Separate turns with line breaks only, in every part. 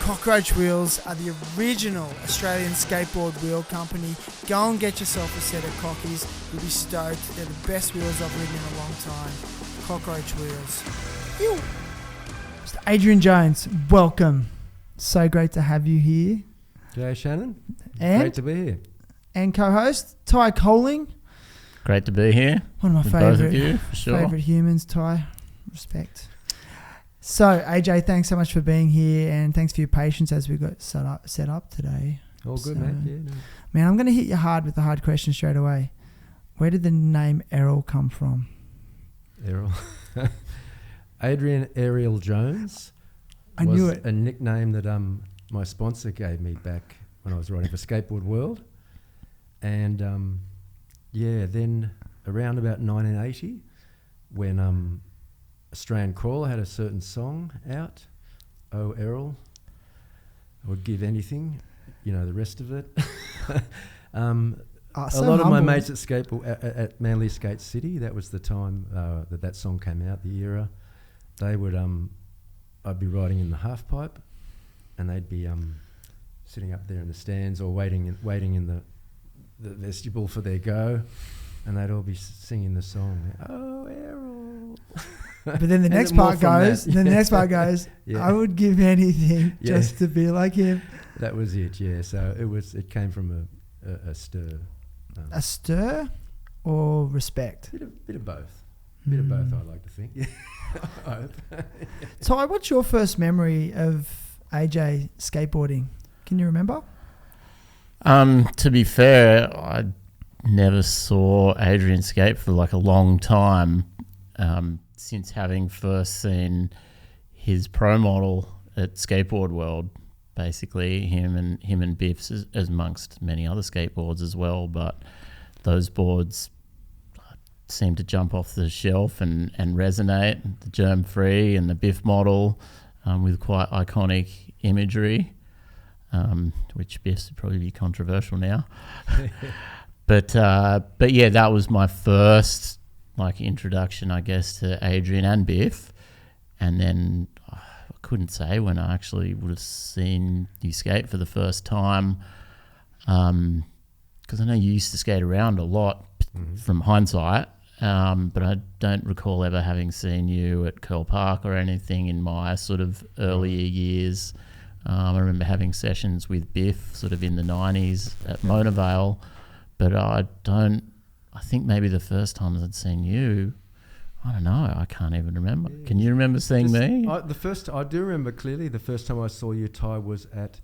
Cockroach Wheels are the original Australian skateboard wheel company. Go and get yourself a set of cockies. You'll be stoked. They're the best wheels I've ridden in a long time. Cockroach Wheels. Ew. Mr. Adrian Jones, welcome. So great to have you here.
G'day, Shannon.
And,
great to be here.
And co-host, Ty Coling.
Great to be here.
One of my
both of you, for sure.
Favourite humans, Ty. Respect. So, AJ, thanks so much for being here, and thanks for your patience as we got set up today.
All good, mate. Yeah, no.
Man, I'm going to hit you hard with the hard question straight away. Where did the name Errol come from?
Errol. Adrian Errol Jones.
I knew it.
A nickname that my sponsor gave me back when I was riding for Skateboard World. And then around about 1980, when Australian Crawler had a certain song out, Oh Errol, I would give anything, you know, the rest of it. A lot of my mates at Manly Skate City, that was the time that song came out, the era, they would, I'd be riding in the half-pipe and they'd be sitting up there in the stands or waiting in the vestibule for their go, and they'd all be singing the song, Oh Errol.
But then the next part goes, I would give anything just to be like him.
That was it, yeah. So it came from a stir.
A stir or respect?
Bit of both. Bit of both, I like to think. Yeah. I hope.
Ty, what's your first memory of AJ skateboarding? Can you remember?
To be fair, I never saw Adrian skate for like a long time. Since having first seen his pro model at Skateboard World, basically him and Biff's, as amongst many other skateboards as well. But those boards seemed to jump off the shelf and resonate. The germ free and the Biff model with quite iconic imagery, which Biff's would probably be controversial now. But yeah, that was my first introduction, I guess, to Adrian and Biff. And then I couldn't say when I actually would have seen you skate for the first time, because I know you used to skate around a lot from hindsight, but I don't recall ever having seen you at Curl Park or anything in my sort of earlier years. I remember having sessions with Biff sort of in the 90s at Mona Vale, but I think maybe the first time I'd seen you, I don't know, I can't even remember. Yeah. Can you remember seeing me?
I do remember clearly the first time I saw you, Ty, was at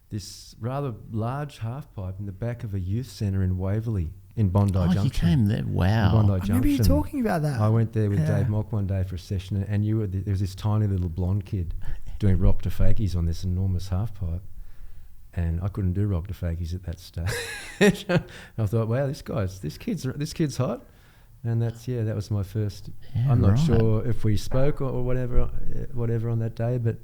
this rather large half-pipe in the back of a youth centre in Waverley, in Bondi Junction.
Oh, you came there, wow.
Bondi
I
Junction.
remember you talking about that.
I went there with Dave Mock one day for a session, and you were there was this tiny little blonde kid doing rock to fakies on this enormous half-pipe. And I couldn't do rock to fakies at that stage. I thought, wow, this kid's hot. And that was my first.
Yeah,
I'm not sure if we spoke or whatever on that day, but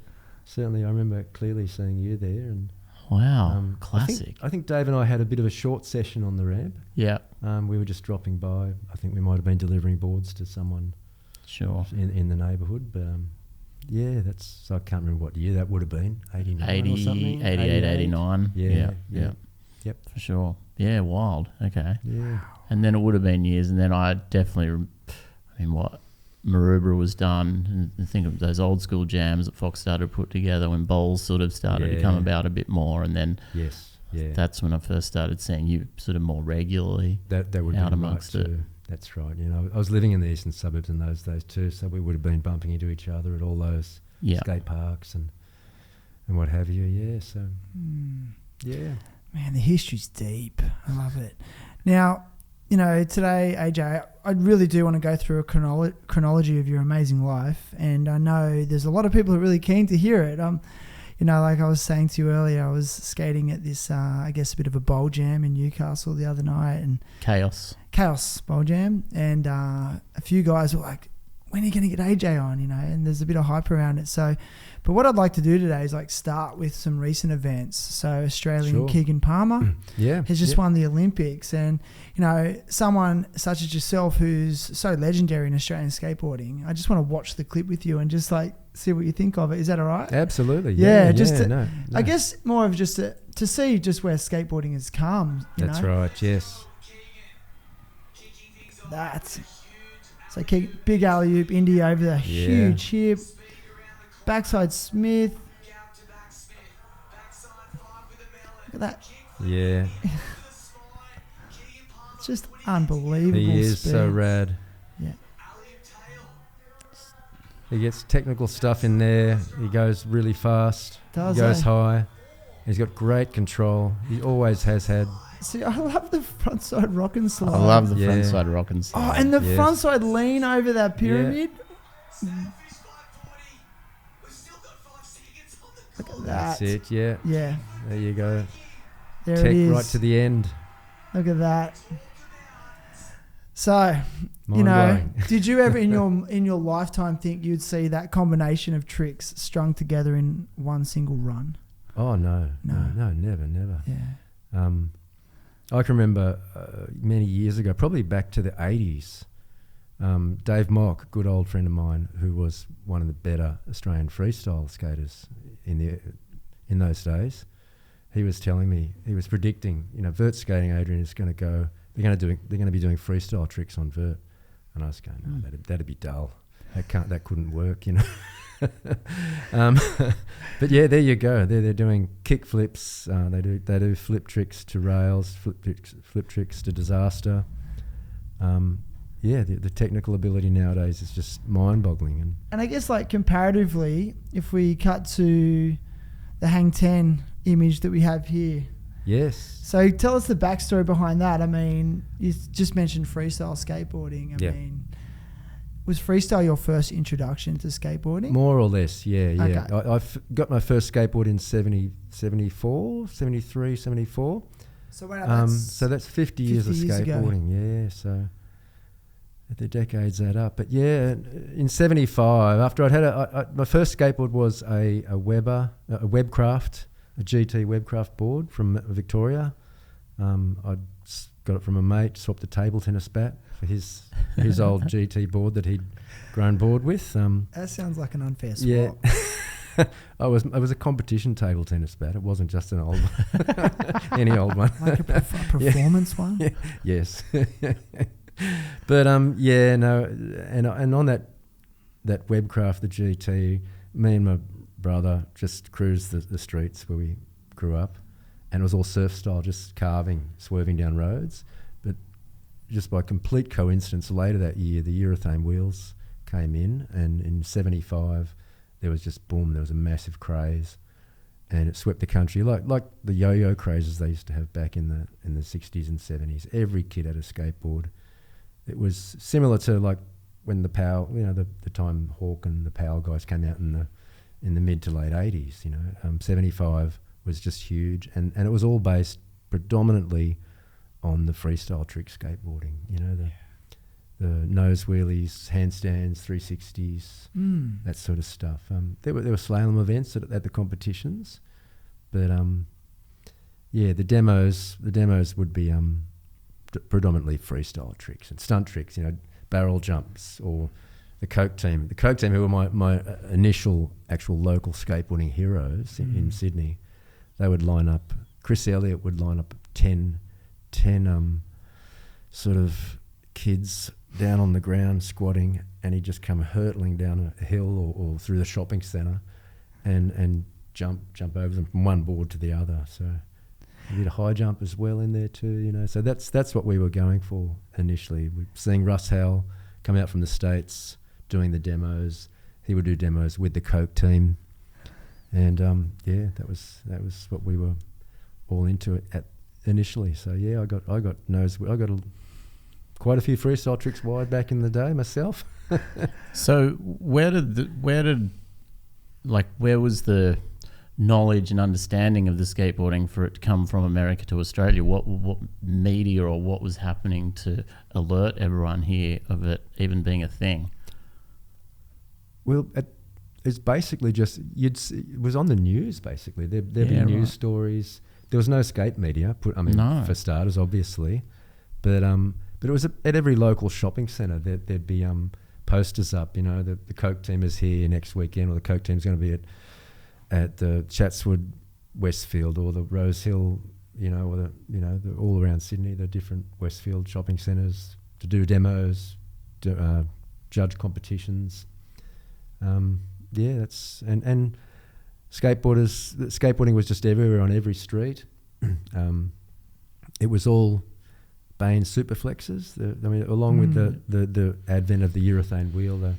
certainly I remember clearly seeing you there. And
wow, classic.
I think Dave and I had a bit of a short session on the ramp.
Yeah.
We were just dropping by. I think we might have been delivering boards to someone.
Sure.
In the neighbourhood, but. Yeah, so I can't remember what year that would have been, 89 or something?
88, 89.
Yeah. Yep.
For sure. Yeah, wild. Okay.
Yeah.
And then it would have been years, and then I definitely, what Maroubra was done, and think of those old school jams that Fox started to put together when bowls sort of started to come about a bit more, and then that's when I first started seeing you sort of more regularly
that would
out
be
amongst
right
it.
Too. That's right. You know, I was living in the eastern suburbs in those days too, so we would have been bumping into each other at all those skate parks and what have you. Yeah. So,
Man, the history's deep. I love it. Now, you know, today, AJ, I really do want to go through a chronology of your amazing life, and I know there's a lot of people who are really keen to hear it. You know, like I was saying to you earlier, I was skating at this, I guess, a bit of a bowl jam in Newcastle the other night. And Chaos bowl jam. And a few guys were like, when are you going to get AJ on, you know? And there's a bit of hype around it. So, but what I'd like to do today is start with some recent events. So Australian Keegan Palmer has just won the Olympics. And, you know, someone such as yourself who's so legendary in Australian skateboarding, I just want to watch the clip with you and just see what you think of it. Is that all right?
Absolutely.
Yeah,
Yeah.
just
yeah,
to-
no.
I guess more of just to see just where skateboarding has come.
That's right. Yes.
That's so big alley oop, Indy over the huge hip, backside Smith. Look at that.
Yeah.
It's just unbelievable.
He is
speed.
so rad.
Yeah.
He gets technical stuff in there. He goes really fast.
Does
he goes
he?
high. He's got great control. He always has had.
See, I love the frontside rock and slide.
I love the
Yeah.
frontside rock and slide.
Oh, and the
Yes.
frontside lean over that pyramid. Look at that.
That's it. Yeah.
Yeah,
There you go.
there
Tech
it is.
right to the end.
Look at that. So, you know,
Mind-blowing.
did you ever in your lifetime think you'd see that combination of tricks strung together in one single run?
Oh no,
No.
never.
Yeah.
I can remember many years ago, probably back to the 80s, Dave Mock, a good old friend of mine, who was one of the better Australian freestyle skaters in those days. He was telling me, he was predicting, vert skating, Adrian, is going to go. They're going to be doing freestyle tricks on vert, and I was going, no, that'd be dull. That couldn't work, But yeah, there you go. They're doing kick flips. They do flip tricks to rails, flip tricks to disaster. The technical ability nowadays is just mind-boggling.
And I guess like comparatively, if we cut to the Hang 10 image that we have here.
Yes.
So tell us the backstory behind that. I mean, you just mentioned freestyle skateboarding. I
Yeah.
mean, was freestyle your first introduction to skateboarding?
More or less, yeah.
Okay.
I've got my first skateboard in 74, 73, 74.
So when
So that's 50 years of
50 years ago.
skateboarding, yeah. So the decades add up. But yeah, in 75, after I'd had my first skateboard was a Webcraft, a GT Webcraft board from Victoria. I'd got it from a mate, swapped a table tennis bat for his old GT board that he'd grown bored with.
that sounds like an unfair swap.
Yeah. It was a competition table tennis bat. It wasn't just an old one. Any old one.
Like a performance one?
Yeah. Yes. But no, and on that Webcraft, the GT, me and my brother just cruised the streets where we grew up, and it was all surf style, just carving, swerving down roads. But just by complete coincidence, later that year, the urethane wheels came in, and in 75, there was just boom, there was a massive craze, and it swept the country like the yo-yo crazes they used to have back in the 60s and 70s. Every kid had a skateboard. It was similar to like when the Powell, the time Hawk and the Powell guys came out in the mid to late 80s. 75 was just huge, and it was all based predominantly on the freestyle trick skateboarding. The nose wheelies, handstands, 360s, that sort of stuff. There were slalom events at the competitions, but the demos would be predominantly freestyle tricks and stunt tricks. Barrel jumps, or the Coke team. The Coke team, who were my initial actual local skateboarding heroes in Sydney, they would line up. Chris Elliott would line up 10 sort of kids down on the ground squatting, and he'd just come hurtling down a hill or through the shopping centre and jump over them from one board to the other. So he did a high jump as well in there too, So that's what we were going for initially. We're seeing Russ Howell come out from the States doing the demos. He would do demos with the Coke team, and that was what we were all into it initially. So yeah, I got quite a few freestyle tricks wide back in the day myself.
So where was the knowledge and understanding of the skateboarding for it to come from America to Australia? What media or what was happening to alert everyone here of it even being a thing?
Well, it's basically just it was on the news basically. There'd be news stories. There was no skate media. For starters, obviously, but it was at every local shopping centre. There'd be posters up. You know, the Coke team is here next weekend, or the Coke team's going to be at the Chatswood Westfield or the Rose Hill. You know, or the all around Sydney, the different Westfield shopping centres to do demos, judge competitions. That's and skateboarders. Skateboarding was just everywhere on every street. It was all Bain Superflexes. Along with the advent of the urethane wheel, the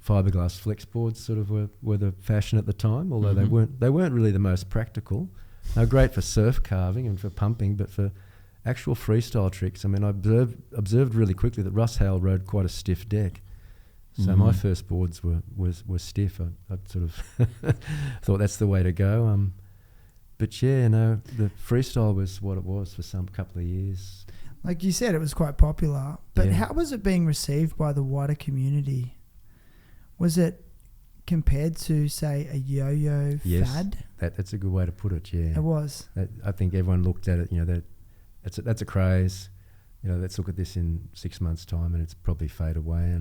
fiberglass flex boards sort of were the fashion at the time. Although they weren't really the most practical. They were great for surf carving and for pumping, but for actual freestyle tricks, I mean, I observed really quickly that Russ Hale rode quite a stiff deck. So my first boards were stiff. I sort of thought that's the way to go. But yeah, no, the freestyle was what it was for some couple of years.
Like you said, it was quite popular. But how was it being received by the wider community? Was it compared to, say, a yo-yo fad?
That's a good way to put it. Yeah,
it was.
I think everyone looked at it. You know, that's a craze. You know, let's look at this in 6 months' time, and it's probably fade away.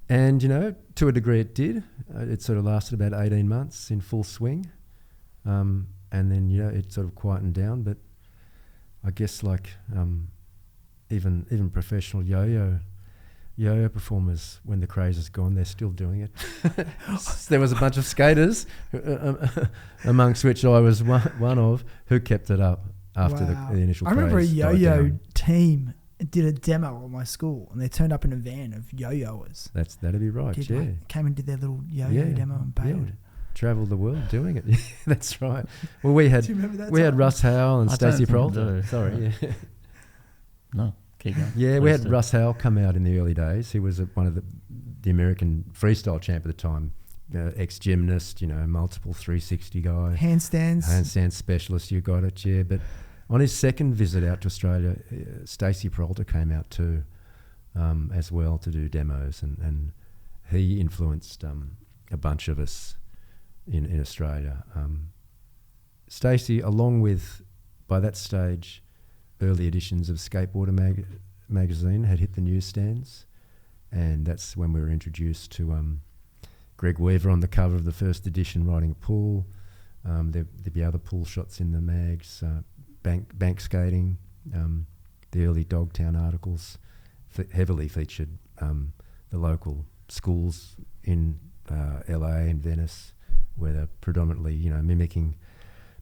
And you know, to a degree, it did. It sort of lasted about 18 months in full swing, and then it sort of quietened down. But I guess like even professional yo-yo performers, when the craze is gone, they're still doing it. There was a bunch of skaters, amongst which I was one of, who kept it up after the initial craze.
I remember a yo-yo team did a demo at my school, and they turned up in a van of yo-yoers.
That'd be right,
Came and did their little yo-yo demo and bailed.
Travelled the world doing it. That's right. Well, we had had Russ Howell and Stacey Peralta. Sorry. Yeah.
No. Keep going.
Yeah, we had Russ Howell come out in the early days. He was one of the American freestyle champ at the time, ex-gymnast, multiple 360 guy. Handstand specialist, you got it, yeah. But on his second visit out to Australia, Stacey Peralta came out too, as well, to do demos, and he influenced a bunch of us in Australia. Stacey, along with, by that stage, early editions of Skateboarder magazine had hit the newsstands, and that's when we were introduced to Greg Weaver on the cover of the first edition riding a pool. There'd be other pool shots in the mags, bank skating, the early Dogtown articles heavily featured the local schools in LA and Venice, where they're predominantly mimicking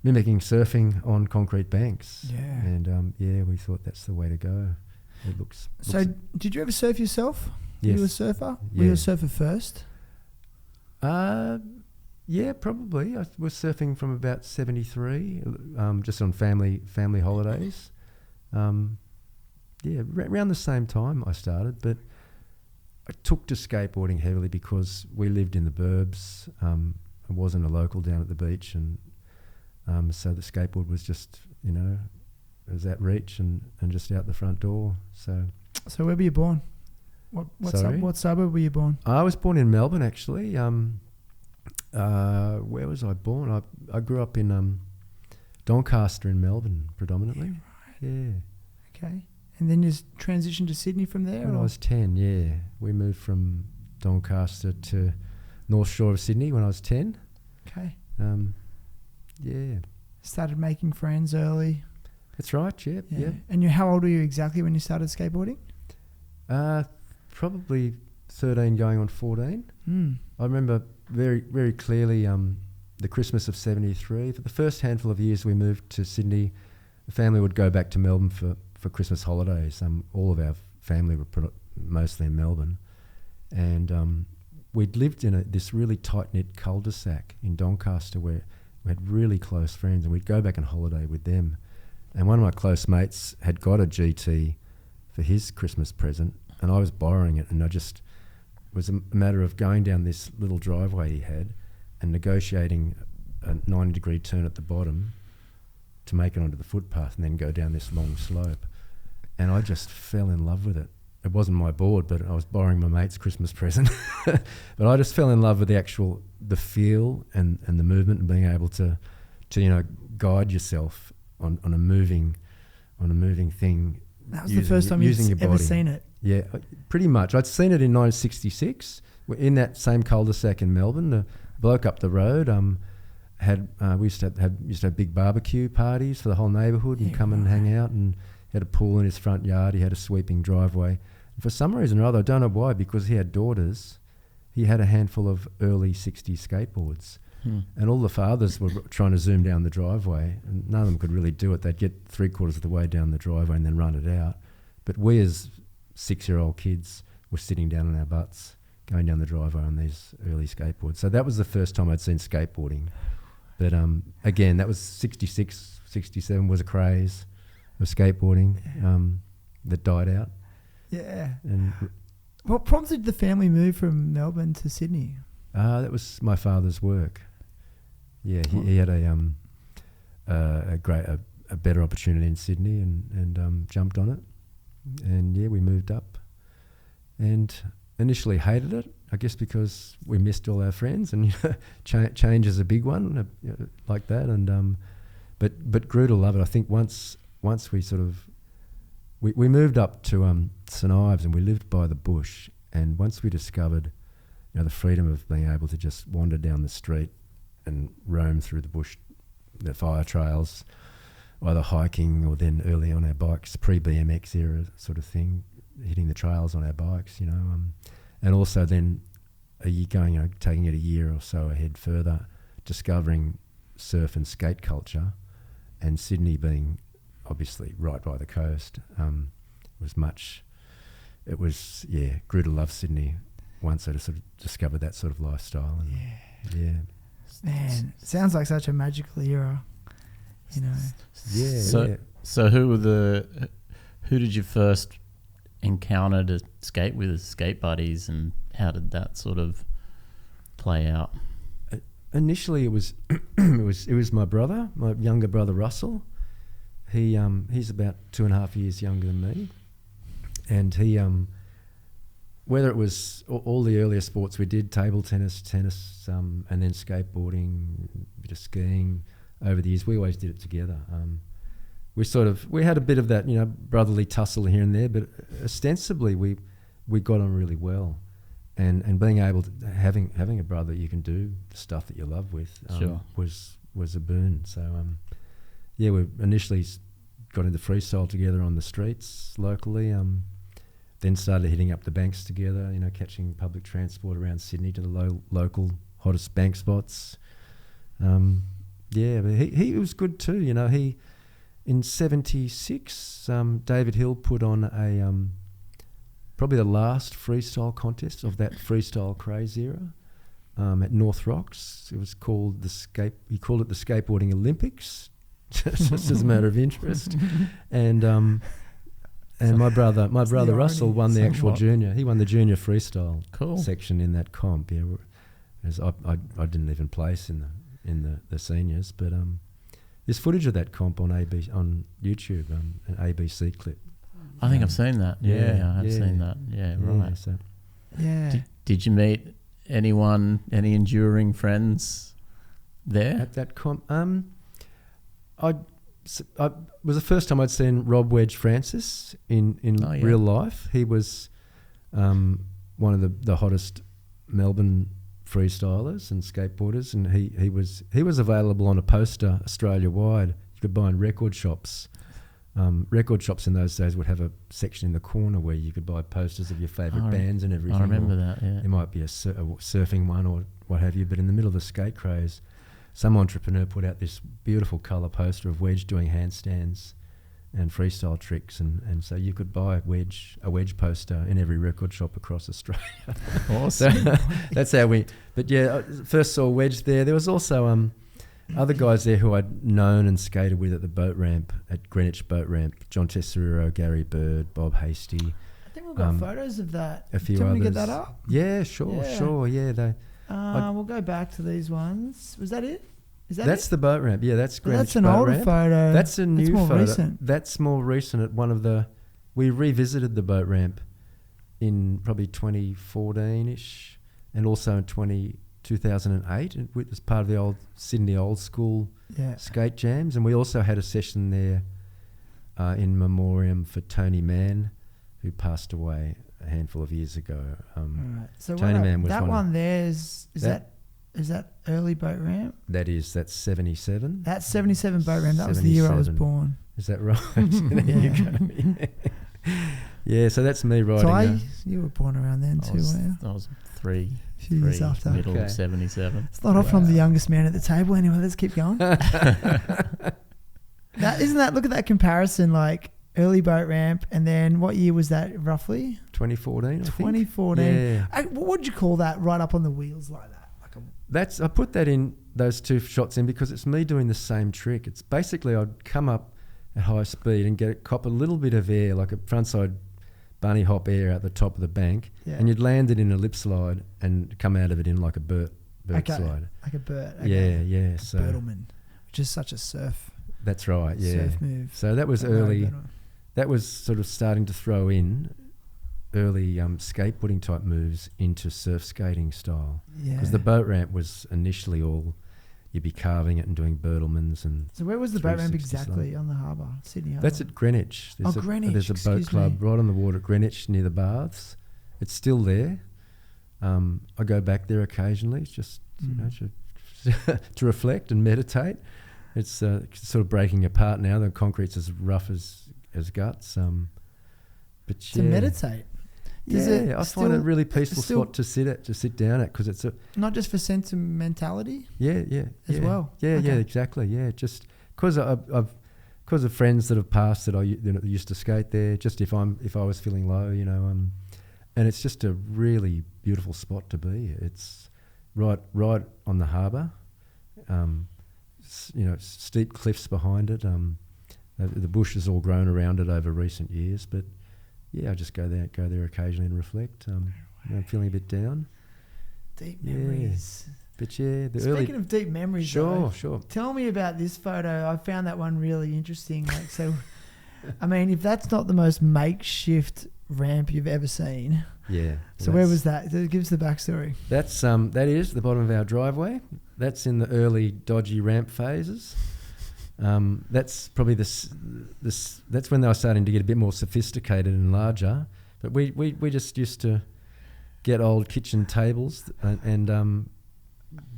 surfing on concrete banks. Yeah. And we thought that's the way to go. It looks.
So, did you ever surf yourself?
Yes.
Were you a surfer?
Yeah.
Were you a surfer first?
Yeah, probably. I was surfing from about 73, just on family holidays. Around the same time I started, but I took to skateboarding heavily because we lived in the burbs. I wasn't a local down at the beach, and so the skateboard was just, it was at reach and just out the front door. So
where were you born? What suburb were you born?
I was born in Melbourne, actually. Where was I born? I grew up in Doncaster in Melbourne, predominantly. Yeah.
Okay. And then you transitioned to Sydney from there?
When I was 10, yeah. We moved from Doncaster to North Shore of Sydney when I was 10.
Okay.
Yeah.
Started making friends early.
That's right, yeah.
And how old were you exactly when you started skateboarding?
Probably 13 going on 14. I remember very, very clearly the Christmas of 73. For the first handful of years we moved to Sydney, the family would go back to Melbourne for Christmas holidays. All of our family were mostly in Melbourne. And we'd lived in this really tight-knit cul-de-sac in Doncaster where we had really close friends, and we'd go back and holiday with them. And one of my close mates had got a GT for his Christmas present, and I was borrowing it, and it was a matter of going down this little driveway he had and negotiating a 90-degree turn at the bottom to make it onto the footpath and then go down this long slope. And I just fell in love with it. It wasn't my board, but I was borrowing my mate's Christmas present. But I just fell in love with the feel and the movement, and being able to guide yourself on a moving thing.
That was the first time you'd ever seen it.
Yeah, pretty much. I'd seen it in 1966 in that same cul-de-sac in Melbourne. The bloke up the road we used to have big barbecue parties for the whole neighbourhood and come and hang out, and he had a pool in his front yard. He had a sweeping driveway. And for some reason or other, I don't know why, because he had daughters, he had a handful of early 60s skateboards. And all the fathers were trying to zoom down the driveway, and none of them could really do it. They'd get 3/4 of the way down the driveway and then run it out. But we as 6-year-old kids were sitting down on our butts going down the driveway on these early skateboards. So that was the first time I'd seen skateboarding. But again, that was 66, 67 was a craze of skateboarding that died out.
Yeah.
And
What prompted the family move from Melbourne to Sydney?
that was my father's work. Yeah, he had a better opportunity in Sydney and jumped on it. And yeah, we moved up, and initially hated it, I guess, because we missed all our friends, and change is a big one, like that. And but grew to love it. I think once we sort of we moved up to St Ives, and we lived by the bush. And once we discovered, the freedom of being able to just wander down the street and roam through the bush, the fire trails, either hiking or then early on our bikes, pre-BMX era sort of thing, hitting the trails on our bikes, and also then taking it a year or so ahead further, discovering surf and skate culture, and Sydney being obviously right by the coast, grew to love Sydney once I sort of discovered that sort of lifestyle. And yeah.
Man, it sounds like such a magical era,
Yeah.
So who did you first encounter to skate with as skate buddies, and how did that sort of play out?
Initially, it was it was my brother, my younger brother Russell. He's about 2.5 years younger than me, and he whether it was all the earlier sports we did, table tennis, and then skateboarding, a bit of skiing over the years, we always did it together. We had a bit of that, brotherly tussle here and there, but ostensibly we got on really well, and being able to having a brother you can do the stuff that you love with was a boon. So we initially got into freestyle together on the streets locally. Then started hitting up the banks together, catching public transport around Sydney to the local hottest bank spots. But he was good too. He in '76, David Hill put on probably the last freestyle contest of that freestyle craze era at North Rocks. It was called he called it the Skateboarding Olympics, just as a matter of interest, and my brother Russell won the actual junior. He won the junior freestyle section in that comp. Yeah, as I didn't even place in the seniors, but there's footage of that comp on YouTube, an ABC clip.
I think I've seen that. Yeah, I have seen that. Yeah, right. Did you meet any enduring friends there
at that comp? It was the first time I'd seen Rob Wedge Francis in real life. He was one of the hottest Melbourne freestylers and skateboarders, and he was available on a poster Australia wide. You could buy in record shops. Record shops in those days would have a section in the corner where you could buy posters of your favourite bands and everything.
I remember that. Yeah,
there might be a surfing one or what have you, but in the middle of the skate craze, some entrepreneur put out this beautiful colour poster of Wedge doing handstands and freestyle tricks, and so you could buy a wedge poster in every record shop across Australia.
Awesome.
So that's how we. But yeah, first saw Wedge there. There was also other guys there who I'd known and skated with at the boat ramp at Greenwich Boat Ramp. John Tesseriro, Gary Bird, Bob Hasty.
I think we've got photos of that.
A few
Can
others.
we get that up?
Yeah, sure. Yeah,
we'll go back to these ones. Was that it?
That's the boat ramp. Yeah, that's Greenwich
That's an
boat
older
ramp.
photo.
That's a new
more
photo.
Recent.
That's more recent. At one of we revisited the boat ramp in probably 2014-ish, and also in 2008 as part of the old Sydney old school skate jams. And we also had a session there in memoriam for Tony Mann, who passed away a handful of years ago.
Right. So
Tony Man was
that
one
one there is that early boat ramp?
That's 77.
That's 77 boat ramp. That was the year I was
77.
born.
Is that right? There you go. Yeah, so that's me riding.
So you were born around then too, weren't you?
I was three
Few years after.
middle of 77.
It's not often I'm the youngest man at the table. Anyway, let's keep going. Look at that comparison, like early boat ramp, and then what year was that roughly?
2014, I think.
2014.
Yeah.
What would you call that right up on the wheels like that?
I put that in, those two shots in, because it's me doing the same trick. It's basically I'd come up at high speed and cop a little bit of air, like a frontside bunny hop air at the top of the bank, and you'd land it in a lip slide and come out of it in like a Bert slide.
Like a Bert. Okay.
Yeah. So
Bertleman, which is such a surf.
That's right, yeah.
Surf move.
So that was early. That was sort of starting to throw in early skateboarding type moves into surf skating style.
Yeah.
Because the boat ramp was initially all, you'd be carving it and doing Bertlemans and.
So where was the boat ramp
360s
exactly on the harbour, Sydney Harbour?
That's at Greenwich.
Greenwich.
There's a boat club right on the water at Greenwich near the baths. It's still there. I go back there occasionally, just to reflect and meditate. It's sort of breaking apart now. The concrete's as rough as guts. But
to meditate.
I find it a really peaceful spot to sit down at, because it's
not just for sentimentality. As well.
Yeah, exactly. Yeah, just because of friends that have passed that used to skate there. Just if I was feeling low, and it's just a really beautiful spot to be. It's right on the harbour. Steep cliffs behind it. The bush has all grown around it over recent years, but I just go there occasionally and reflect. I'm feeling a bit down.
Deep memories.
But
Speaking of deep memories,
sure.
Tell me about this photo. I found that one really interesting. Like, so, I mean, if that's not the most makeshift ramp you've ever seen.
Yeah.
So where was that? Give us the backstory.
That is the bottom of our driveway. That's in the early dodgy ramp phases. That's probably that's when they were starting to get a bit more sophisticated and larger. But we just used to get old kitchen tables and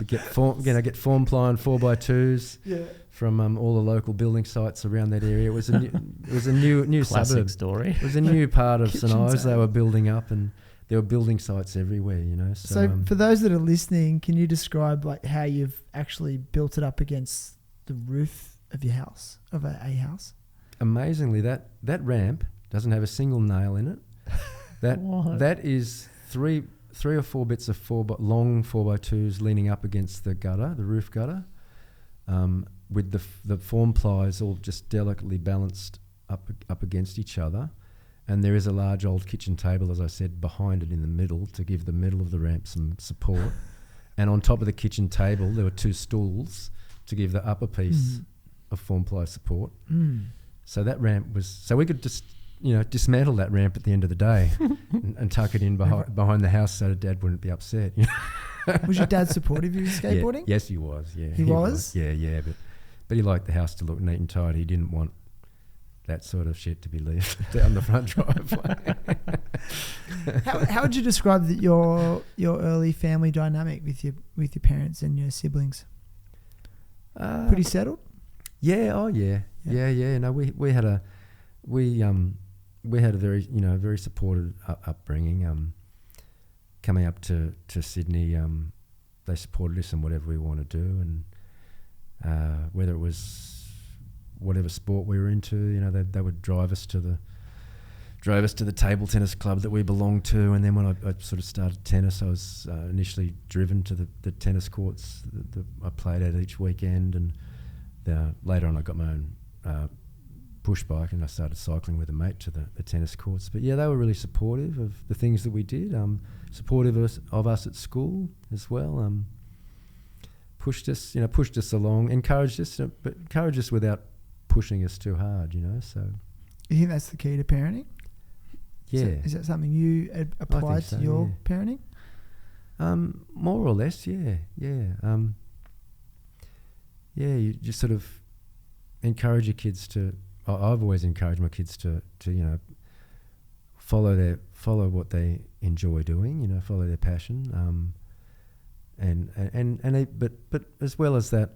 get form ply and 4x2s from all the local building sites around that area. It was a new
classic
suburb
story.
It was a new part of St Ives they
table.
were building up, and there were building sites everywhere.
So for those that are listening, can you describe like how you've actually built it up against the roof of your house, of a house?
Amazingly, that ramp doesn't have a single nail in it. That is three or four bits of long 4x2s leaning up against the roof gutter, with the form plies all just delicately balanced up against each other. And there is a large old kitchen table, as I said, behind it in the middle to give the middle of the ramp some support. And on top of the kitchen table, there were two stools to give the upper piece of form ply support. So that ramp was, so we could just dismantle that ramp at the end of the day and tuck it in behind the house so Dad wouldn't be upset.
Was your dad supportive of your skateboarding?
Yeah, yes, he was. Yeah,
he was.
Yeah, but he liked the house to look neat and tidy. He didn't want that sort of shit to be left down the front driveway.
How would you describe your early family dynamic with your parents and your siblings? Pretty settled.
Yeah. Oh, yeah. Yeah. No, we had a very very supportive upbringing. Coming up to Sydney, they supported us in whatever we want to do, and whether it was whatever sport we were into, they would drive us to the table tennis club that we belonged to. And then when I sort of started tennis, I was initially driven to the tennis courts that I played at each weekend, and later on I got my own push bike and I started cycling with a mate to the tennis courts. But yeah, they were really supportive of the things that we did, supportive of us at school as well, pushed us along, encouraged us, but encouraged us without pushing us too hard, So
you think that's the key to parenting?
Yeah.
Is that something you applied to your parenting?
More or less, yeah. You just sort of encourage your kids to. I've always encouraged my kids to follow what they enjoy doing, you know, follow their passion, but as well as that,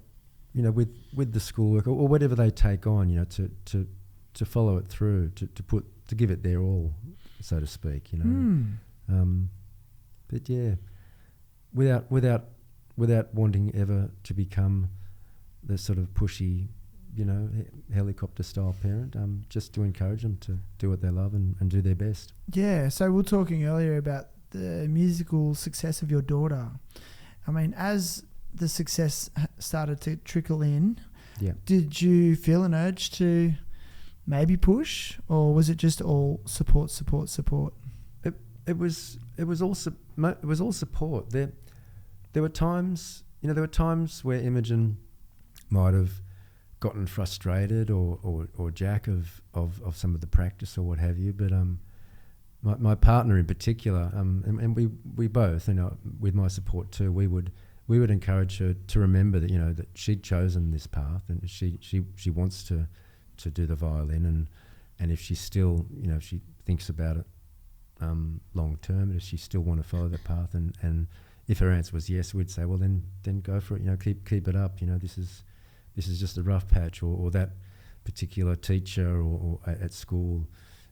you know, with the schoolwork or whatever they take on, you know, to follow it through, to give it their all, so to speak, you know. But yeah, without wanting ever to become the sort of pushy, you know, helicopter style parent, just to encourage them to do what they love and do their best.
Yeah, so we were talking earlier about the musical success of your daughter. I mean, as the success started to trickle in, did you feel an urge to maybe push, or was it just all support? It
was all support. There were times, you know, where Imogen might have gotten frustrated or jack of some of the practice or what have you, but my partner in particular, and we both, you know, with my support too, we would encourage her to remember that, you know, that she'd chosen this path and she wants to do the violin, and if she still, you know, if she thinks about it long term, does she still want to follow that path, and if her answer was yes, we'd say, well, then go for it, you know, keep it up, you know, this is just a rough patch, or that particular teacher or at school,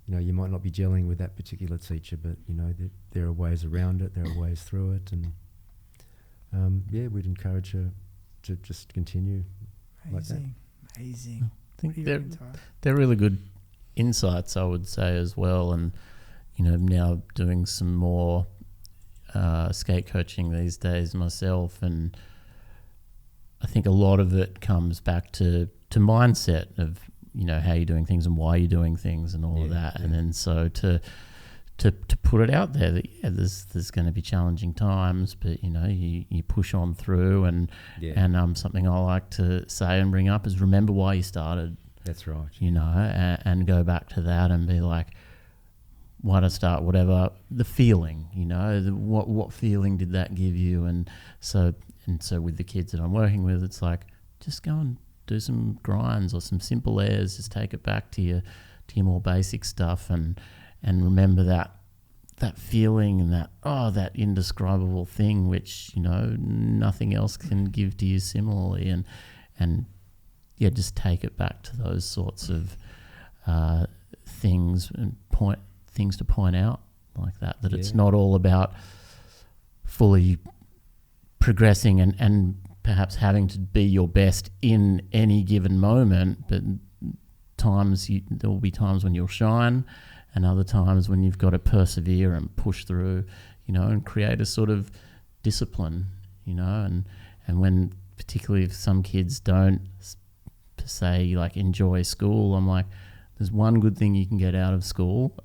you know, you might not be gelling with that particular teacher, but, you know, there are ways around it, there are ways through it, and we'd encourage her to just continue like that.
Amazing.
I think they're really good insights, I would say, as well, and, you know, now doing some more skate coaching these days myself, and I think a lot of it comes back to mindset of, you know, how you're doing things and why you're doing things and all of that. Yeah. And then so to put it out there that, there's going to be challenging times, but, you know, you push on through, and something I like to say and bring up is remember why you started.
That's right.
You know, and go back to that and be like, why to start, whatever, the feeling, you know, what feeling did that give you? And so with the kids that I'm working with, it's like, just go and do some grinds or some simple airs, just take it back to your more basic stuff, and remember that feeling and that indescribable thing which, you know, nothing else can give to you similarly, and just take it back to those sorts of things and things to point out like that it's not all about fully progressing and perhaps having to be your best in any given moment, but there will be times when you'll shine and other times when you've got to persevere and push through, you know, and create a sort of discipline, you know, and when, particularly if some kids don't per se like enjoy school, I'm like, there's one good thing you can get out of school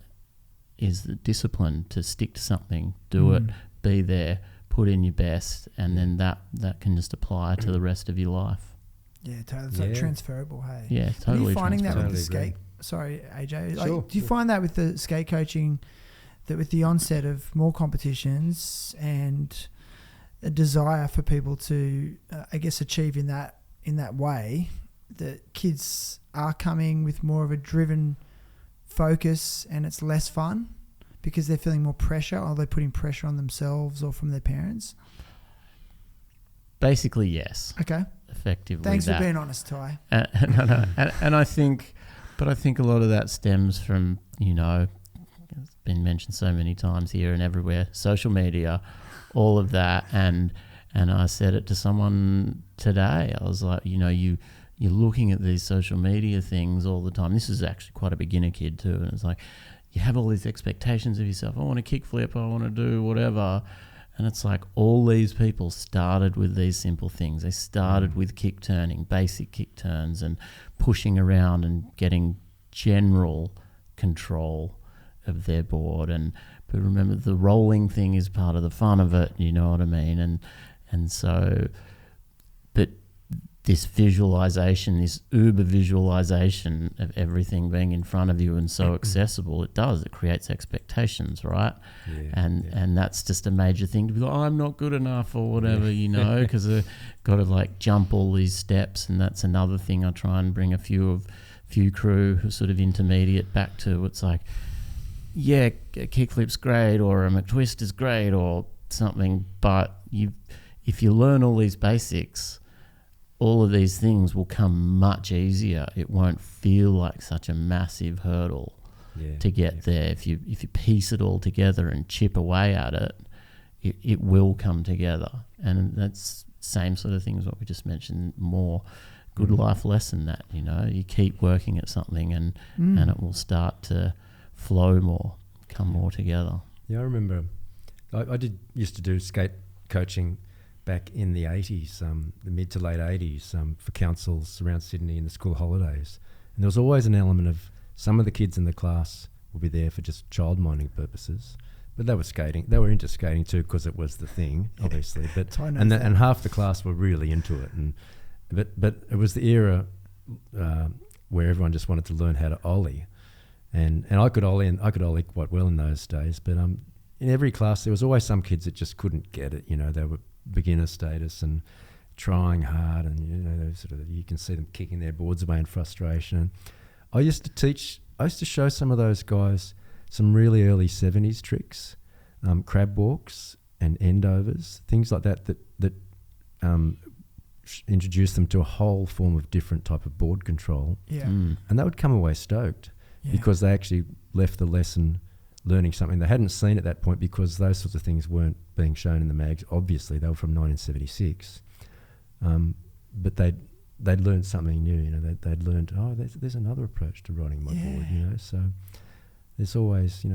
is the discipline to stick to something, do it, be there, put in your best, and then that can just apply to the rest of your life.
Yeah, totally. It's like transferable, hey?
Yeah, totally.
Are you finding that with
Totally
the skate?
agree.
Sorry, AJ.
Sure.
Like, do you find that with the skate coaching, that with the onset of more competitions and a desire for people to, I guess, achieve in that way, that kids are coming with more of a driven focus and it's less fun because they're feeling more pressure, or they're putting pressure on themselves or from their parents?
Basically, yes.
Okay.
Effectively.
Thanks for being honest, Ty.
No. And I think a lot of that stems from, you know, it's been mentioned so many times here and everywhere, social media, all of that. And I said it to someone today. I was like, you know, you're looking at these social media things all the time. This is actually quite a beginner kid too. And it's like, you have all these expectations of yourself. I want to kickflip. I want to do whatever. And it's like all these people started with these simple things. They started with kick turning, basic kick turns, and pushing around and getting general control of their board. But remember, the rolling thing is part of the fun of it. You know what I mean? And so, but this visualization, this uber visualization of everything being in front of you and so accessible, it creates expectations, right? Yeah, and that's just a major thing to be like, oh, I'm not good enough or whatever, you know, because I've got to like jump all these steps. And that's another thing I try and bring a few crew who are sort of intermediate back to. It's like, a kickflip's great or a McTwist is great or something, but if you learn all these basics, all of these things will come much easier. It won't feel like such a massive hurdle to get there. If you piece it all together and chip away at it, it will come together. And that's same sort of thing as what we just mentioned, more good life lesson that, you keep working at something and it will start to flow more, come more together.
Yeah, I remember I used to do skate coaching back in the 80s, the mid to late 80s, for councils around Sydney in the school holidays. And there was always an element of some of the kids in the class would be there for just child-minding purposes, but they were skating. They were into skating too because it was the thing, obviously. But and half the class were really into it. But it was the era where everyone just wanted to learn how to ollie, and I could ollie quite well in those days. But in every class there was always some kids that just couldn't get it. They were beginner status and trying hard, and you can see them kicking their boards away in frustration. I used to show some of those guys some really early 70s tricks, crab walks and endovers, things like that introduced them to a whole form of different type of board control.
Yeah.
And they would come away stoked because they actually left the lesson learning something they hadn't seen at that point, because those sorts of things weren't being shown in the mags. Obviously, they were from 1976. But they'd learned something new. They'd learned, there's another approach to riding my board. So there's always,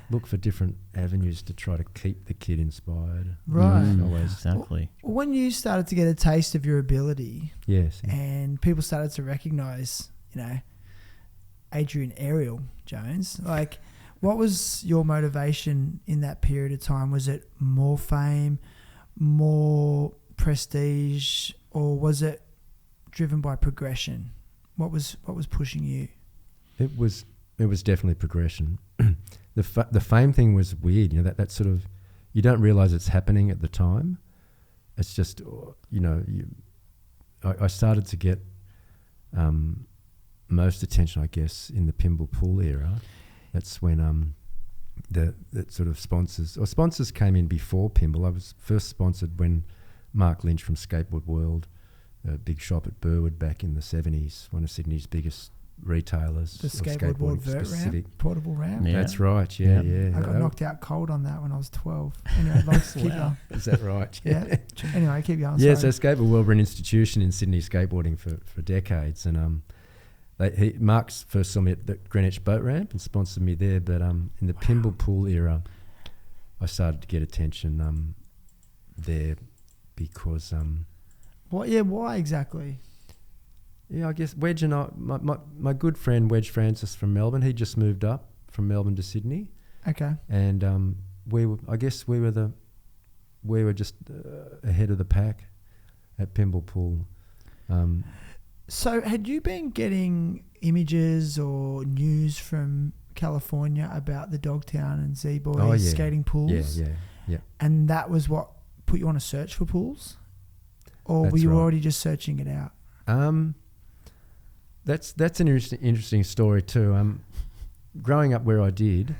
look for different avenues to try to keep the kid inspired.
Right.
Always.
Exactly.
When you started to get a taste of your ability,
yes,
and people started to recognise, Adrian Errol Jones, like, what was your motivation in that period of time? Was it more fame, more prestige, or was it driven by progression? What was pushing you?
It was definitely progression. The fame thing was weird. That sort of, you don't realise it's happening at the time. It's just, I started to get most attention, I guess, in the Pymble Pool era. That's when the sort of sponsors came in before Pymble. I was first sponsored when Mark Lynch from Skateboard World, a big shop at Burwood back in the 70s, one of Sydney's biggest retailers.
The Skateboard World vert ramp, portable ramp.
Yeah.
That's right, yeah.
I got knocked out cold on that when I was 12. Anyway, I'd like to keep going.
Is that right?
Yeah. Anyway, keep going.
Yeah,
sorry.
so Skateboard World were an institution in Sydney skateboarding for decades, and Mark's first saw me at the Greenwich boat ramp and sponsored me there. But in the Pymble Pool era, I started to get attention there because
why exactly?
Yeah, I guess Wedge and my good friend Wedge Francis from Melbourne, he just moved up from Melbourne to Sydney.
Okay.
And we were just ahead of the pack at Pymble Pool.
So had you been getting images or news from California about the Dogtown and Z-Boys skating pools?
Yeah.
And that was what put you on a search for pools? Or were you already just searching it out?
That's an interesting story too. Growing up where I did,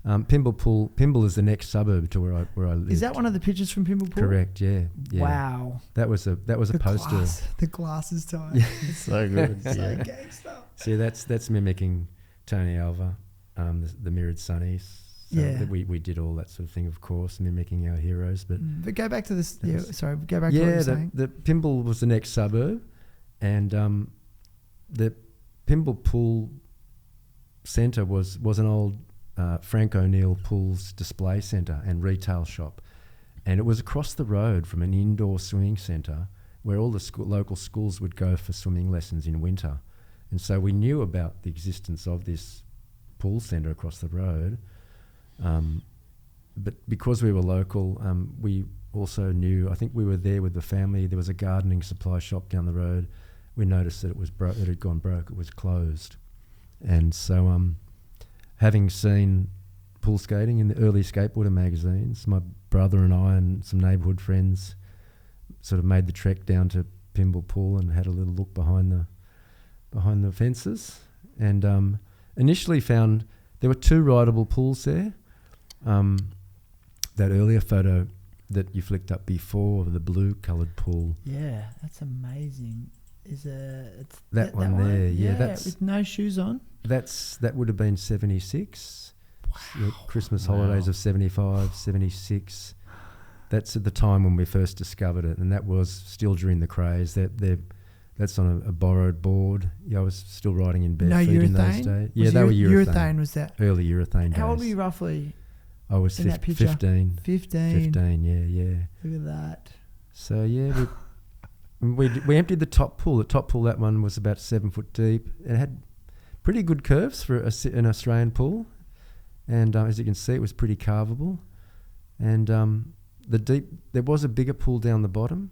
Pymble is the next suburb to where I lived.
Is that one of the pictures from Pymble Pool?
Correct. Yeah.
Wow.
That was a poster.
The glasses time.
It's so good.
So gangster.
See, that's mimicking Tony Alva, the Mirrored Sunnies. So we did all that sort of thing, of course, mimicking our heroes. But
go back to this. Go back to what you were saying.
The Pymble was the next suburb, and the Pymble Pool Centre was an old Frank O'Neill Pools display centre and retail shop, and it was across the road from an indoor swimming centre where all the local schools would go for swimming lessons in winter. And so we knew about the existence of this pool centre across the road, but because we were local, we also knew, I think we were there with the family, there was a gardening supply shop down the road. We noticed that it had gone broke, it was closed. And so having seen pool skating in the early skateboarder magazines, my brother and I and some neighbourhood friends sort of made the trek down to Pymble Pool and had a little look behind the fences, and initially found there were 2 rideable pools there. That earlier photo that you flicked up before, the blue coloured pool.
Yeah, that's amazing. It's
that one there. Yeah,
that's with no shoes on.
That would have been 76.
Wow.
The Christmas holidays of 75, 76. That's at the time when we first discovered it, and that was still during the craze. That's on a borrowed board. Yeah, I was still riding in bare feet in those days. Yeah, they were urethane.
Urethane was that?
Early urethane days.
How old were you roughly?
I was
in that picture?
15.
15.
15, yeah.
Look at that.
So, yeah, we emptied the top pool. The top pool, that one was about 7 foot deep. It had pretty good curves for an Australian pool. And as you can see, it was pretty carvable. And there was a bigger pool down the bottom,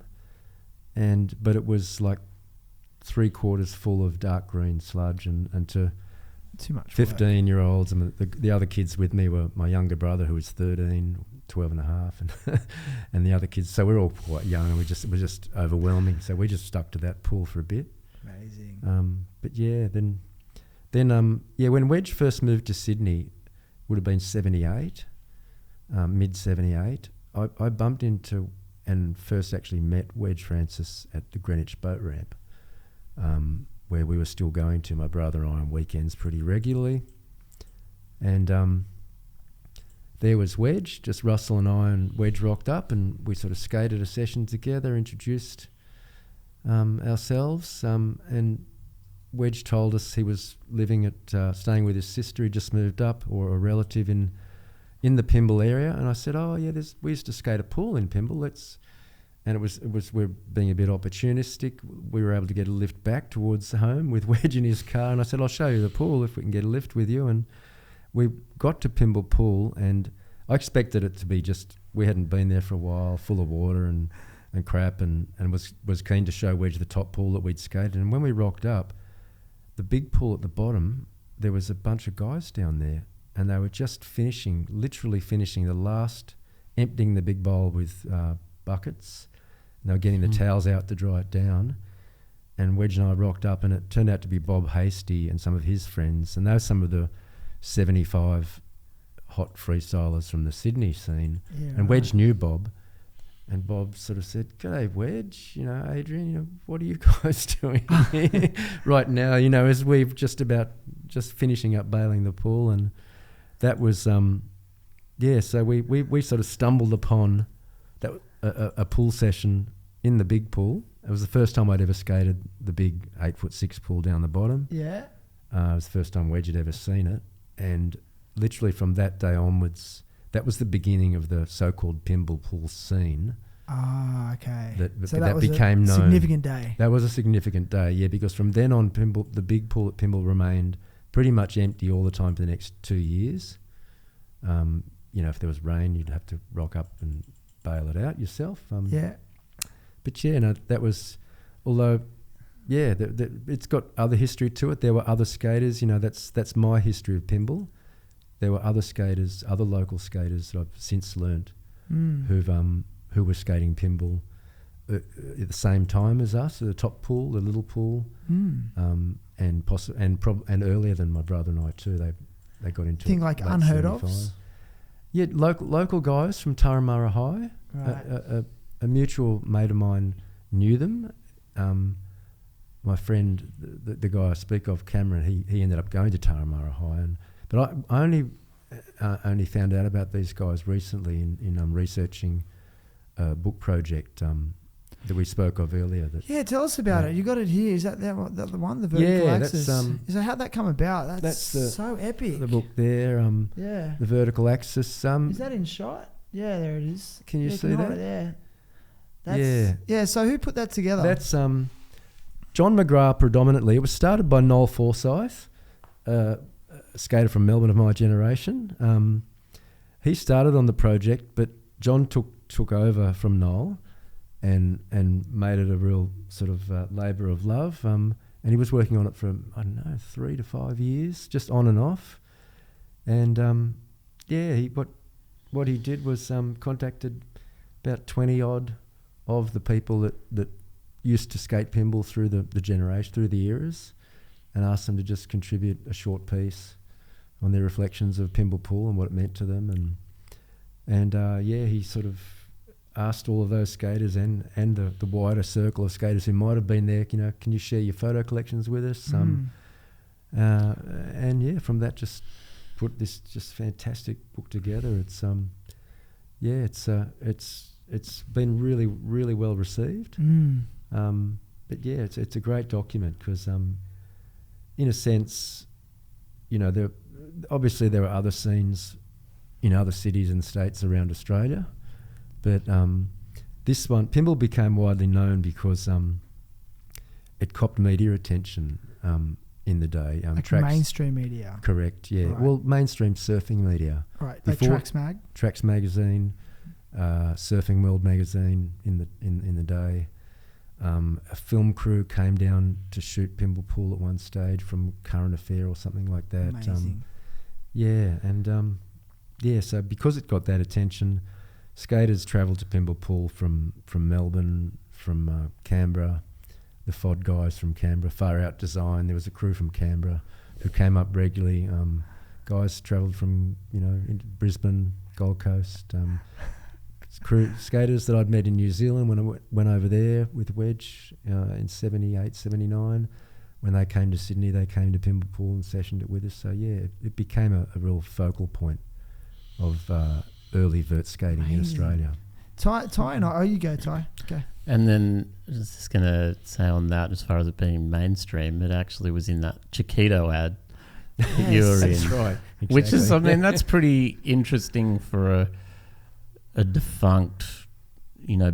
but it was like 3/4 full of dark green sludge, and to
too much
15-year-olds, and the other kids with me were my younger brother, who was 13, 12 and a half, and the other kids. So we're all quite young, and it was just overwhelming. So we just stuck to that pool for a bit.
Amazing.
But yeah, then when Wedge first moved to Sydney, would have been 78, mid 78. I bumped into and first actually met Wedge Francis at the Greenwich boat ramp, where we were still going to, my brother and I, on weekends pretty regularly. And there was Wedge, just Russell and I, and Wedge rocked up, and we sort of skated a session together, introduced ourselves, and Wedge told us he was staying with his sister. He just moved up, or a relative in the Pymble area. And I said, oh yeah, we used to skate a pool in Pymble. And it was we're being a bit opportunistic. We were able to get a lift back towards home with Wedge in his car, and I said, I'll show you the pool if we can get a lift with you. And we got to Pymble Pool, and I expected it to be we hadn't been there for a while, full of water and crap, and was keen to show Wedge the top pool that we'd skated. And when we rocked up, the big pool at the bottom, there was a bunch of guys down there, and they were just literally finishing the last, emptying the big bowl with buckets. And they were getting the towels out to dry it down. And Wedge and I rocked up, and it turned out to be Bob Hasty and some of his friends. And they were some of the 75 hot freestylers from the Sydney scene. Yeah, and Wedge knew Bob. And Bob sort of said, "G'day, Wedge, Adrian, what are you guys doing here right now, as we've just finishing up bailing the pool." And that was, so we sort of stumbled upon that a pool session in the big pool. It was the first time I'd ever skated the big 8'6" pool down the bottom.
Yeah.
It was the first time Wedge had ever seen it. And literally from that day onwards, that was the beginning of the so-called Pymble Pool scene.
Ah, okay.
So that became known.
Significant day.
That was a significant day, yeah, because from then on, the big pool at Pymble remained pretty much empty all the time for the next 2 years. If there was rain, you'd have to rock up and bail it out yourself.
Yeah.
But yeah, no, that was, although, yeah, it's got other history to it. There were other skaters, that's my history of Pymble. There were other local skaters that I've since learnt who were skating Pymble at the same time as us, at the top pool, the little pool, and earlier than my brother and I too. They got into
thing like unheard of.
Yeah, local guys from Turramurra High.
Right.
A mutual mate of mine knew them. My friend, the guy I speak of, Cameron, he ended up going to Turramurra High, but I only found out about these guys recently in researching a book project that we spoke of earlier.
Yeah, tell us about it. You got it here. Is that the one, the vertical axis? How'd that come about? That's so epic.
The book there.
Yeah.
The vertical axis.
Is that in shot? Yeah, there it is.
Can you see that?
Yeah. Yeah. So who put that together?
That's John McGrath predominantly. It was started by Noel Forsyth, a skater from Melbourne of my generation. He started on the project, but John took over from Noel and made it a real sort of labour of love. And he was working on it for, 3 to 5 years, just on and off. And what he did was contacted about 20 odd of the people that used to skate Pymble through the generation, through the eras, and asked them to just contribute a short piece on their reflections of Pymble Pool and what it meant to them, and he sort of asked all of those skaters and the wider circle of skaters who might have been there, can you share your photo collections with us? And from that just put this just fantastic book together. It's been really, really well received. But it's a great document because in a sense, there are other scenes in other cities and states around Australia, but this one, Pymble, became widely known because it copped media attention in the day.
Mainstream media.
Correct, yeah.
Right.
Well, mainstream surfing media.
Right, like Tracks Mag?
Tracks Magazine, Surfing World Magazine in the day. A film crew came down to shoot Pymble Pool at one stage from Current Affair or something like that.
Amazing.
So because it got that attention, skaters travelled to Pymble Pool from Melbourne, from Canberra, the FOD guys from Canberra, Far Out Design. There was a crew from Canberra who came up regularly. Guys travelled from into Brisbane, Gold Coast. Skaters that I'd met in New Zealand when I went over there with Wedge in 78, 79. When they came to Sydney, they came to Pymble Pool and sessioned it with us. So it became a real focal point of early vert skating in Australia.
Ty and I, you go, Ty. Okay.
And then I was just going to say on that, as far as it being mainstream, it actually was in that Chiquito ad that you were in.
That's right. Exactly.
Which is, that's pretty interesting for a defunct,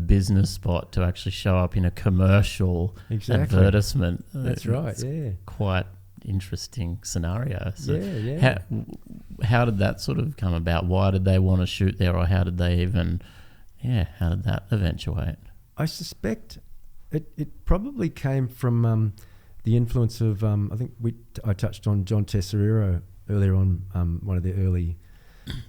business spot to actually show up in a commercial advertisement.
That's right, yeah.
Quite interesting scenario. So
yeah.
How did that sort of come about? Why did they want to shoot there, or how did they even... how did that eventuate?
I suspect it probably came from the influence of, I think I touched on John Tesoriero earlier on, one of the early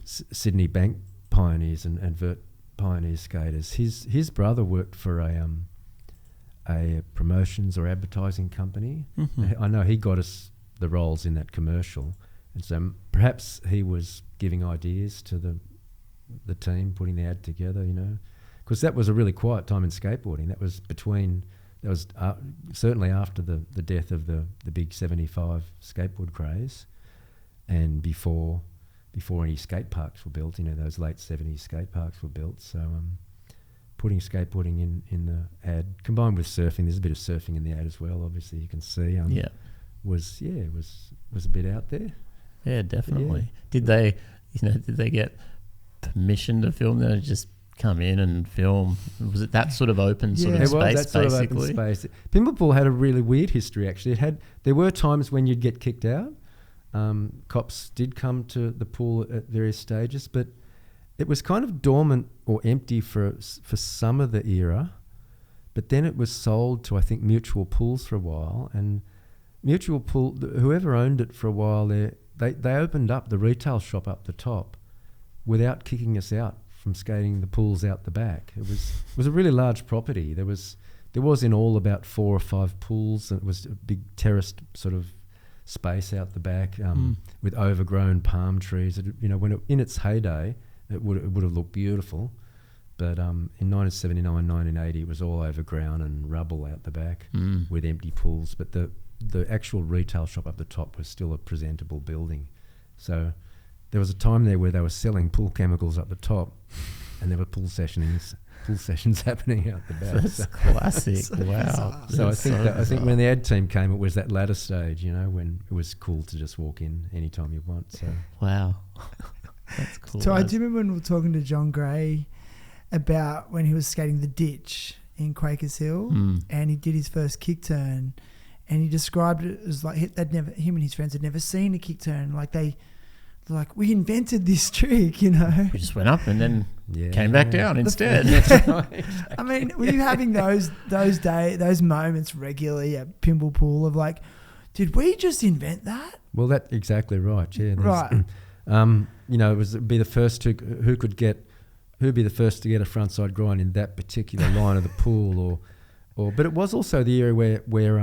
Sydney bank pioneers and vert pioneer skaters. His brother worked for a promotions or advertising company. Mm-hmm. I know he got us the roles in that commercial, and so perhaps he was giving ideas to the team putting the ad together, because that was a really quiet time in skateboarding. That was certainly after the death of the big 75 skateboard craze, and before any skate parks were built. Those late 70s skate parks were built. So putting skateboarding in the ad, combined with surfing, there's a bit of surfing in the ad as well, obviously you can see, was a bit out there.
Yeah, definitely. Yeah. Did they get permission to film? They just come in and film? Was it that sort of open sort of space,
that sort
basically?
Of open space. Pymble Pool had a really weird history, actually. There were times when you'd get kicked out. Cops did come to the pool at various stages, but it was kind of dormant or empty for some of the era. But then it was sold to, I think, Mutual Pools for a while, and Mutual Pool, whoever owned it for a while, they opened up the retail shop up the top without kicking us out from skating the pools out the back. It was a really large property. There was in all about 4 or 5 pools, and it was a big terraced sort of space out the back with overgrown palm trees. When in its heyday, it would have looked beautiful, but in 1979, 1980, it was all overgrown and rubble out the back with empty pools. But the actual retail shop up the top was still a presentable building. So there was a time there where they were selling pool chemicals up the top, and there were pool sessions happening out the back.
That's classic. Wow.
So I think when the ad team came, it was that latter stage, when it was cool to just walk in anytime you want. So
wow, that's cool.
So I do remember when we were talking to John Gray about when he was skating the ditch in Quakers Hill, and he did his first kick turn, and he described it as like him and his friends had never seen a kick turn. Like we invented this trick, We
just went up and then came back down instead.
I mean, were you having those moments regularly at Pymble Pool of like, did we just invent that?
Well, that's exactly right. Yeah,
right.
It'd be the first who'd be the first to get a frontside grind in that particular line of the pool, or but it was also the area where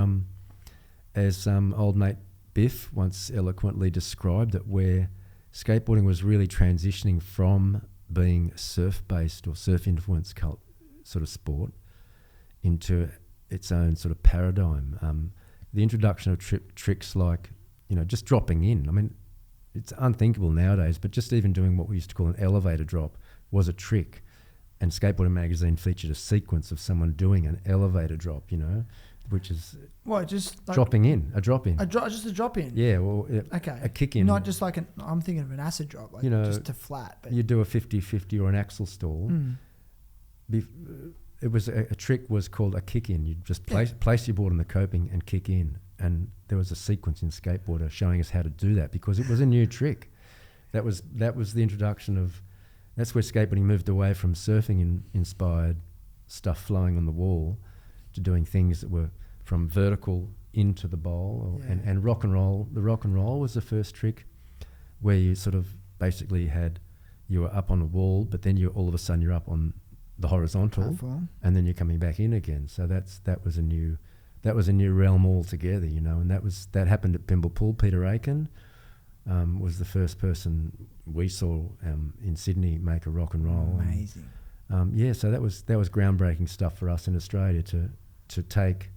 as old mate Biff once eloquently described it, where skateboarding was really transitioning from being surf-based or surf-influenced sort of sport into its own sort of paradigm. The introduction of tricks like, just dropping in. I mean, it's unthinkable nowadays, but just even doing what we used to call an elevator drop was a trick. And Skateboarding magazine featured a sequence of someone doing an elevator drop, which is
just like
dropping in, a drop in.
Just a drop in.
Yeah, well,
Okay.
a kick in.
Not just like I'm thinking of an acid drop, like just to flat. But
you do a 50-50 or an axle stall. It was a trick was called a kick in. You just place your board on the coping and kick in. And there was a sequence in Skateboarder showing us how to do that because it was a new trick. That was the introduction of. That's where skateboarding moved away from surfing inspired stuff flowing on the wall to doing things that were from vertical into the bowl and rock and roll. The rock and roll was the first trick where you sort of basically you were up on a wall, but then all of a sudden you're up on the horizontal
platform,
and then you're coming back in again. So that was a new realm altogether, and that happened at Pymble Pool. Peter Aiken was the first person we saw in Sydney make a rock and roll.
Amazing.
So that was groundbreaking stuff for us in Australia to take,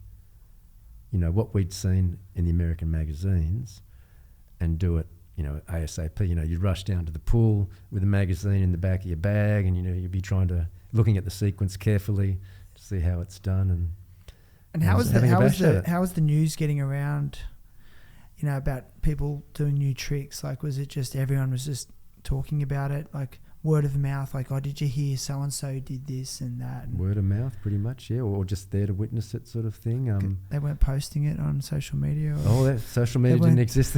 what we'd seen in the American magazines and do it, ASAP. You'd rush down to the pool with a magazine in the back of your bag, and you'd be looking at the sequence carefully to see how it's done.
And how was the news getting around? About people doing new tricks? Like, was it just everyone was just talking about it, like word of mouth? Like, oh, did you hear so and so did this and that? And
word of mouth, pretty much, yeah, or just there to witness it, sort of thing.
They weren't posting it on social media.
That social media didn't exist.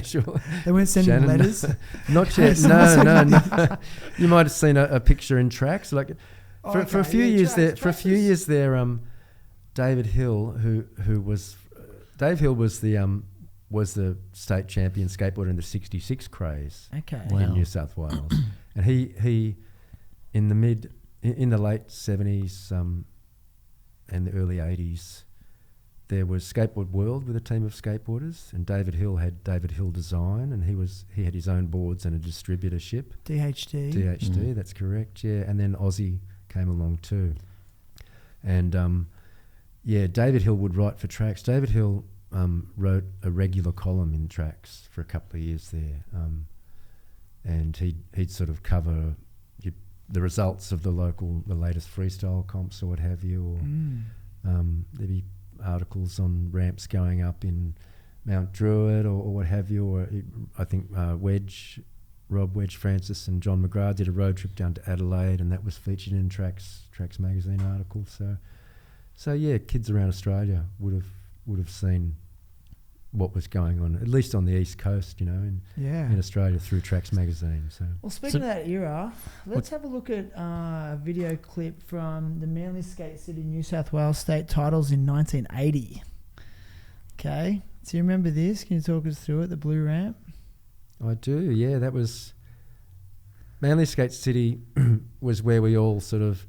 Sure.
They weren't sending letters.
Not yet. No. You might have seen a picture in tracks. Like for a few years there. For a few years there, David Hill, who was Dave Hill was the state champion skateboarder in the 66 craze in New South Wales. And he in the late 70s and the early 80s, there was Skateboard World with a team of skateboarders, and David Hill had David Hill Design, and he had his own boards and a distributorship. DHD, that's correct, yeah. And then Aussie came along too. And David Hill would write for Tracks. David Hill wrote a regular column in Tracks for a couple of years there, and he'd sort of cover the results of the latest freestyle comps or what have you, or there'd be articles on ramps going up in Mount Druitt or what have you, or I think Wedge Francis and John McGrath did a road trip down to Adelaide, and that was featured in Tracks magazine article. So yeah, kids around Australia would have seen what was going on, at least on the East Coast, in Australia through Tracks magazine. So,
well, speaking of that era, let's have a look at a video clip from the Manly Skate City, New South Wales state titles in 1980. Okay, so you remember this? Can you talk us through it? The blue ramp.
I do. Yeah, that was Manly Skate City was where we all sort of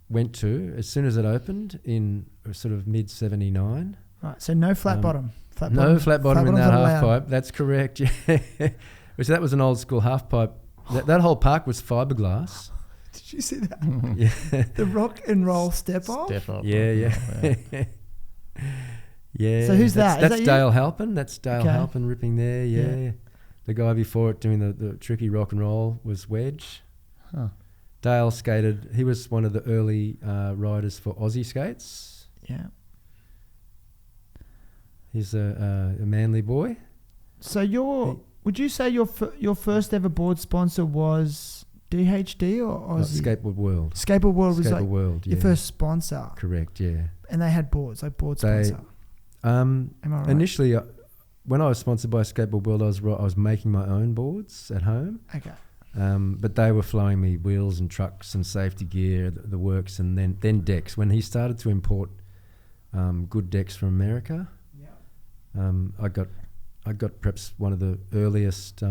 went to as soon as it opened in sort of mid '79.
Right, so no flat bottom.
No flat bottom in that half pipe. That's correct. Yeah, which that was an old school half pipe. That whole park was fiberglass.
Did you see that?
Yeah.
The rock and roll step off.
Yeah. Yeah.
So who's that?
That's
Is that
Dale Halpin. That's Dale Halpin ripping there. Yeah. The guy before it doing the tricky rock and roll was Wedge.
Huh.
Dale skated. He was one of the early riders for Aussie Skates.
Yeah.
He's a manly boy.
So would you say your first ever board sponsor was DHD or Aussie?
Skateboard World.
Skateboard World was like
World,
your first sponsor.
Correct, yeah.
And they had boards, like board sponsor.
Am
I right?
Initially, when I was sponsored by Skateboard World, I was making my own boards at home.
Okay.
But they were flowing me wheels and trucks and safety gear, the works, and then decks. When he started to import good decks from America, I got perhaps one of the earliest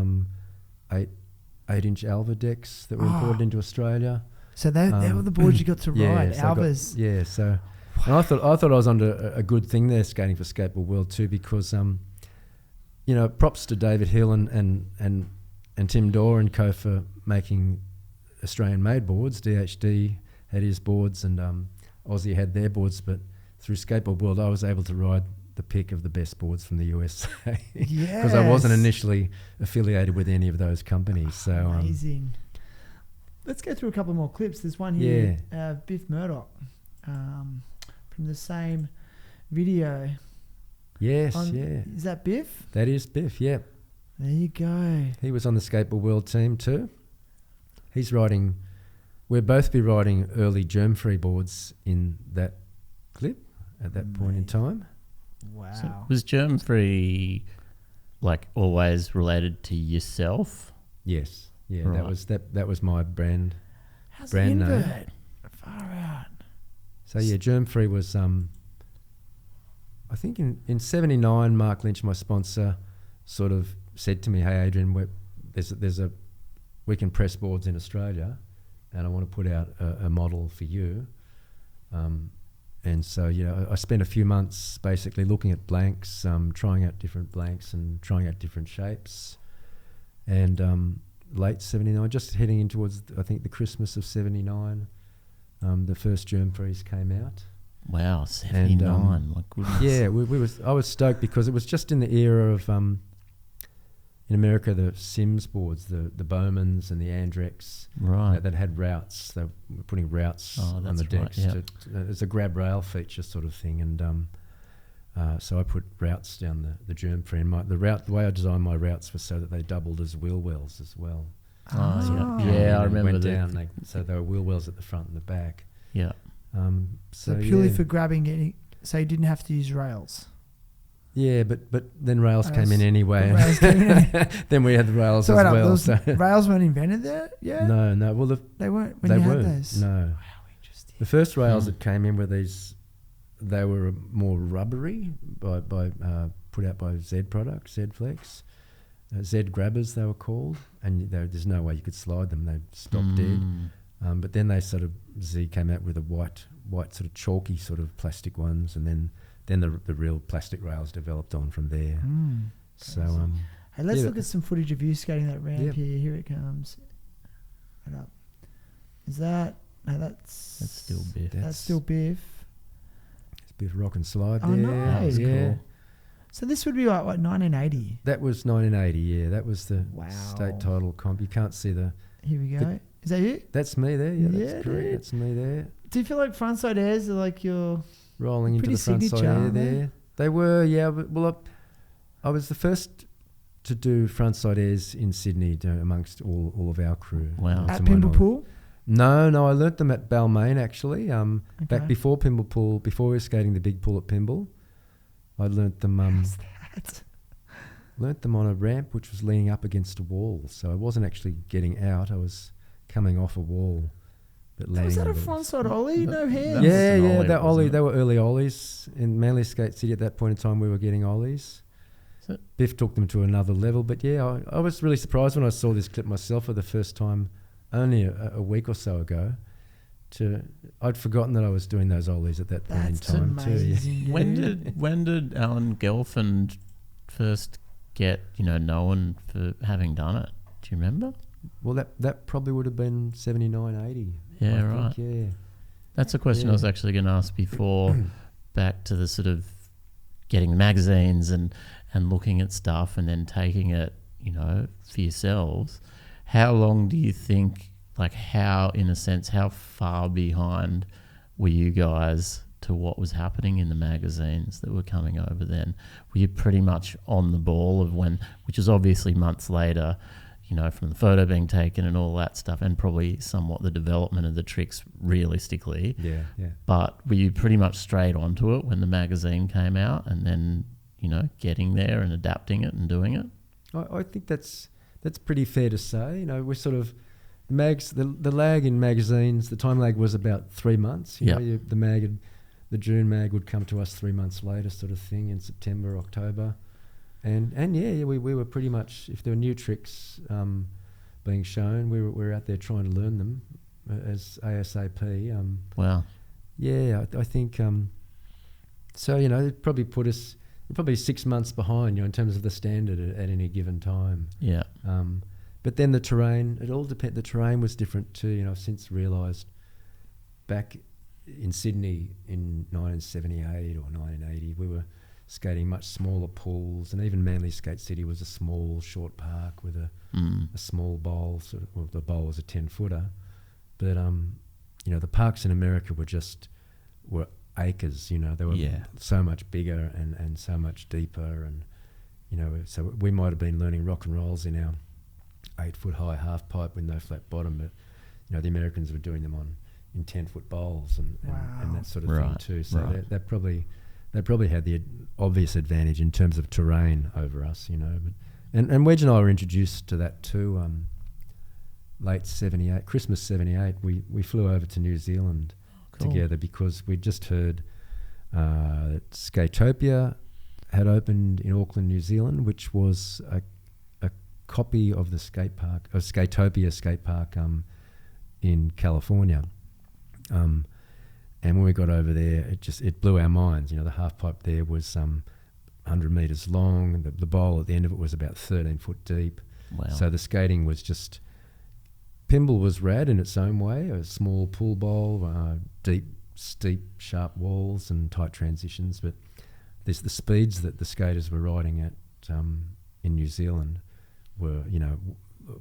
8-inch Alva decks that were imported into Australia.
So they were the boards you got to ride, Alvas.
So and I thought I was under a good thing there, skating for Skateboard World too, because you know, props to David Hill and Tim Dorr and Co for making Australian-made boards. DHD had his boards and Aussie had their boards, but through Skateboard World I was able to ride the pick of the best boards from the USA because I wasn't initially affiliated with any of those companies. So
amazing. Let's go through a couple more clips. There's one here, Biff Murdoch, from the same video.
Yes,
Is that Biff?
That is Biff, yeah.
There you go.
He was on the Skateboard World team too. He's riding, we'll both be riding early germ-free boards in that clip at that point in time.
Wow.
So was germ-free like always related to yourself?
Yes. Yeah,
Right.
that was my brand.
How's
brand
the
name.
invert? Far out.
So yeah, germ-free was I think in 79 Mark Lynch, my sponsor, sort of said to me, "Hey Adrian, we can press boards in Australia and I want to put out a model for you." And so, you know, I spent a few months basically looking at blanks, trying out different blanks and trying out different shapes. And late 79, just heading in towards, I think, the Christmas of 79, the first germ-frees came out.
Wow, 79, my goodness.
Yeah, I was stoked because it was just in the era of, in America, the Sims boards, the Bowmans and the Andrex,
Right.
that had routes. They were putting routes on the
that's
decks.
right,
It's a grab rail feature sort of thing, and so I put routes down the germ-free. And the way I designed my routes was so that they doubled as wheel wells as well.
Yeah, I remember
went
that.
down. So there were wheel wells at the front and the back.
Yeah.
So purely for grabbing any, so you didn't have to use rails.
Yeah, but then rails came in anyway.
Rails came in.
Then we had the rails
So
as
wait
well.
up, rails weren't invented there? Yeah.
No. Well,
They weren't when
they
you
weren't.
had those.
No.
Wow, interesting.
The first rails that came in were these. They were more rubbery, by put out by Z Products, Z Flex, Z Grabbers they were called, and there's no way you could slide them; they'd stop dead. But then Z came out with a white sort of chalky sort of plastic ones, and then the real plastic rails developed on from there. So
hey, let's look at some footage of you skating that ramp
Yep.
here. Here it comes. Right up. Is that? No, that's
still Biff.
That's still Biff.
It's a bit of rock and slide there.
Oh, nice.
Yeah.
Cool. So this would be like what, 1980?
That was 1980. Yeah, that was the
Wow.
state title comp. You can't see the.
Here we go. Is that you?
That's me there. Yeah,
Yeah,
that's correct.
dude.
That's me there.
Do you feel like frontside airs are like your
Rolling into
pretty
the front side
signature,
air
aren't they?
there. They were, yeah. But, well, I was the first to do frontside airs in Sydney amongst all of our crew.
Wow.
at
to my
Pymble
knowledge.
Pool?
No, I learnt them at Balmain actually.
Okay.
Back before Pymble Pool, before we were skating the big pool at Pymble, I learnt them.
How's that?
Learnt them on a ramp which was leaning up against a wall. So I wasn't actually getting out. I was coming off a wall. But
Was that a
landing.
frontside ollie? No hands?
That was
Yeah,
an
yeah.
ollie,
That
wasn't
ollie.
it?
They were early ollies in Manly Skate City at that point in time. We were getting ollies.
So-
Biff took them to another level. But yeah, I was really surprised when I saw this clip myself for the first time, only a week or so ago. I'd forgotten that I was doing those ollies at that point
That's
in time too. Yeah.
amazing.
When did Alan Gelfand first get known for having done it? Do you remember?
Well, that probably would have been 79, 80.
Yeah,
I
right.
think, yeah.
That's a question I
Yeah.
was actually going to ask before, back to the sort of getting the magazines and looking at stuff and then taking it, for yourselves. How long do you think, how far behind were you guys to what was happening in the magazines that were coming over then? Were you pretty much on the ball of which is obviously months later, from the photo being taken and all that stuff, and probably somewhat the development of the tricks realistically.
Yeah.
But were you pretty much straight onto it when the magazine came out and then, getting there and adapting it and doing it?
I think that's pretty fair to say. We're sort of the lag in magazines. The time lag was about 3 months. The June mag would come to us 3 months later, sort of thing, in September, October, and yeah, we were pretty much, if there were new tricks being shown, we were out there trying to learn them as ASAP.
Wow.
Yeah, I think so. It probably put us. probably 6 months behind, in terms of the standard at any given time.
Yeah.
But then the terrain, it all depends. The terrain was different too. I've since realised back in Sydney in 1978 or 1980, we were skating much smaller pools, and even Manly Skate City was a small, short park with a small bowl. The bowl was a 10-footer, but the parks in America were acres. They were so much bigger and so much deeper, and so we might have been learning rock and rolls in our 8-foot high half pipe with no flat bottom, but the Americans were doing them in 10-foot bowls and that sort of thing too. So that probably had the obvious advantage in terms of terrain over us, But, and Wedge and I were introduced to that too. Late 78, Christmas 78, we flew over to New Zealand together because we'd just heard that Skatopia had opened in Auckland, New Zealand, which was a copy of the skate park, of Skatopia skate park in California. And when we got over there, it blew our minds. The half pipe there was 100 metres long. The bowl at the end of it was about 13 foot deep.
Wow.
So the skating was just... Pymble was rad in its own way, a small pool bowl, deep, steep, sharp walls and tight transitions. But the speeds that the skaters were riding at in New Zealand were,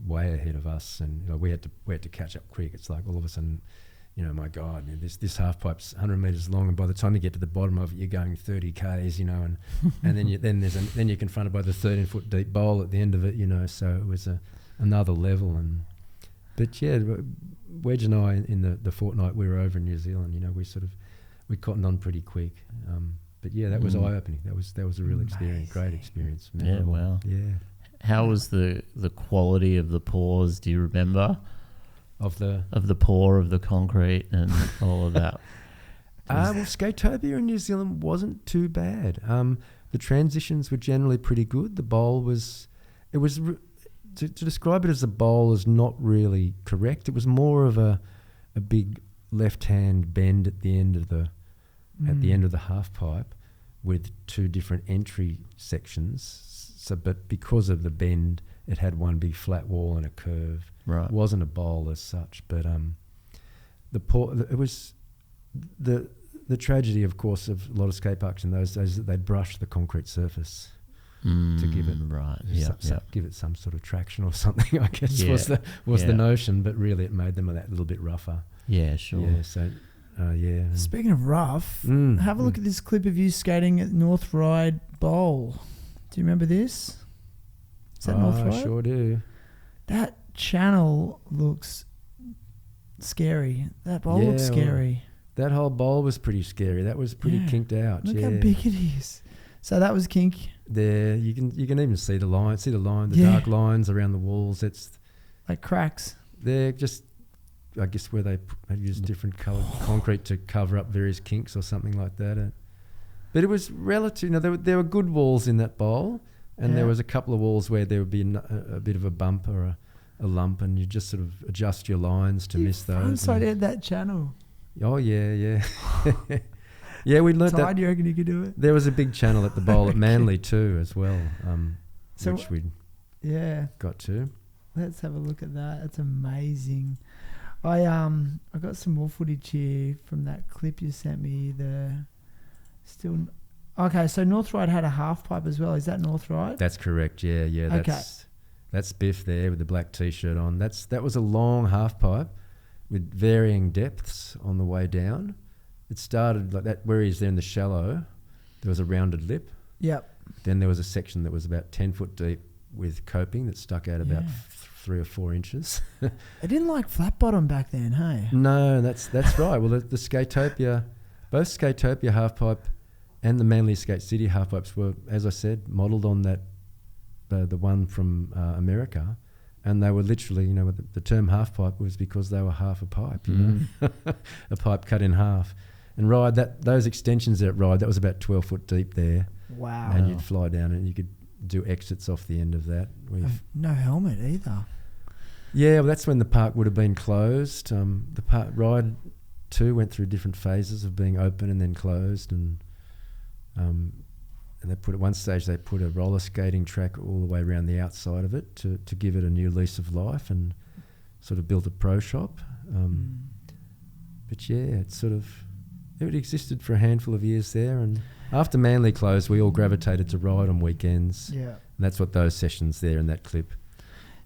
way ahead of us, and we had to catch up quick. It's like all of a sudden, my God, this half pipe's 100 metres long, and by the time you get to the bottom of it, you're going 30 k's, and then you're confronted by the 13-foot deep bowl at the end of it, So it was another level, but yeah, Wedge and I in the fortnight we were over in New Zealand, we cottoned on pretty quick. But yeah, that was eye opening. That was a real experience, great experience. Memorable.
Yeah, wow.
Yeah.
How was the quality of the pours? Do you remember
of the
pour of the concrete and all of that?
Well, Skatopia in New Zealand wasn't too bad. The transitions were generally pretty good. The bowl to describe it as a bowl is not really correct. It was more of a big left-hand bend at the end of the half pipe with two different entry sections. So, but because of the bend, it had one big flat wall and a curve.
Right.
It wasn't a bowl as such, but it was the tragedy, of course, of a lot of skate parks in those days, that they'd brush the concrete surface to give it give it some sort of traction or something, I guess was the notion, but really it made them that little bit rougher.
Yeah, sure.
Yeah, so
Speaking of rough, have a look at this clip of you skating at North Ryde Bowl. Do you remember this? Is that North Ryde?
I sure do.
That channel looks scary. That bowl looks scary.
That whole bowl was pretty scary. That was pretty kinked out.
Look how big it is. So that was kink.
There, you can even see the line. The dark lines around the walls. It's
like cracks.
They're just, I guess, where they use different coloured concrete to cover up various kinks or something like that. But it was relative. There were good walls in that bowl, and there was a couple of walls where there would be a bit of a bump or a lump, and you just sort of adjust your lines to miss those.
Frontside that channel.
Oh yeah. Yeah, we learnt that.
Do you reckon you could do it?
There was a big channel at the bowl at Manly too, as well, which we got to.
Let's have a look at that. That's amazing. I got some more footage here from that clip you sent me. So North Ryde had a half pipe as well. Is that North Ryde?
That's correct. Yeah. That's Biff there with the black t-shirt on. That was a long half pipe with varying depths on the way down. It started like that where he's there in the shallow. There was a rounded lip.
Yep.
Then there was a section that was about 10 foot deep with coping that stuck out about 3 or 4 inches.
It didn't like flat bottom back then, hey?
No, that's right. Well, the Skatopia, both Skatopia half pipe and the Manly Skate City half pipes were, as I said, modelled on that the one from America. And they were literally, the term half pipe was because they were half a pipe, a pipe cut in half. And Ryde, those extensions at Ryde, that was about 12 foot deep there.
Wow.
And you'd fly down and you could do exits off the end of that.
No helmet either.
Yeah, well, that's when the park would have been closed. The park Ryde too went through different phases of being open and then closed. And and at one stage they put a roller skating track all the way around the outside of it to give it a new lease of life, and sort of built a pro shop. But yeah, it existed for a handful of years there, and after Manly closed, we all gravitated to ride on weekends.
Yeah.
And that's what those sessions there in that clip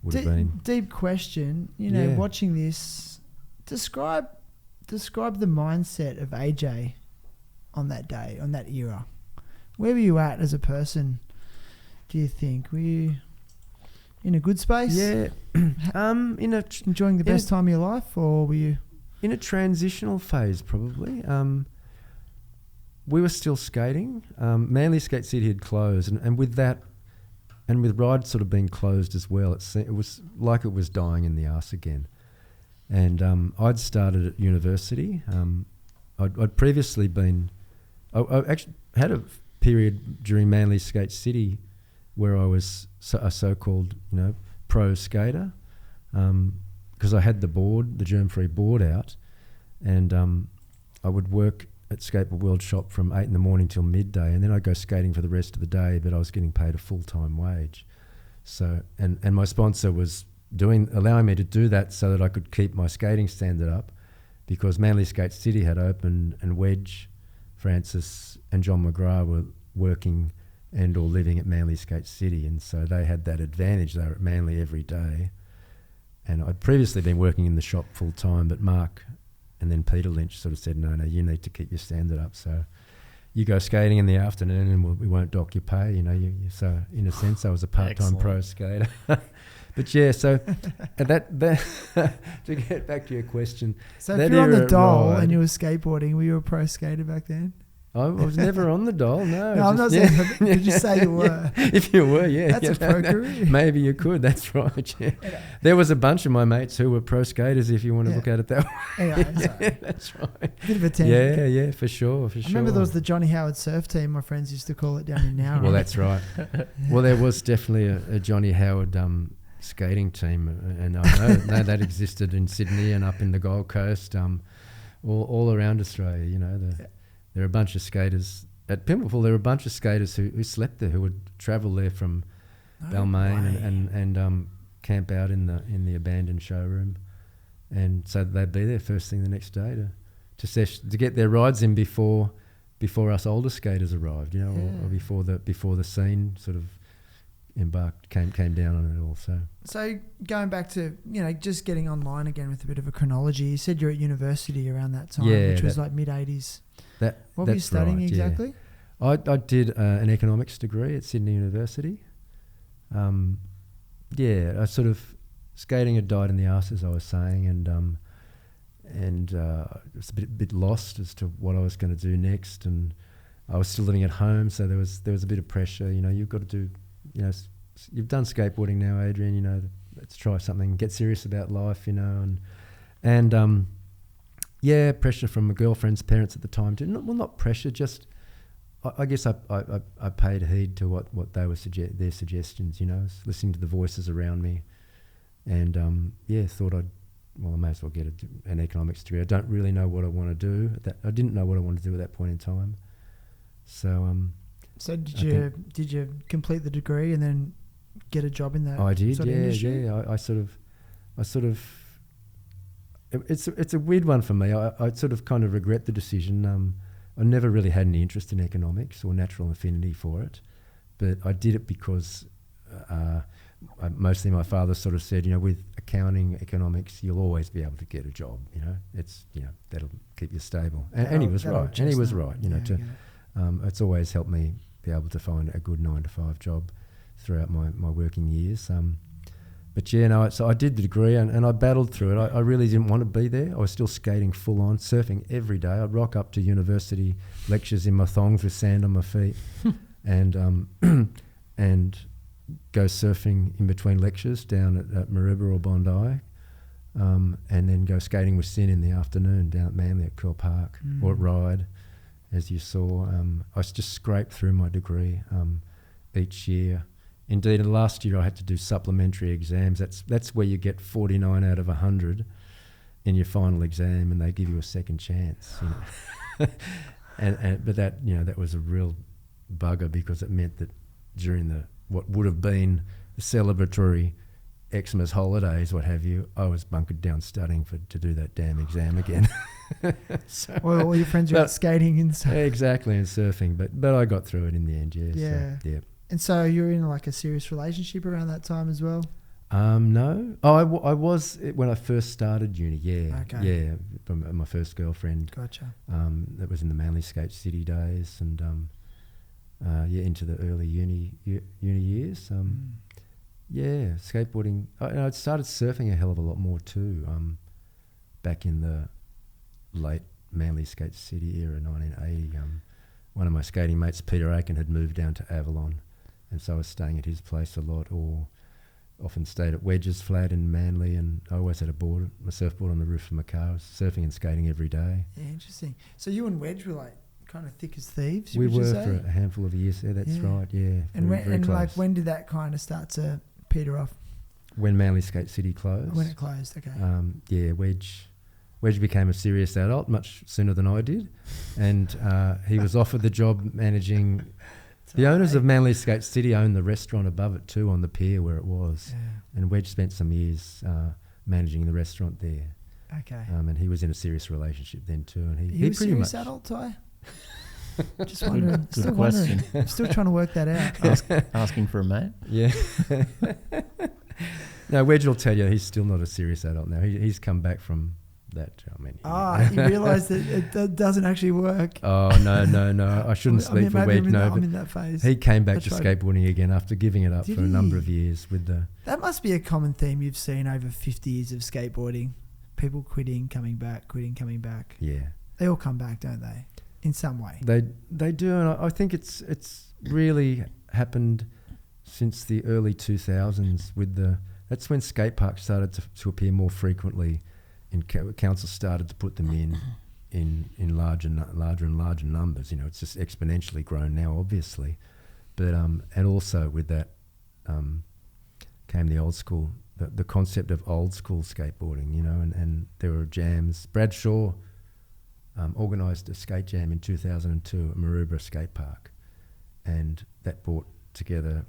would have been.
Deep question. Watching this, describe the mindset of AJ on that day, on that era. Where were you at as a person, do you think? Were you in a good space?
Yeah.
Enjoying the best time of your life, or were you...
In a transitional phase, probably. We were still skating. Manly Skate City had closed, and with that, and with Ride sort of being closed as well, it was like it was dying in the arse again. And I'd started at university. I'd previously been... I actually had a period during Manly Skate City where I was a so-called, pro skater, because I had the germ-free board out, and I would work at Skateboard World shop from 8 in the morning till midday, and then I'd go skating for the rest of the day, but I was getting paid a full-time wage. So, and my sponsor was allowing me to do that so that I could keep my skating standard up, because Manly Skate City had opened, and Wedge Francis and John McGrath were working and or living at Manly Skate City, and so they had that advantage. They were at Manly every day, and I'd previously been working in the shop full time, but Mark and then Peter Lynch sort of said, no, you need to keep your standard up, so you go skating in the afternoon and we won't dock your pay, so in a sense I was a part-time pro skater. But yeah, so that to get back to your question,
so if you're on the Dole and you were skateboarding, were you a pro skater back then?
I was never on the Dole, no.
No, I'm not saying, did you say you were?
Yeah. If you were, yeah.
That's a pro career.
Maybe you could, that's right, yeah. There was a bunch of my mates who were pro skaters, if you want to look at it that way.
Anyway,
that's right.
Bit of a tangent.
Yeah, for sure.
I remember there was the Johnny Howard surf team, my friends used to call it down in Nowra.
Well, that's right. Well, there was definitely a Johnny Howard skating team, and I know that existed in Sydney and up in the Gold Coast, all around Australia, There are a bunch of skaters at Pymble Pool. There were a bunch of skaters who slept there, who would travel there from Balmain and camp out in the abandoned showroom, and so they'd be there first thing the next day to get their rides in before us older skaters arrived, or before the scene sort of came down on it all.
So going back to just getting online again with a bit of a chronology. You said you're at university around that time, which was like mid-80s. What were you studying exactly?
Yeah. I did an economics degree at Sydney University. I sort of skating had died in the arse, as I was saying, and I was a bit lost as to what I was going to do next, and I was still living at home, so there was a bit of pressure. You've got to do, you've done skateboarding now, Adrian. Let's try something, get serious about life, and pressure from my girlfriend's parents at the time too. Not pressure, just I guess I paid heed to what they were their suggestions. I was listening to the voices around me, and thought I may as well get an economics degree. I don't really know what I want to do. I didn't know what I wanted to do at that point in time. So
did you complete the degree and then get a job in that?
I did,
sort of industry?
yeah. I sort of. It's a weird one for me. I sort of kind of regret the decision. I never really had any interest in economics or natural affinity for it, but I did it because mostly my father sort of said, with accounting, economics, you'll always be able to get a job. It's that'll keep you stable. And he was right. And he was right. It's always helped me be able to find a good 9-to-5 job throughout my working years. So I did the degree and I battled through it. I really didn't want to be there. I was still skating full on, surfing every day. I'd rock up to university lectures in my thongs with sand on my feet and go surfing in between lectures down at Mareeba or Bondi, and then go skating with Sin in the afternoon down at Manly at Curl Park or at Ride, as you saw. I just scraped through my degree each year. Indeed, in the last year I had to do supplementary exams. That's where you get 49 out of 100 in your final exam, and they give you a second chance. But that that was a real bugger because it meant that during what would have been the celebratory Xmas holidays, what have you, I was bunkered down studying to do that damn exam again. So,
well, all your friends were out skating and stuff.
Exactly, and surfing, but I got through it in the end, yeah.
Yeah.
So, yeah.
And so you were in like a serious relationship around that time as well?
No. Oh, I was when I first started uni, yeah.
Okay.
Yeah, from my first girlfriend.
Gotcha.
That was in the Manly Skate City days and, into the early uni years. Yeah, skateboarding. I'd started surfing a hell of a lot more too. Back in the late Manly Skate City era, 1980. One of my skating mates, Peter Aiken, had moved down to Avalon, and so I was staying at his place a lot, or often stayed at Wedge's flat in Manly, and I always had a surfboard on the roof of my car. I was surfing and skating every day.
Yeah, interesting. So you and Wedge were like kind of thick as thieves.
We
would you
were
say?
for a handful of years there. That's right. Yeah,
And
very close.
like when did that kind of start to peter off?
When Manly Skate City closed.
When it closed, okay.
Yeah, Wedge became a serious adult much sooner than I did, and he was offered the job managing. The owners of Manly Skate City owned the restaurant above it too, on the pier where it was.
Yeah.
And Wedge spent some years managing the restaurant there.
Okay.
And he was in a serious relationship then too. And he
you a
pretty
serious
much
adult, Ty? Just wondering.
Good question.
I'm still trying to work that out.
Asking for a mate.
Yeah. No, Wedge will tell you he's still not a serious adult now. He's come back from that. I mean,
you realise that it doesn't actually work.
Oh no! I shouldn't speak for Wedge. No,
I'm in that phase.
he came back to skateboarding again after giving it up for a number of years.
That must be a common theme you've seen over 50 years of skateboarding. People quitting, coming back, quitting, coming back.
Yeah,
they all come back, don't they? In some way.
They do, and I think it's really happened since the early 2000s. That's when skate parks started to appear more frequently. And councils started to put them in larger and larger numbers. You know, it's just exponentially grown now, obviously. But and also with that came the old school, the concept of old school skateboarding. You know, and there were jams. Brad Shaw organised a skate jam in 2002 at Maroubra Skate Park, and that brought together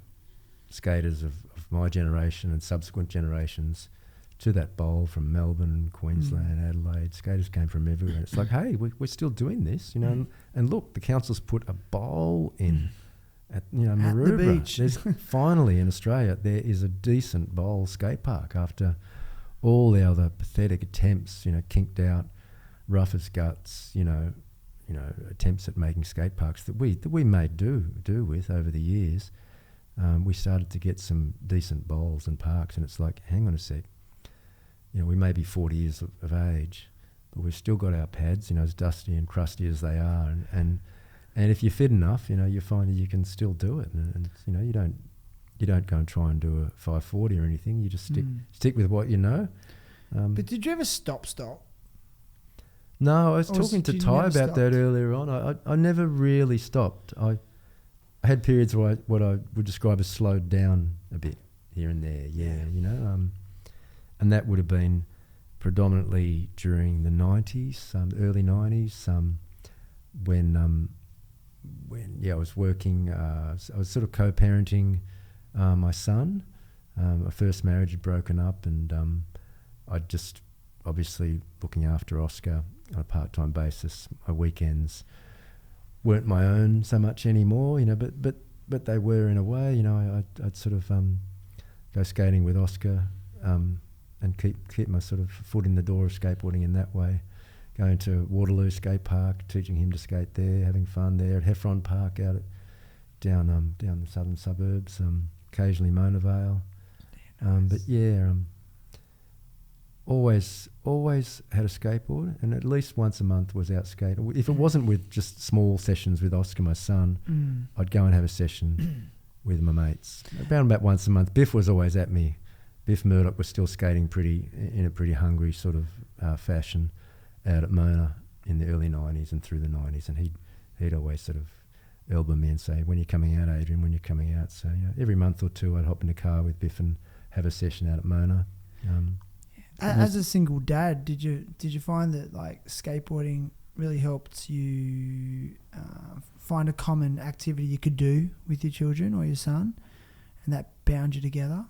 skaters of my generation and subsequent generations to that bowl from Melbourne, Queensland, Adelaide. Skaters came from everywhere. It's like, hey, we're still doing this, you know. And look, the council's put a bowl in at Maroubra.
The beach.
There's finally in Australia there is a decent bowl skate park after all the other pathetic attempts, kinked out, rough as guts, attempts at making skate parks that we made do with over the years. We started to get some decent bowls and parks, and it's like, hang on a sec. We may be 40 years of age, but we've still got our pads, as dusty and crusty as they are. And if you're fit enough, you find that you can still do it. And you don't go and try and do a 540 or anything. You just stick with what you know.
But did you ever stop?
No, I was talking to Ty about that earlier on. I never really stopped. I had periods where what I would describe as slowed down a bit here and there. And that would have been predominantly during the 90s, early 90s, when I was working. I was sort of co-parenting my son. My first marriage had broken up, and I'd just obviously looking after Oscar on a part-time basis. My weekends weren't my own so much anymore, but they were in a way. I'd sort of go skating with Oscar. And keep my sort of foot in the door of skateboarding in that way. Going to Waterloo Skate Park, teaching him to skate there, having fun there. At Heffron Park down the southern suburbs, occasionally Mona Vale. Nice. Always had a skateboard, and at least once a month was out skating. If it wasn't with just small sessions with Oscar, my son, I'd go and have a session with my mates. About once a month. Biff was always at me. Biff Murdoch was still skating in a pretty hungry sort of fashion out at Mona in the early 90s and through the 90s, and he'd always sort of elbow me and say, when you're coming out, Adrian, when you're coming out. So every month or two I'd hop in the car with Biff and have a session out at Mona.
As a single dad, did you find that like skateboarding really helped you find a common activity you could do with your children or your son, and that bound you together.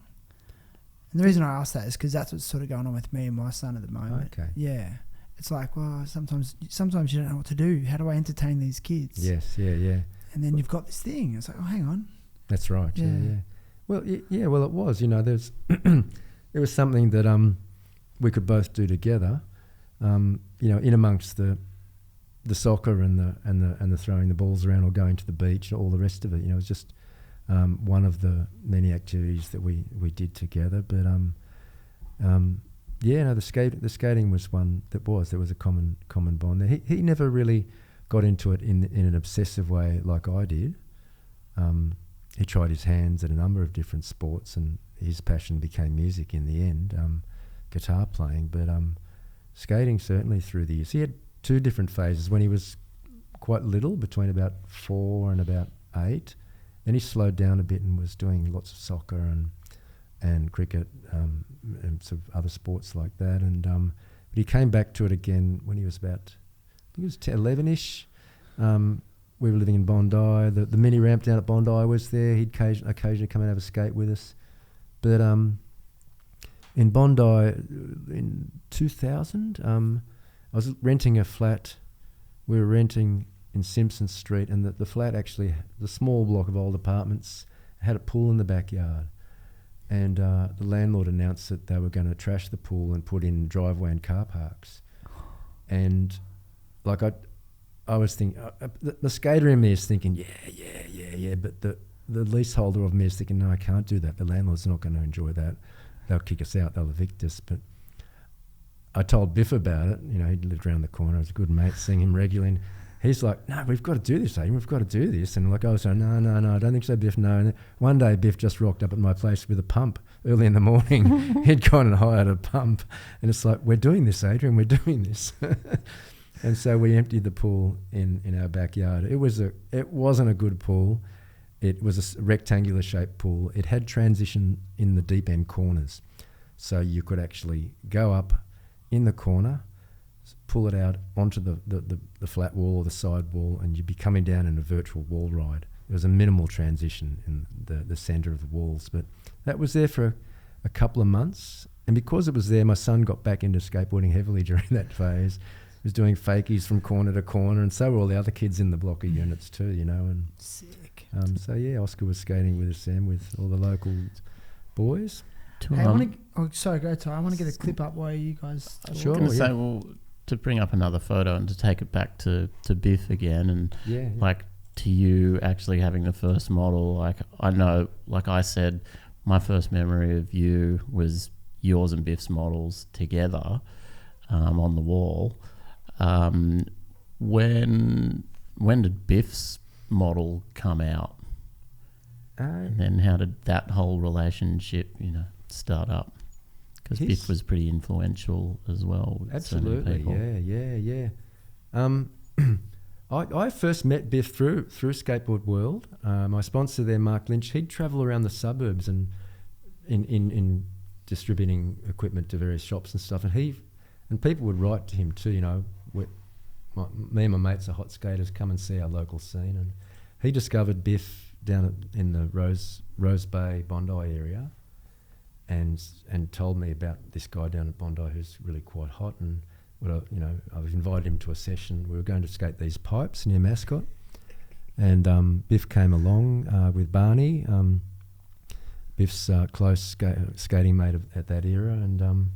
And the reason I ask that is because that's what's sort of going on with me and my son at the moment.
Okay.
Yeah. It's like, well, sometimes you don't know what to do. How do I entertain these kids?
Yes, yeah.
And then you've got this thing. It's like, oh, hang on.
That's right. Yeah. Well, yeah. Well, it was. There's it was something that we could both do together. In amongst the soccer and the throwing the balls around or going to the beach and all the rest of it. It was just one of the many activities that we did together. But the skating was one there was a common bond there. He never really got into it in an obsessive way like I did. He tried his hands at a number of different sports, and his passion became music in the end, guitar playing. But skating certainly through the years. He had 2 different phases. When he was quite little, between about 4 and about 8, then he slowed down a bit and was doing lots of soccer and cricket and sort of other sports like that. And but he came back to it again when he was about, I think it was 11-ish. We were living in Bondi. The mini ramp down at Bondi was there. He'd occasionally come and have a skate with us. But in Bondi in 2000, I was renting a flat. We were renting in Simpson Street, and the flat actually, the small block of old apartments, had a pool in the backyard. And the landlord announced that they were going to trash the pool and put in driveway and car parks. And like I was thinking, the skater in me is thinking, yeah, but the leaseholder of me is thinking, no, I can't do that. The landlord's not going to enjoy that. They'll kick us out. They'll evict us. But I told Biff about it. He lived around the corner. I was a good mate, seeing him regularly. And he's like, no, we've got to do this, Adrian. We've got to do this. And like I was saying, no, I don't think so, Biff, no. And one day Biff just rocked up at my place with a pump early in the morning. He'd gone and hired a pump. And it's like, we're doing this, Adrian, we're doing this. And so we emptied the pool in our backyard. It wasn't a good pool. It was a rectangular shaped pool. It had transition in the deep end corners. So you could actually go up in the corner, pull it out onto the flat wall or the side wall, and you'd be coming down in a virtual wall ride. There was a minimal transition in the centre of the walls. But that was there for a couple of months. And because it was there, my son got back into skateboarding heavily during that phase. Was doing fakies from corner to corner, and so were all the other kids in the block of units too, and
sick.
So yeah, Oscar was skating with us then with all the local boys.
Hey, sorry, go Ty. I want to get a clip up while you guys talk.
Sure.
I was going to say, to bring up another photo and to take it back to Biff again, and like to you actually having the first model. Like I know, like I said, my first memory of you was yours and Biff's models together on the wall. When did Biff's model come out? And then how did that whole relationship, start up? Because Biff was pretty influential as well. With
absolutely, yeah. I first met Biff through Skateboard World. My sponsor there, Mark Lynch, he'd travel around the suburbs and in distributing equipment to various shops and stuff, and people would write to him too, me and my mates are hot skaters, come and see our local scene. And he discovered Biff down in the Rose Bay, Bondi area, and told me about this guy down at Bondi who's really quite hot. And I've invited him to a session. We were going to skate these pipes near Mascot, and Biff came along with Barney, Biff's close skating mate at that era, and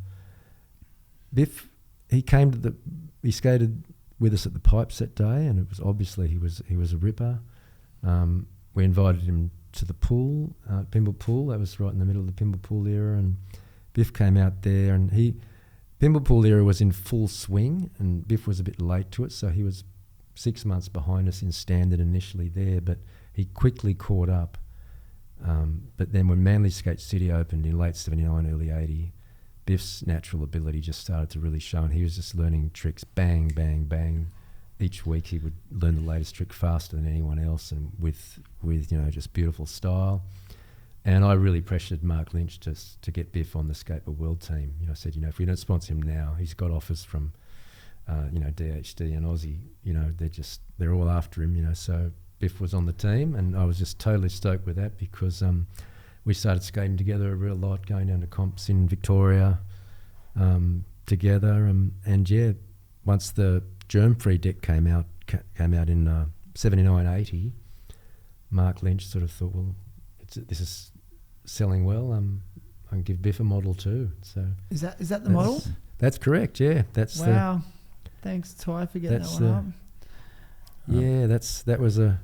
Biff, he skated with us at the pipes that day, and it was obviously he was a ripper. We invited him to the pool, Pymble Pool. That was right in the middle of the Pymble Pool era, and Biff came out there, and Pymble Pool era was in full swing, and Biff was a bit late to it, so he was 6 months behind us in standard initially there, but he quickly caught up. But then when Manly Skate City opened in late 79, early 80, Biff's natural ability just started to really show, and he was just learning tricks, bang, bang, bang. Each week he would learn the latest trick faster than anyone else, and with just beautiful style. And I really pressured Mark Lynch to get Biff on the Skateboard World team. I said, if we don't sponsor him now, he's got offers from, DHD and Aussie. They're all after him. So Biff was on the team, and I was just totally stoked with that because we started skating together a real lot, going down to comps in Victoria together, and yeah, once the germ-free deck came out in 79, 80, Mark Lynch sort of thought, well, this is selling well. I can give Biff a model too. So
is that the model?
That's correct. Yeah, that's
wow. Thanks, Ty, for getting that one up.
Yeah, that was a.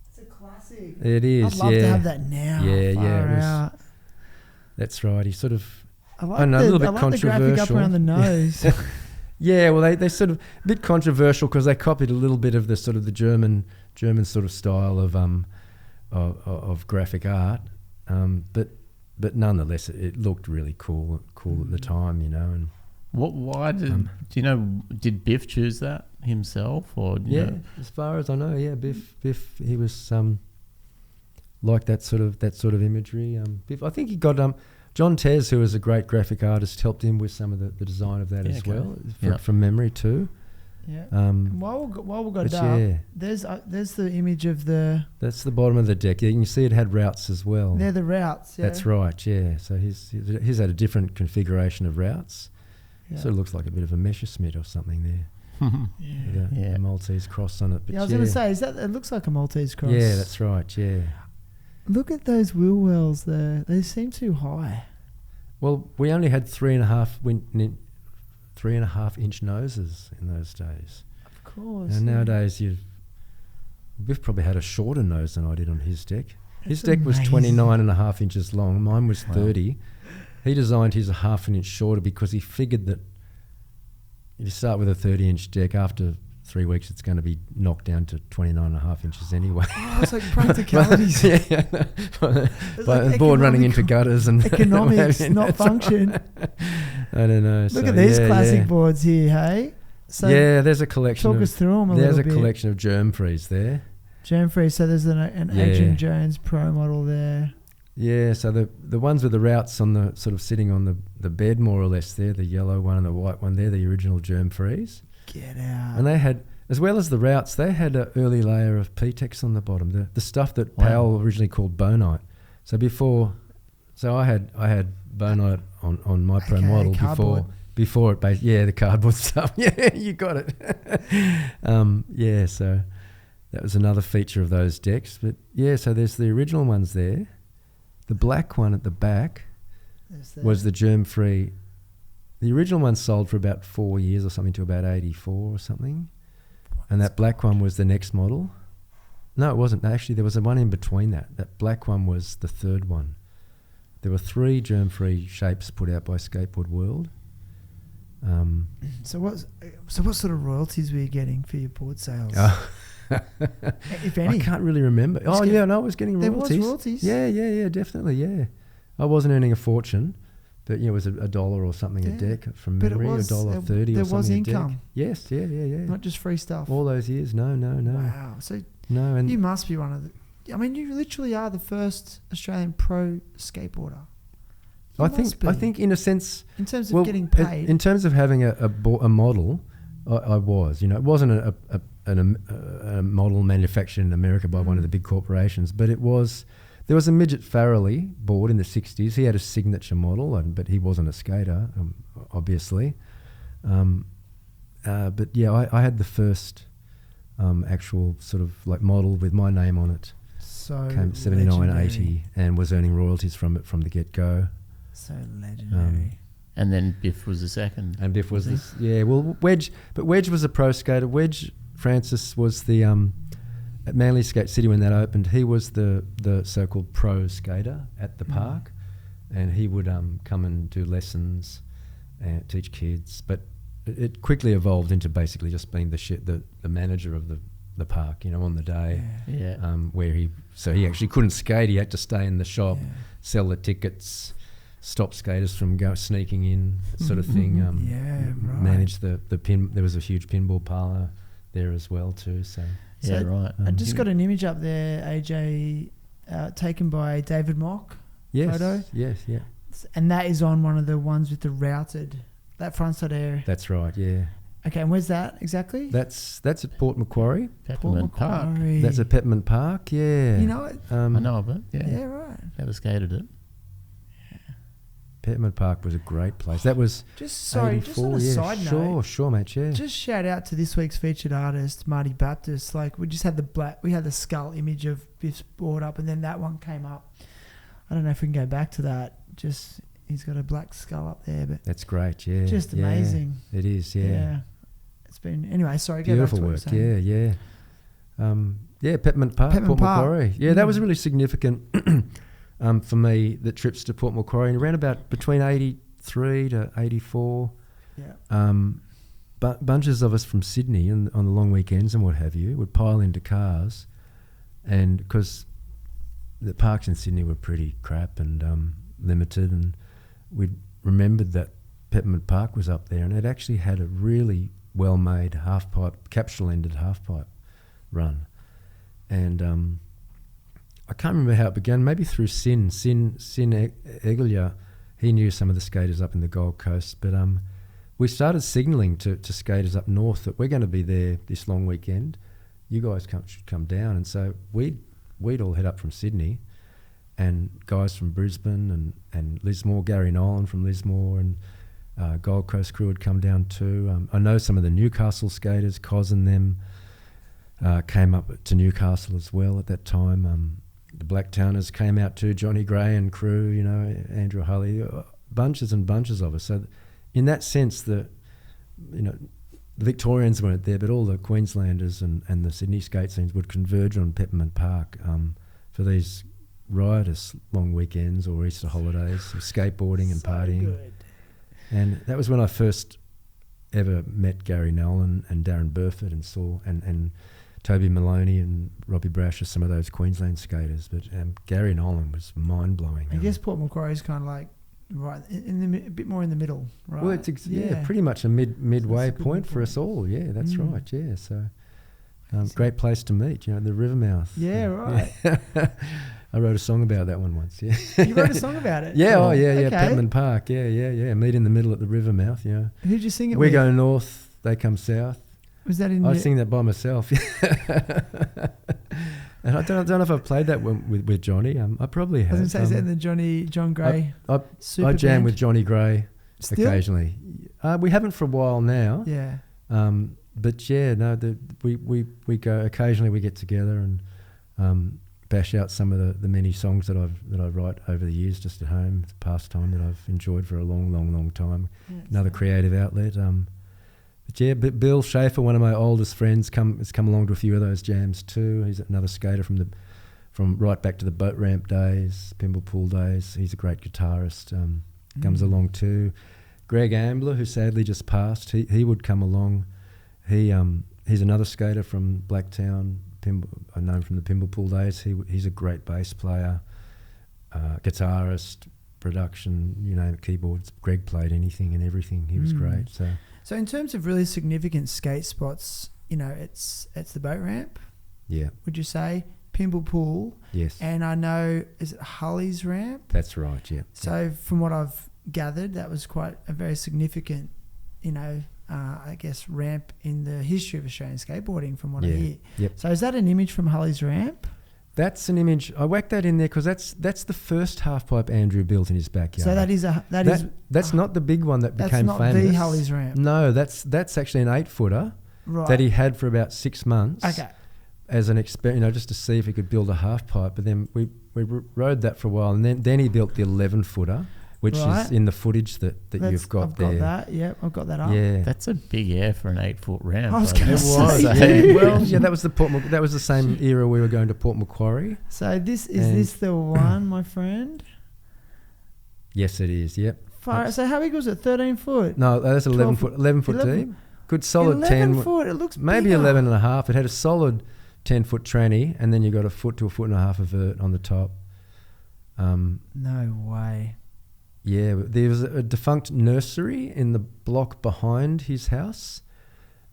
It's a classic.
It is.
I'd love to have that now.
Yeah. That's right. He sort of.
I know, a little bit controversial. The graphic up around the nose.
Yeah, well, they sort of a bit controversial because they copied a little bit of the sort of the German sort of style of graphic art, but nonetheless, it looked really cool at the time, you know. And
why did Biff choose that himself, or
as far as I know, Biff he was like that sort of imagery. Biff, I think he got John Tez, who was a great graphic artist, helped him with some of the design of that as well, from memory too.
Yeah. While we got up, there's the image of the. That's
the bottom of the deck. You can see it had routes as well.
They're the routes. Yeah.
That's right. Yeah. So he's had a different configuration of routes. Yeah. Sort of looks like a bit of a Messerschmitt or something there. With a Maltese cross on it. But
I was going to say, it looks like a Maltese cross.
Yeah, that's right. Yeah.
Look at those wheel wells there. They seem too high.
Well, we only had 3.5 inch noses in those days.
Of course.
And nowadays, Biff probably had a shorter nose than I did on his deck. His deck was 29.5 inches long. Mine was 30. He designed his a half an inch shorter because he figured that if you start with a 30-inch deck, after 3 weeks it's going to be knocked down to 29.5 inches anyway.
Oh, it's like practicalities.
But board running into gutters and
economics, not function.
I don't know.
Look at these classic boards here, hey? So
there's a collection.
Talk us through them a little bit.
There's a collection of germ-frees there.
Germ-free, so there's an Adrian Jones Pro model there.
Yeah, so the ones with the routes on the sort of sitting on the bed more or less there, the yellow one and the white one, they're the original germ-frees.
Get out.
And they had, as well as the routes, they had an early layer of P-Tex on the bottom, the stuff that Powell originally called bonite. So I had bonite on my Pro model before it the cardboard stuff. Yeah, you got it. So that was another feature of those decks. But so there's the original ones there. The black one at the back was the germ-free. The original one sold for about 4 years or something to about 84 or something. And that black one was the next model. No, it wasn't. Actually, there was one in between that. That black one was the third one. There were 3 germ-free shapes put out by Skateboard World.
So what sort of royalties were you getting for your board sales? If any?
I can't really remember. I was getting royalties.
There was royalties?
Yeah, definitely, yeah. I wasn't earning a fortune, but it was $1 or something a deck from memory, $1.30 or something.
There was income.
Yes, yeah.
Not just free stuff.
All those years, no.
Wow. So you must be one of the. I mean, you literally are the first Australian pro skateboarder.
I think in a sense,
in terms of getting paid,
in terms of having a model, I was. You know, it wasn't a model manufactured in America by one of the big corporations, but it was. There was a Midget Farrelly board in the 60s. He had a signature model, but he wasn't a skater, obviously. But yeah, I had the first actual sort of like model with my name on it.
So
came 79, 80, and was earning royalties from it from the get-go.
So legendary.
And then Biff was the second.
And Biff was this. Yeah, well, Wedge was a pro skater. Wedge Francis was the at Manly Skate City when that opened. He was the so-called pro skater at the park, and he would come and do lessons and teach kids. But it quickly evolved into basically just being the manager of the park, you know, on the day.
Yeah.
Where he actually couldn't skate. He had to stay in the shop, sell the tickets, stop skaters from sneaking in, sort of thing.
Right.
Manage the pin. There was a huge pinball parlour there as well too. So
right.
I just got an image up there, AJ, taken by David Mock. Photo.
Yes, yeah.
And that is on one of the ones with the routed, that front side area.
That's right, yeah.
Okay, and where's that exactly?
That's at Port Macquarie.
Peppermint Park.
Macquarie.
That's at Peppermint Park. Yeah.
You know it?
I know of it. Yeah.
Yeah, right.
Never skated it.
Peppermint Park was a great place. That was
Just on a
84,
side note.
Sure, mate. Yeah.
Just shout out to this week's featured artist, Marty Baptist. Like, we just had the skull image of Biff's board up, and then that one came up. I don't know if we can go back to that. Just, he's got a black skull up there, but
That's great. Yeah.
just
yeah.
amazing.
It is. Yeah.
It's been, anyway, sorry,
Beautiful
go back
work.
to what you were saying.
Yeah. Peppermint Park,
Peppermint
Port
Park.
Macquarie. Yeah, that was really significant for me. The trips to Port Macquarie, and around about between 83 to 84.
Yeah.
Bunches of us from Sydney and on the long weekends and what have you would pile into cars, and because the parks in Sydney were pretty crap and limited, and we remembered that Peppermint Park was up there, and it actually had a really well-made half-pipe, capsule-ended half-pipe run. And I can't remember how it began, maybe through Sin Egelia. He knew some of the skaters up in the Gold Coast, but we started signalling to skaters up north that we're going to be there this long weekend. You guys should come down. And so we'd all head up from Sydney, and guys from Brisbane and Lismore, Gary Nolan from Lismore, and Gold Coast crew would come down too. I know some of the Newcastle skaters, Cos and them, came up to Newcastle as well at that time. The Blacktowners came out too, Johnny Gray and crew, Andrew Hulley, bunches and bunches of us. So in that sense, the Victorians weren't there, but all the Queenslanders and the Sydney skate scenes would converge on Peppermint Park for these riotous long weekends or Easter holidays of skateboarding and partying.
Good.
And that was when I first ever met Gary Nolan and Darren Burford and saw and Toby Maloney and Robbie Brasher, some of those Queensland skaters. But Gary Nolan was mind-blowing.
I guess Port Macquarie is kind of like right a bit more in the middle, right?
Well, it's pretty much a midway
good
point for
point.
us all. Yeah, that's right. Yeah, so great place to meet. The Rivermouth.
Yeah, right.
I wrote a song about that one once. Yeah,
You wrote a song about it?
yeah.
Cool.
Oh, yeah.
Okay.
Peppermint Park. Yeah. Meet in the middle at the Rivermouth. Yeah.
Who'd you sing it
We
with?
go north, they come south.
Was that in
I
your...
sing that by myself. And I don't know if I've played that with Johnny. I probably have.
I was going to say, is that in the John Gray super
I jam
band?
with Johnny Gray
Still?
occasionally. We haven't for a while now.
Yeah.
But yeah, no, we go occasionally. We get together and bash out some of the many songs that I write over the years just at home. It's a pastime that I've enjoyed for a long time.
Yeah,
Another creative outlet. But yeah, Bill Schaefer, one of my oldest friends, has come along to a few of those jams too. He's another skater from right back to the boat ramp days, Pymble Pool days. He's a great guitarist. Comes along too. Greg Ambler, who sadly just passed, he would come along. He's another skater from Blacktown. I know him from the Pymble Pool days. He's a great bass player, guitarist, production, you name it, keyboards. Greg played anything and everything. He was great.
So in terms of really significant skate spots, it's the boat ramp,
Yeah.
would you say? Pymble Pool.
Yes.
And I know, is it Hulley's ramp?
That's right. Yeah.
So from what I've gathered, that was quite a very significant, I guess, ramp in the history of Australian skateboarding from what I hear.
Yep.
So is that an image from Hulley's ramp?
That's an image. I whacked that in there because that's the first half pipe Andrew built in his backyard.
So
that's not the big one that became
that's not
famous.
the Hulley's ramp.
No, that's actually an 8-footer
Right.
that he had for about 6 months.
Okay.
As an experiment, just to see if he could build a half pipe. But then we rode that for a while, and then he built the 11-footer, which is in the footage that you've got there.
I've got that. Yep, I've got that up.
Yeah.
That's a big air for an 8-foot ramp.
I was going to say.
Yeah, well, yeah, that was the same era we were going to Port Macquarie.
So is this the one, my friend?
Yes, it is. Yep.
So how big was it? 13 foot?
No, that's 11 foot. 11 foot
11
deep. Good solid
11
10.
foot. It looks
maybe
bigger.
11 and a half. It had a solid 10-foot tranny, and then you got a foot to a foot and a half of vert on the top.
No way.
Yeah, there was a defunct nursery in the block behind his house,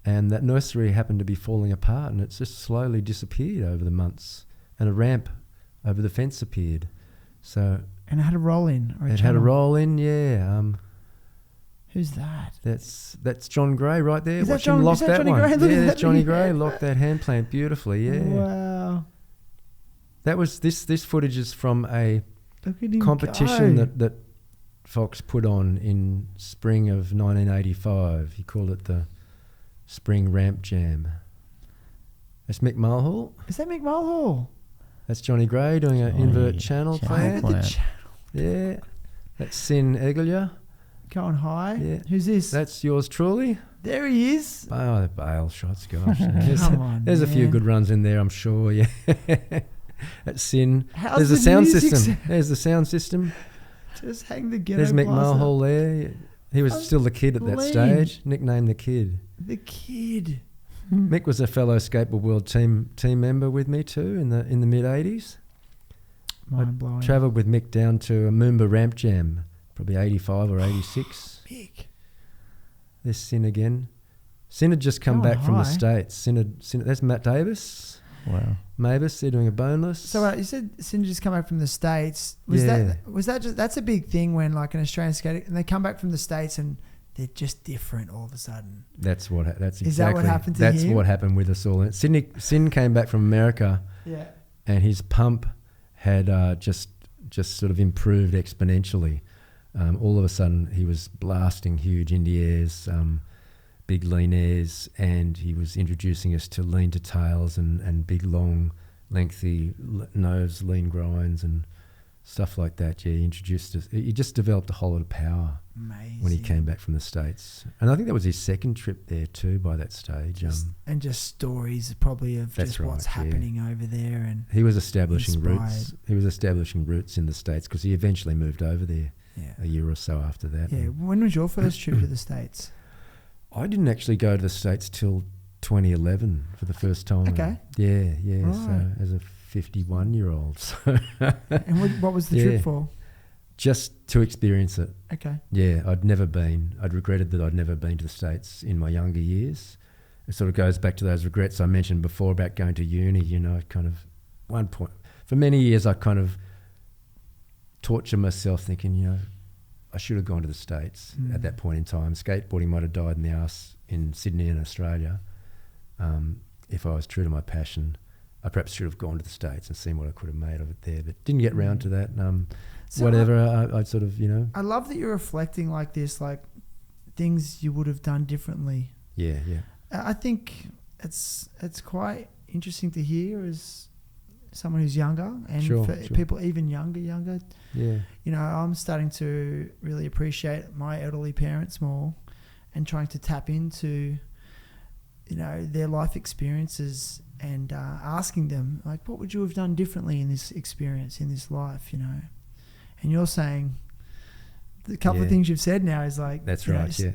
and that nursery happened to be falling apart, and it's just slowly disappeared over the months. And a ramp over the fence appeared. So
And it had a roll in. Or
it had a roll in, yeah.
Who's that?
That's John Gray right there.
Is that
Watch him
John-
lock
is that
that
Johnny
one.
Gray? Look
Yeah,
at
that's
that.
Johnny Gray. Locked that hand plant beautifully. Yeah.
Wow.
That was this footage is from a
Look at him
competition
go.
that Fox put on in spring of 1985. He called it the Spring Ramp Jam. That's Mick Mulhall.
Is that Mick Mulhall?
That's Johnny Gray doing an
Johnny
invert channel
channel
plant.
plant.
Yeah. That's Sin Eglia.
Going high.
Yeah.
Who's this?
That's yours truly.
There he is.
Oh, the bail shots, gosh. There's,
Come on,
there's a few
man.
good runs in there, I'm sure. Yeah. That's Sin.
How's
There's
the
a sound
music
system. There's the sound system.
Just hang the ghetto
There's Mick
blaster.
Mulhall there. He was still the kid at that
Unbelievable.
stage. Nicknamed the Kid.
The kid.
Mick was a fellow Skateboard World team member with me too in the mid '80s.
Mind blowing.
Travelled with Mick down to a Moomba Ramp Jam, probably '85 or '86.
Mick.
There's Sin again. Sin had just come
Going
back from the
high.
States. Sin, that's Matt Davis.
Wow.
Mavis, they're doing a boneless.
So you said Sin just come back from the States. Was
Yeah.
that just that's a big thing when like an Australian skater and they come back from the States and they're just different all of a sudden.
That's exactly.
Is that what happened to
That's
him?
what happened with us all. Sin came back from America,
Yeah.
and his pump had just sort of improved exponentially. All of a sudden, he was blasting huge indie airs, big lean airs, and he was introducing us to lean to tails and big, long, lengthy nose, lean grinds and stuff like that. Yeah, he introduced us. He just developed a whole lot of power
Amazing.
when he came back from the States. And I think that was his second trip there too by that stage.
And just stories probably of
That's
just what's
right, yeah.
happening over there and
He was establishing roots.
Inspired.
He was establishing roots in the States because he eventually moved over there
yeah.
a year or so after that.
Yeah. When was your first trip to the States?
I didn't actually go to the States till 2011 for the first time.
Okay.
Yeah.
Right.
So as a 51-year-old, so
And what was the
Yeah.
trip for?
just to experience it.
Okay.
Yeah, I'd never been. I'd regretted that I'd never been to the States in my younger years. It sort of goes back to those regrets I mentioned before about going to uni. You know, kind of one point for many years I kind of tortured myself thinking, you know, I should have gone to the States at that point in time. Skateboarding might have died in the arse in Sydney and Australia. If I was true to my passion, I perhaps should have gone to the States and seen what I could have made of it there, but didn't get round to that.
So
Whatever, I sort of, you know.
I love that you're reflecting like this, like things you would have done differently.
Yeah.
I think it's quite interesting to hear as someone who's younger and
Sure,
for
sure.
people even younger.
Yeah.
You know, I'm starting to really appreciate my elderly parents more and trying to tap into, you know, their life experiences and asking them, like, what would you have done differently in this experience, in this life, you know? And you're saying the couple of
Yeah.
things you've said now is like,
That's
you know,
right, yeah.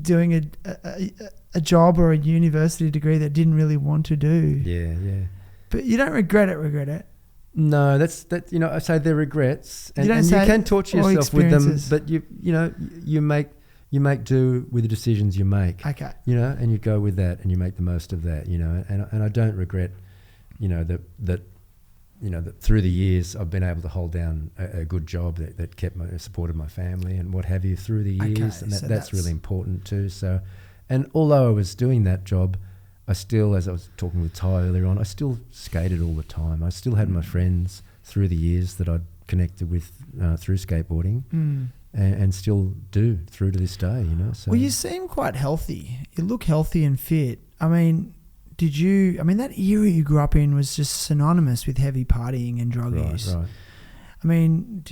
doing a job or a university degree that didn't really want to do.
Yeah.
But you don't regret it.
No, that. You know, I say they're regrets, and
You don't
you
say
can torture
all
yourself with them,
experiences.
but you make do with the decisions you make.
Okay.
You know, and you go with that, and you make the most of that. You know, and I don't regret, you know, that through the years I've been able to hold down a good job that supported my family and what have you through the years,
Okay,
and
so
that's really important too. So, and although I was doing that job, I still, as I was talking with Ty earlier on, I still skated all the time. I still had my friends through the years that I'd connected with through skateboarding, and still do through to this day. You know. So.
Well, you seem quite healthy. You look healthy and fit. I mean, that era you grew up in was just synonymous with heavy partying and drug use.
Right.
I mean,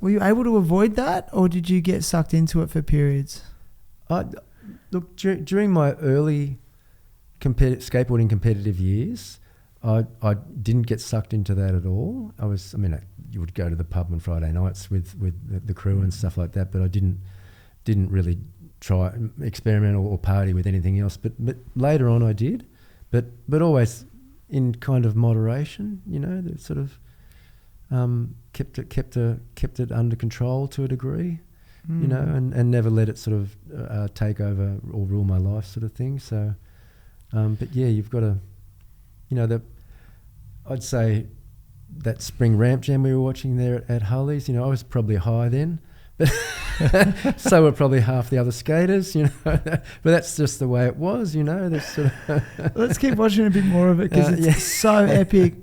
were you able to avoid that, or did you get sucked into it for periods?
Look, during my early skateboarding competitive years, I didn't get sucked into that at all. You would go to the pub on Friday nights with the crew and stuff like that, but I didn't really try experiment or party with anything else. But later on I did, but always in kind of moderation. You know, that sort of kept it under control to a degree. You know, and never let it sort of take over or rule my life, sort of thing. So. But yeah, you've got to, you know, I'd say that spring ramp jam we were watching there at Hulley's, you know, I was probably high then, but So were probably half the other skaters, you know. But that's just the way it was, you know. That's sort of
Let's keep watching a bit more of it because it's so epic.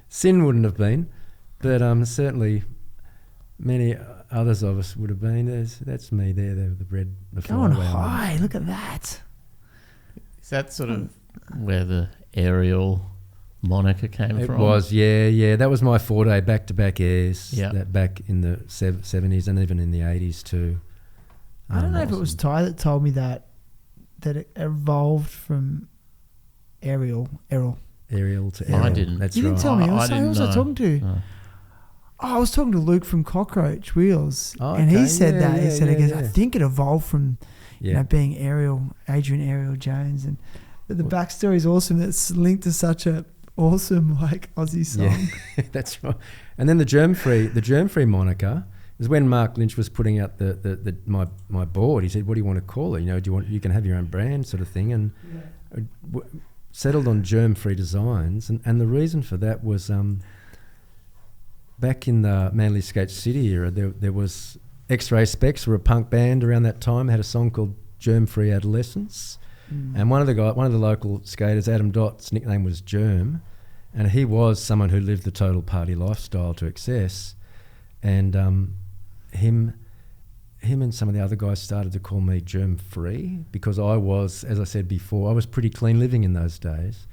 Sin wouldn't have been, but certainly many others of us would have been. That's me there, the bread, the
Going
fly
high, look at that.
Is that sort of where the Errol moniker came from?
It was, yeah. That was my forte, back-to-back airs.
Yeah.
That back in the 70s and even in the 80s too.
I don't know if it was Ty that told me that it evolved from Errol.
Errol to Errol.
I didn't.
That's
You didn't
right.
tell me. Who was I
know.
talking to?
No.
Oh, I was talking to Luke from Cockroach Wheels,
Oh,
and he
okay.
said
Yeah,
that. He
yeah,
said,
yeah,
I
yeah.
think it evolved from
Yeah.
you know, being Adrian Jones, and the backstory is awesome. It's linked to such a awesome like Aussie song.
Yeah, that's right. And then the germ free moniker is when Mark Lynch was putting out my board. He said, "What do you want to call it? You know, you can have your own brand, sort of thing." And settled on germ free designs. And the reason for that was back in the Manly Skate City era, there was X-Ray Specs, were a punk band around that time, had a song called Germ Free Adolescence. And one of the local skaters, Adam Dott's nickname was Germ, and he was someone who lived the total party lifestyle to excess. And him and some of the other guys started to call me Germ Free because I was, as I said before, I was pretty clean living in those days.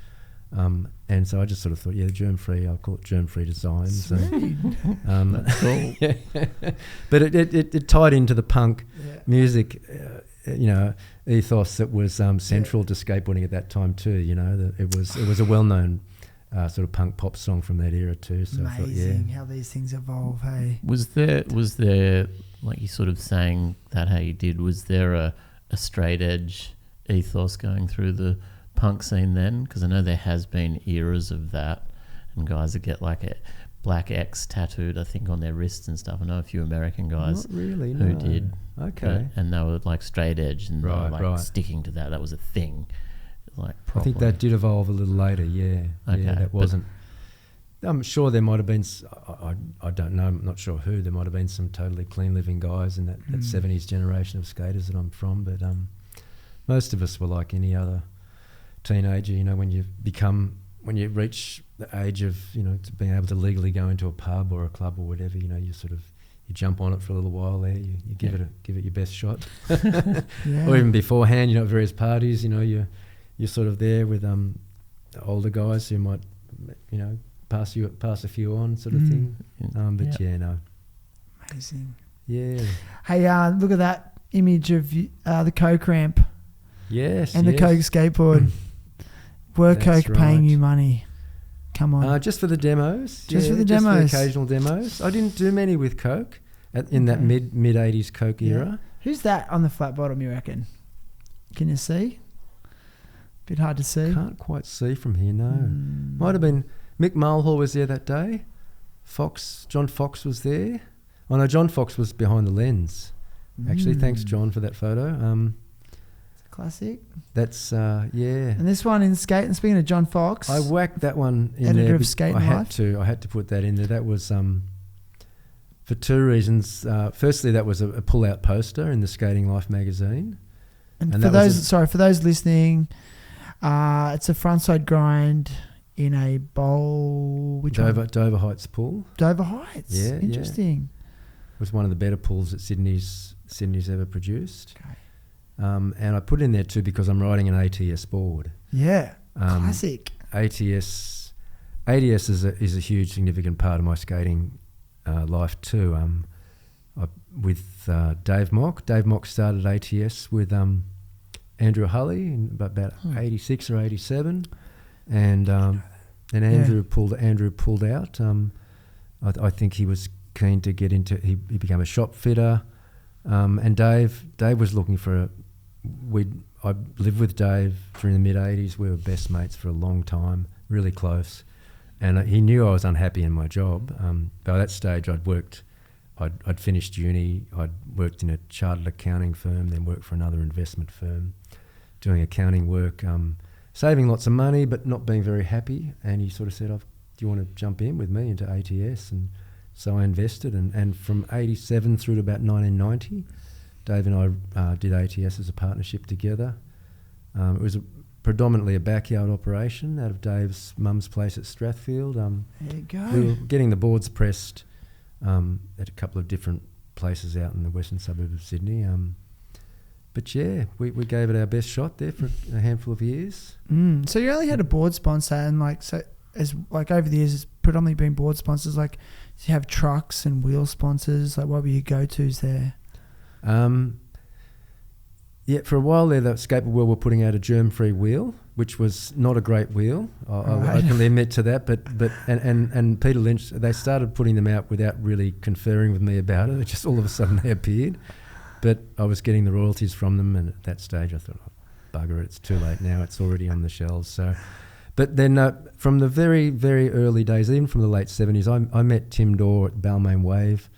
And so I just sort of thought, Germ Free, I'll call it Germ Free Designs.
That's cool.
Yeah. But it tied into the punk music, ethos that was central to skateboarding at that time too. You know, it was a well-known sort of punk pop song from that era too. So
Amazing how these things evolve. Hey,
Was there like you sort of saying that how you did? Was there a straight edge ethos going through the punk scene then? Because I know there has been eras of that, and guys that get like a black X tattooed, I think, on their wrists and stuff. I know a few American guys
Not really,
who
no.
did.
Okay.
And they were like straight edge and they were
Right.
sticking to that. That was a thing. Like
I think that did evolve a little later, yeah.
Okay,
Yeah, that
but-
wasn't... I'm sure there might have been... I don't know, I'm not sure who. There might have been some totally clean-living guys in that 70s generation of skaters that I'm from, but most of us were like any other teenager, you know, when you reach the age of, you know, to being able to legally go into a pub or a club or whatever, you know, you jump on it for a little while there, you give it your best shot. Or even beforehand, you know, at various parties, you know, you're sort of there with older guys who might, you know, pass a few on, sort of thing. No.
amazing.
Yeah.
Hey, look at that image of the Coke ramp
Yes.
and the Coke skateboard. Were
That's
Coke paying
right.
you money? Come on.
Just for the demos.
Just for the
Just
demos.
for the occasional demos. I didn't do many with Coke in that mid 80s Coke era.
Who's that on the flat bottom, you reckon? Can you see? Bit hard to see.
Can't quite see from here, no. Might have been Mick Mulhall was there that day. John Fox was there. Oh no, John Fox was behind the lens. Actually, thanks John for that photo.
Classic.
That's yeah.
And this one in skate, and speaking of John Fox,
I whacked that one in
editor
there.
of Skate
I had
Life.
to. I had to put that in there. That was for two reasons. Firstly, that was a pull-out poster in the Skating Life magazine.
and
and
for
that was
for those listening, it's a frontside grind in a bowl. Which one?
Dover Heights pool.
Dover Heights.
Yeah,
Interesting.
It was one of the better pools that Sydney's ever produced.
Okay.
And I put it in there too because I'm riding an ATS board.
Yeah. Classic.
ATS is a huge significant part of my skating life too. With Dave Mock. Dave Mock started ATS with Andrew Hulley in about 86 or 87, and Andrew pulled out. I think he was keen to get into. He became a shop fitter, and Dave was looking for I lived with Dave during the mid 80s. We were best mates for a long time, really close, and he knew I was unhappy in my job. By that stage, I'd finished uni. I'd worked in a chartered accounting firm, then worked for another investment firm, doing accounting work, saving lots of money but not being very happy. And he sort of said, "Do you want to jump in with me into ATS and So I invested, and from 87 through to about 1990, Dave and I did ATS as a partnership together. It was predominantly a backyard operation out of Dave's mum's place at Strathfield.
There you go.
We were getting the boards pressed at a couple of different places out in the western suburb of Sydney. But yeah, we gave it our best shot there for a handful of years.
So you only had a board sponsor, and over the years, it's predominantly been board sponsors. Like, do you have trucks and wheel sponsors? Like, what were your go-tos there?
Yeah, for a while there, the Skateboard World were putting out a germ-free wheel, which was not a great wheel. I can admit to that. But Peter Lynch, they started putting them out without really conferring with me about it. It just all of a sudden they appeared. But I was getting the royalties from them, and at that stage I thought, oh, bugger it, it's too late now. It's already on the shelves. So, but then from the very, very early days, even from the late 70s, I met Tim Dorr at Balmain Wave,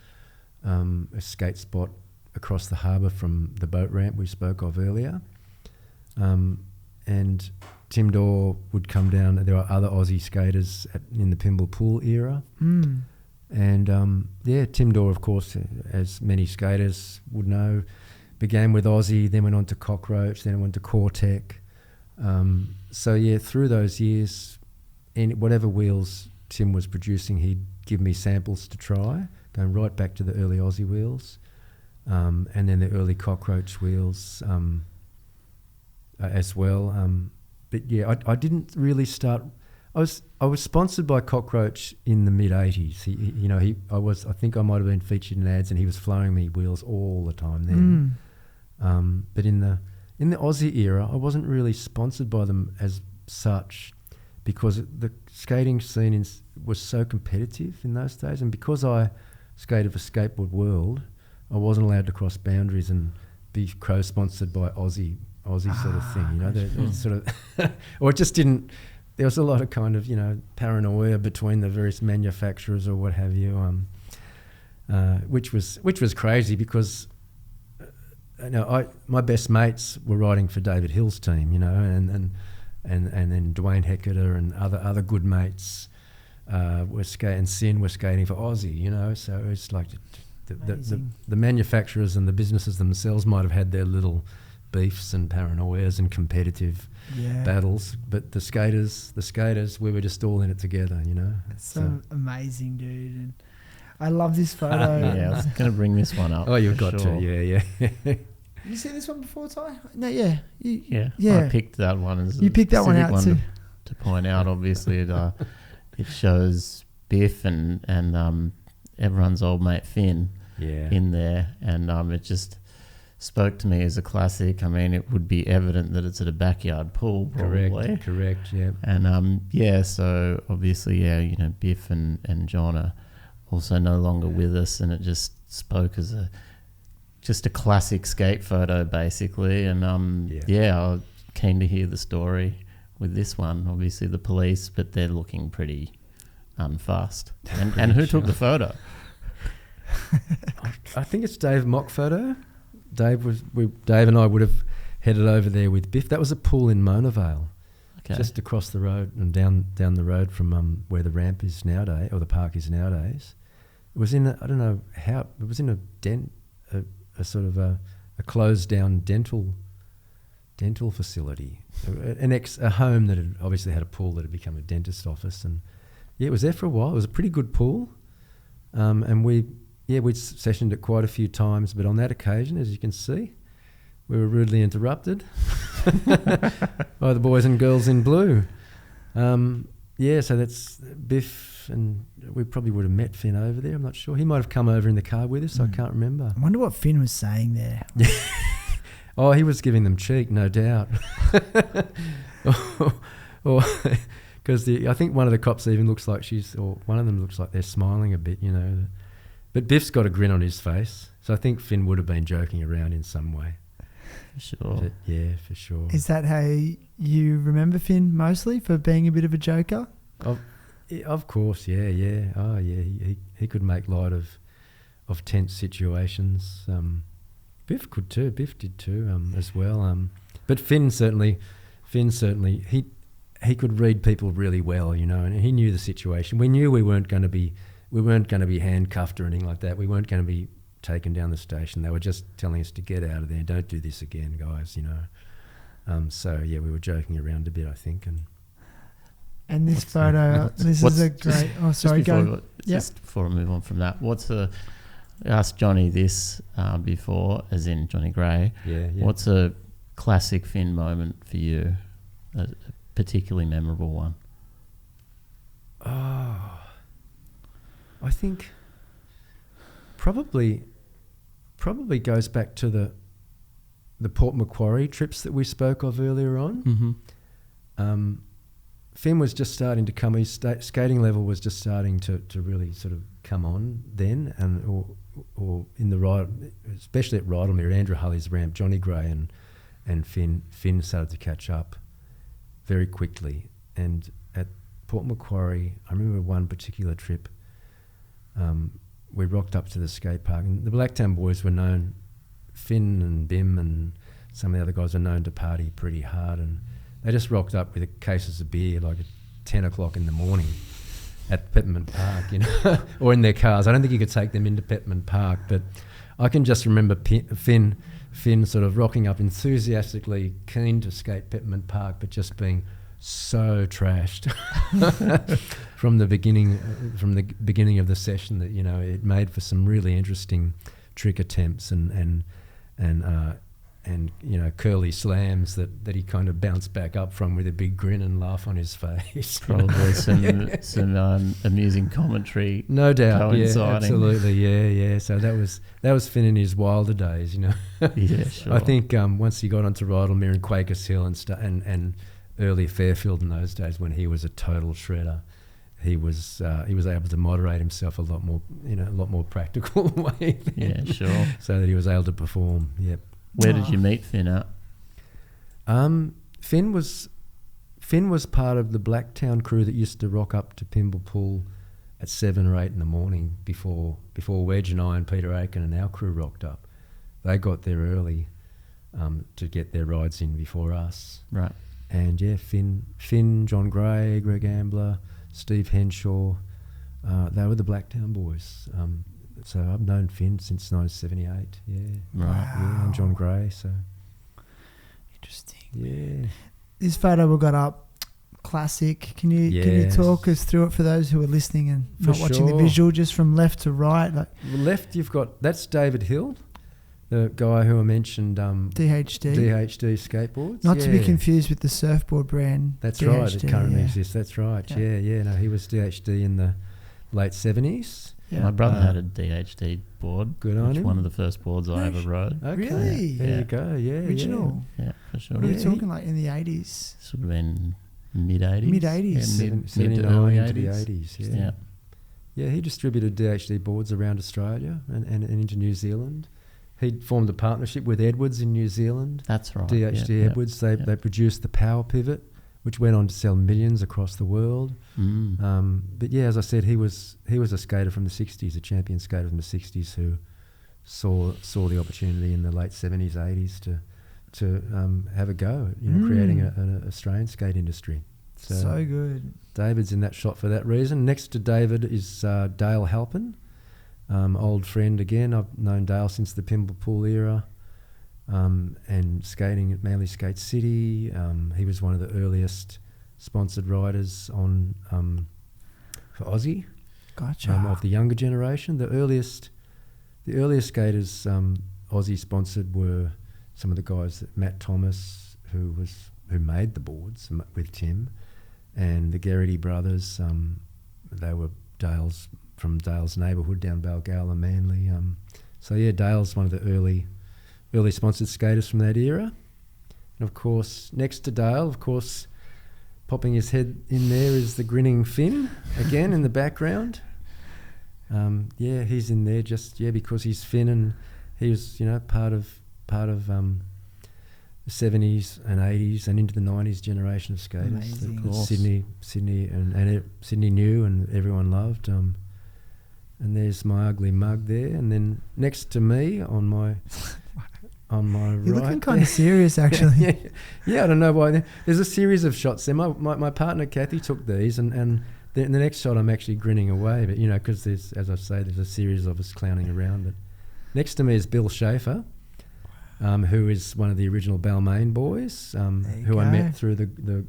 a skate spot across the harbour from the boat ramp we spoke of earlier. And Tim Dorr would come down. There are other Aussie skaters in the Pymble Pool era. And Tim Dorr, of course, as many skaters would know, began with Aussie, then went on to Cockroach, then went to Cortec. Through those years, in whatever wheels Tim was producing, he'd give me samples to try, going right back to the early Aussie wheels, and then the early Cockroach wheels as well. But yeah, I didn't really start. I was sponsored by Cockroach in the mid '80s. I think I might have been featured in ads, and he was flowing me wheels all the time then. But in the Aussie era, I wasn't really sponsored by them as such, because the skating scene was so competitive in those days, and because I skated for Skateboard World, I wasn't allowed to cross boundaries and be co-sponsored by Aussie sort of thing. Sort of, or it just didn't. There was a lot of kind of, paranoia between the various manufacturers or what have you, which was crazy because, my best mates were riding for David Hill's team, and then Dwayne Hecketer and other good mates were skating. Sin were skating for Aussie, So it's like the manufacturers and the businesses themselves might have had their little beefs and paranoias and competitive battles, but the skaters, we were just all in it together,
So amazing, dude. And I love this photo.
I was going to bring this one up.
Oh, you've got to, yeah.
You seen this one before, Ty? No, yeah.
I picked that one as
you picked that one out too.
To point out, obviously, it shows Biff and everyone's old mate Finn in there, and it just spoke to me as a classic. I mean, it would be evident that it's at a backyard pool, probably. Correct, yeah. And so obviously, Biff and John are also no longer with us, and it just spoke as just a classic skate photo, basically. And I was keen to hear the story with this one. Obviously, the police, but they're looking pretty unfussed. And who took the photo?
I think it's Dave mock photo. Dave and I would have headed over there with Biff. That was a pool in Mona Vale, just across the road and down the road from where the ramp is nowadays, or the park is nowadays. It was in I don't know how it was in a sort of a closed down dental facility, a home that had obviously had a pool that had become a dentist office, and it was there for a while. It was a pretty good pool, and we'd sessioned it quite a few times, but on that occasion, as you can see, we were rudely interrupted by the boys and girls in blue. So that's Biff, and we probably would have met Finn over there. I'm not sure. He might have come over in the car with us. I can't remember.
I wonder what Finn was saying there.
Oh, he was giving them cheek, no doubt. Or because I think one of the cops even looks like one of them looks like they're smiling a bit, But Biff's got a grin on his face, so I think Finn would have been joking around in some way.
For sure.
For sure.
Is that how you remember Finn mostly, for being a bit of a joker?
Of course, yeah. Oh, yeah, he could make light of tense situations. Biff could too. Biff did too, as well. But Finn certainly, he could read people really well, and he knew the situation. We knew we weren't going to be we weren't going to be handcuffed or anything like that. We weren't going to be taken down the station. They were just telling us to get out of there. Don't do this again, guys, you know. So, yeah, we were joking around a bit, I think.
And this photo, this is a great... Oh, sorry, go.
Just before I move on from that, I asked Johnny this before, as in Johnny Gray.
Yeah.
What's a classic Finn moment for you? A particularly memorable one?
Oh, I think probably goes back to the Port Macquarie trips that we spoke of earlier on.
Mm-hmm.
Finn was just starting to come. His skating level was just starting to really sort of come on then, and or in the especially at Rydalmere, Andrew Hulley's ramp, Johnny Gray and Finn started to catch up very quickly. And at Port Macquarie, I remember one particular trip. We rocked up to the skate park, and the Blacktown boys were known. Finn and Bim and some of the other guys were known to party pretty hard, and they just rocked up with cases of beer like at 10 o'clock in the morning at Peppermint Park, you know, or in their cars. I don't think you could take them into Peppermint Park, but I can just remember Finn sort of rocking up enthusiastically, keen to skate Peppermint Park, but just being so trashed from the beginning of the session that, you know, it made for some really interesting trick attempts and you know, curly slams that he kind of bounced back up from with a big grin and laugh on his face.
Probably some amusing commentary.
No doubt,
coinciding.
Yeah, absolutely, yeah. So that was Finn in his wilder days, you know.
Yeah, sure.
I think once he got onto Rydalmere and Quakers Hill and early Fairfield in those days when he was a total shredder, he was able to moderate himself a lot more practical way.
Yeah, sure.
So that he was able to perform. Yep.
Where did you meet Finn at?
Finn was part of the Blacktown crew that used to rock up to Pymble Pool at 7 or 8 in the morning before Wedge and I and Peter Aiken and our crew rocked up. They got there early to get their rides in before us.
Right.
And yeah, Finn, John Gray, Greg Ambler, Steve Henshaw, they were the Blacktown boys. So I've known Finn since 1978. Yeah,
right.
Wow.
Yeah, and John Gray. So
interesting.
Yeah.
This photo we got up, classic. Can you talk us through it for those who are listening and not watching the visual, just from left to right? Like
left, that's David Hill, the guy who I mentioned. DHD skateboards.
Not to be confused with the surfboard brand.
That's
DHD,
right. It currently exists. That's right. Yeah. No, he was DHD in the late 70s.
Yeah. My brother had a DHD board.
Good on him.
One of the first boards I ever rode.
Okay.
Really?
There you go. Yeah.
Original.
Yeah, for sure.
What are we talking like in the 80s?
This would have been mid-80s.
Mid-80s.
Yeah,
mid to early 80s. Yeah.
Yeah,
he distributed DHD boards around Australia and into New Zealand. He formed a partnership with Edwards in New Zealand.
That's right.
DHD Edwards. They produced the Power Pivot, which went on to sell millions across the world. But yeah, as I said, he was a skater from the 60s, a champion skater from the 60s who saw the opportunity in the late 70s, 80s to have a go at creating an Australian skate industry.
So good.
David's in that shot for that reason. Next to David is Dale Halpin, old friend again. I've known Dale since the Pymble Pool era. And skating at Manly Skate City. He was one of the earliest sponsored riders on for Aussie.
Gotcha.
Of the younger generation. The earliest skaters Aussie sponsored were some of the guys that Matt Thomas, who made the boards with Tim, and the Geraghty brothers. They were from Dale's neighbourhood down Balgowlah, Manly. So yeah, Dale's one of the early sponsored skaters from that era. And of course, next to Dale, of course, popping his head in there is the grinning Finn, again in the background. Yeah, he's in there because he's Finn, and he was, part of the 70s and 80s and into the 90s generation of skaters.
Amazing.
That Sydney and Sydney knew and everyone loved. And there's my ugly mug there, and then next to me on my right.
You're looking kind of serious, actually.
Yeah, I don't know why. There's a series of shots there. My partner Kathy took these, and the next shot I'm actually grinning away, but because there's, as I say, there's a series of us clowning around. But next to me is Bill Schaefer, who is one of the original Balmain boys, who I met through the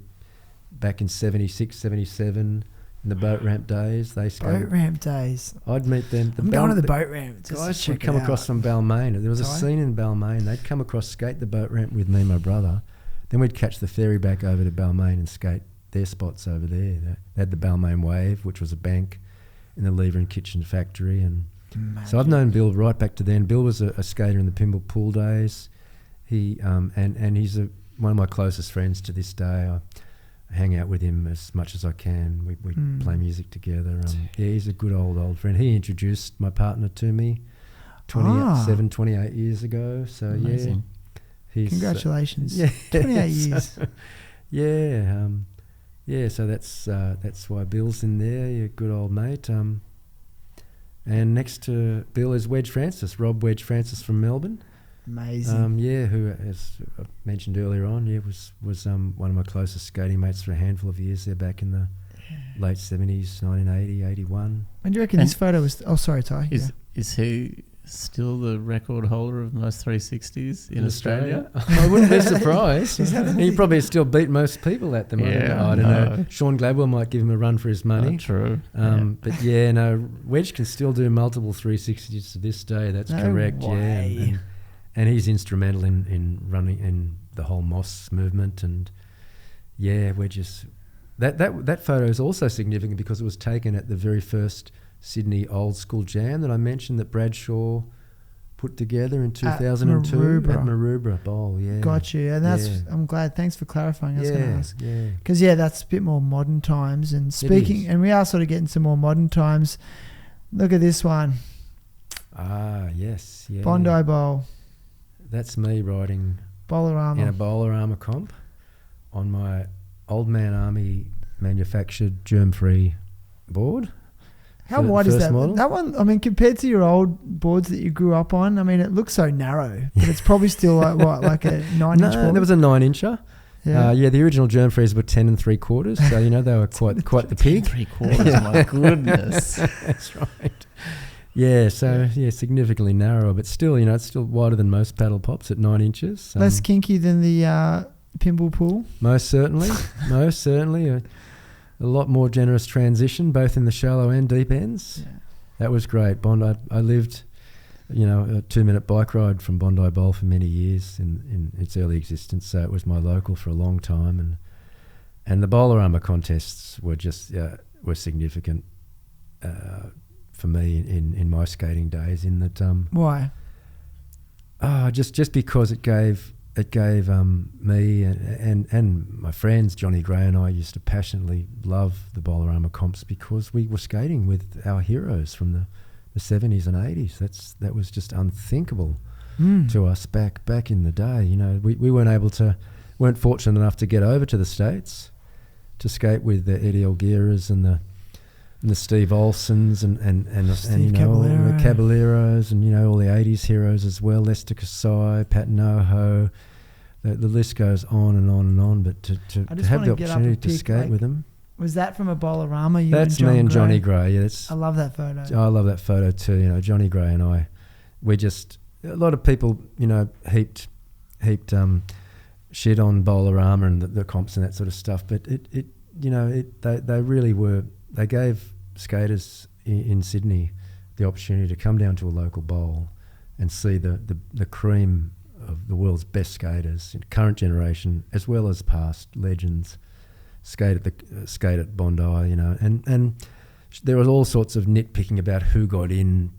back in 76, 77, in the boat ramp days.
Boat ramp days.
I'd meet them.
I'm going to the boat ramp.
Guys would come across from Balmain. There was a scene in Balmain. They'd come across, skate the boat ramp with me and my brother. Then we'd catch the ferry back over to Balmain and skate their spots over there. They had the Balmain Wave, which was a bank in the Lever and Kitchen factory. And so I've known Bill right back to then. Bill was a skater in the Pymble Pool days. He and he's one of my closest friends to this day. I hang out with him as much as I can. We play music together. He's a good old friend. He introduced my partner to me 28 years ago. So
Amazing.
Congratulations. 28 years.
So that's why Bill's in there. You're a good old mate. And next to Bill is Wedge Francis, Rob Wedge Francis from Melbourne.
Amazing.
Who, as I mentioned earlier on, was one of my closest skating mates for a handful of years there back in the late 70s, 1980, 81.
When do you reckon this photo was... Oh, sorry, Ty.
Is he still the record holder of most 360s in Australia?
I wouldn't be surprised. He probably still beat most people at the moment. I don't know. Sean Gladwell might give him a run for his money.
Oh, true.
But Wedge can still do multiple 360s to this day. That's correct.
Way.
Yeah. And he's instrumental in running in the whole Moss movement. And Wedge is... That photo is also significant because it was taken at the very first Sydney Old School Jam that I mentioned that Bradshaw put together in 2002 at Maroubra Bowl. Yeah,
got you. And that's I'm glad. Thanks for clarifying. I was going to ask because that's a bit more modern times. And speaking, and we are sort of getting some more modern times. Look at this one.
Yes, yeah.
Bondi Bowl.
That's me riding
Bowlarama
in a Bowlarama comp on my Old Man Army manufactured germ-free board.
How wide is that? Model. That one, I mean, compared to your old boards that you grew up on, I mean, it looks so narrow, but it's probably still like a 9-inch board?
There was a 9-incher. Yeah. The original germ-frees were 10 3/4, so, they were quite the pig.
3/4, my goodness.
That's right. Yeah, so, significantally narrower, but still, it's still wider than most paddle pops at 9 inches.
Less kinky than the Pymble Pool?
Most certainly. A lot more generous transition, both in the shallow and deep ends. Yeah. That was great. Bondi, I lived, a 2-minute bike ride from Bondi Bowl for many years in its early existence, so it was my local for a long time. And the Bowlarama contests were just were significant for me in my skating days. In that,
why?
Just because it gave me and my friends, Johnny Gray and I, used to passionately love the Bowlarama comps because we were skating with our heroes from the 70s and 80s. That was just unthinkable to us back in the day. We weren't fortunate enough to get over to the States to skate with the Eddie Algueras and the Steve Olsons and
Caballero.
the Caballeros and all the 80s heroes as well, Lester Kasai, Pat Noho, the list goes on and on and on. But to have the opportunity to skate with them.
Was that from a Bowlarama?
That's me and Johnny Gray. Yeah,
I love that photo.
I love that photo too. Johnny Gray and I, a lot of people heaped shit on Bowlarama and the comps and that sort of stuff, but they really were. They gave skaters in Sydney the opportunity to come down to a local bowl and see the cream of the world's best skaters, current generation as well as past legends, skate at Bondi, and there was all sorts of nitpicking about who got in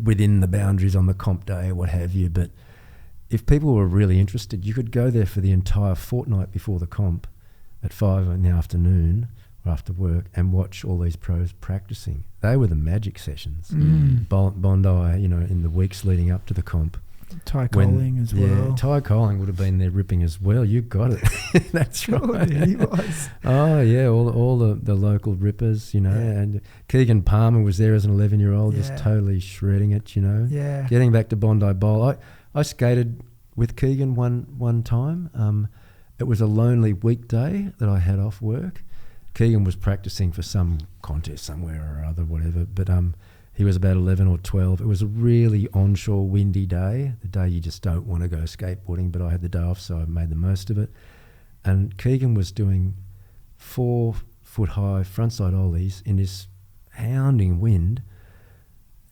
within the boundaries on the comp day or what have you. But if people were really interested, you could go there for the entire fortnight before the comp at 5 in the afternoon after work and watch all these pros practicing. They were the magic sessions. Bondi, in the weeks leading up to the comp.
Ty Coling as well.
Yeah, Ty Coling would have been there ripping as well. You got it. That's right.
Yeah, he was.
Oh yeah, all the local rippers, and Keegan Palmer was there as an 11-year-old, just totally shredding it,
Yeah.
Getting back to Bondi Bowl, I skated with Keegan one time. It was a lonely weekday that I had off work. Keegan was practicing for some contest somewhere or other, whatever. But he was about 11 or 12. It was a really onshore windy day, the day you just don't want to go skateboarding, but I had the day off, so I made the most of it. And Keegan was doing 4-foot-high frontside ollies in this hounding wind,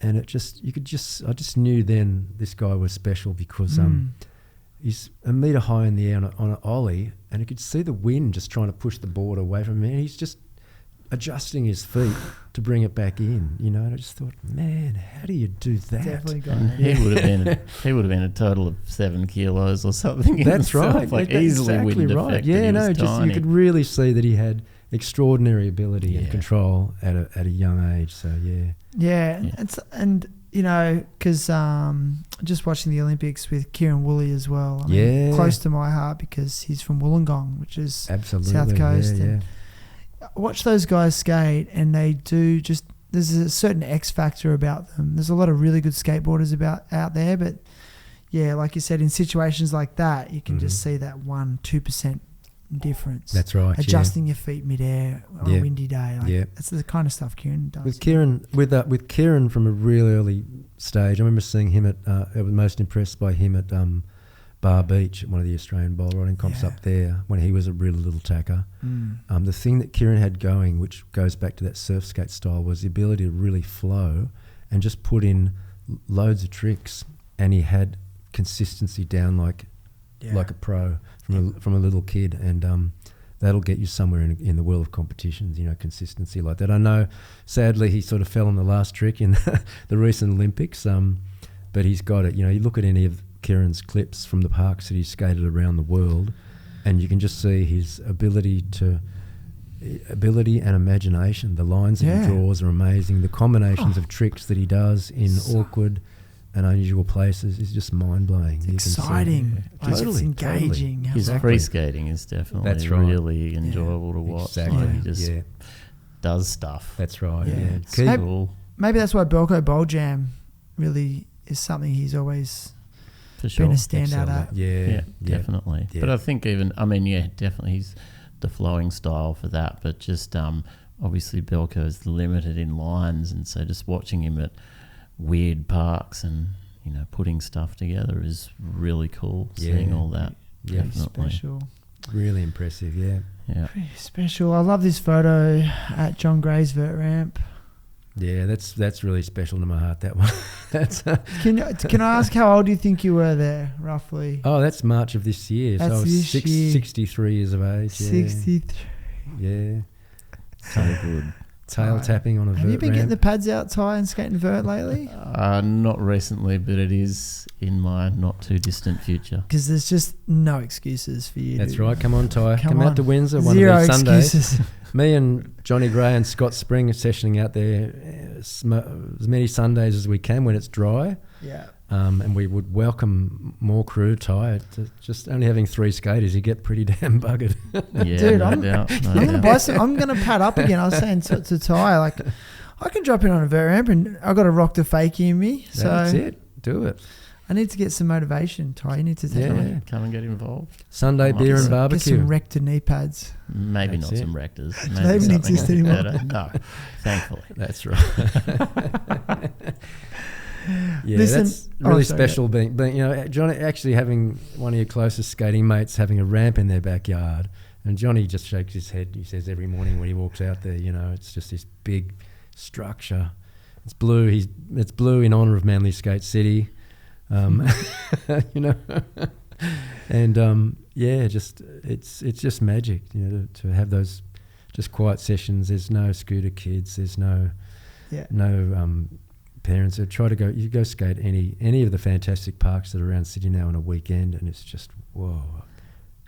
and I just knew then this guy was special because he's a metre high in the air on an ollie, and you could see the wind just trying to push the board away from him, and he's just adjusting his feet to bring it back in, and I just thought, man, how do you do that?
Definitely got
And
it.
he would have been a total of 7 kilos or something.
That's
himself,
right.
like
That's
easily
exactly
wind
right.
affected.
Yeah,
He
no,
was
just you
tiny.
could really see that he had extraordinary ability and
Yeah.
control at a young age. So
Yeah,
Yeah.
and because just watching the Olympics with Kieran Woolley as well. I mean,
Yeah.
close to my heart because he's from Wollongong, which is
absolutely,
South Coast.
Yeah,
And watch those guys skate, and they do just. There's a certain X factor about them. There's a lot of really good skateboarders out there, but yeah, like you said, in situations like that, you can just see that 1-2% difference.
That's right.
Adjusting your feet midair on
Yeah.
a windy day.
Yeah.
That's the kind of stuff Kieran does.
With Kieran from a real early stage, I remember seeing him at. I was most impressed by him at Bar Beach at one of the Australian bowl riding comps
Yeah.
up there when he was a really little tacker. The thing that Kieran had going, which goes back to that surf skate style, was the ability to really flow and just put in loads of tricks, and he had consistency down like a pro from a little kid, and that'll get you somewhere in the world of competitions, consistency like that. I know, sadly, he sort of fell on the last trick in the recent Olympics, but he's got it. You look at any of Kieran's clips from the parks that he's skated around the world, and you can just see his ability and imagination. The lines that he draws are amazing. The combinations of tricks that he does in awkward and unusual places is just mind-blowing.
Exciting. Like it's
Totally,
engaging.
His
Exactly.
free skating is definitely
That's right.
really enjoyable to watch.
Exactly.
Like he just
Yeah,
does stuff.
that's right.
Yeah.
Yeah.
It's
Keep-
cool.
Maybe that's why Belko Bowl Jam really is something he's always
For sure.
been a standout
excel
at.
at. Yeah,
Yeah, definitely.
Yeah.
But I think definitely he's the flowing style for that. But just obviously Belko is limited in lines, and so just watching him at weird parks and putting stuff together is really cool.
Yeah.
Seeing all that,
Yeah.
definitely.
Special.
Really impressive. Yeah.
Yeah,
Pretty special. I love this photo at John Gray's vert ramp.
Yeah, that's really special to my heart, that one.
Can I ask how old do you think you were there, roughly?
That's March of this year.
That's
so I was
this year.
63 years of age. Yeah.
63.
Yeah.
so good.
Tail tapping on a
Have you
vert
been getting
ramp.
the pads out, Ty, and skating vert lately?
Not recently, but it is in my not too distant future.
Because there's just no excuses for you.
That's right. Come on, Ty.
Come
Come
on.
out to Windsor one
Zero
of these Sundays.
excuses.
Me and Johnny Gray and Scott Spring are sessioning out there as many Sundays as we can when it's dry.
Yeah.
And we would welcome more crew, Ty. Just only having 3 skaters, you get pretty damn buggered.
Yeah,
Dude,
no
I'm
doubt.
I'm gonna buy some. I'm gonna pad up again. I was saying to Ty, like, I can drop in on a vert ramp, and I got a rock to fakie in me. So
That's it. Do it.
I need to get some motivation, Ty. You need to take
Yeah.
Come and get involved.
Sunday
Might
beer
be
and
some-
Get
barbecue.
some rector knee pads.
Maybe
That's
not
it.
some rectors.
They
Maybe
don't
something
exist
a bit
anymore.
better. No, thankfully.
That's right. Yeah,
Listen-
that's
oh,
really
sorry,
special being Johnny actually having one of your closest skating mates having a ramp in their backyard, and Johnny just shakes his head. He says every morning when he walks out there, it's just this big structure. It's blue. It's blue in honour of Manly Skate City, and just it's just magic, to have those just quiet sessions. There's no scooter kids. There's no parents that try to go. You go skate any of the fantastic parks that are around Sydney now on a weekend, and it's just whoa,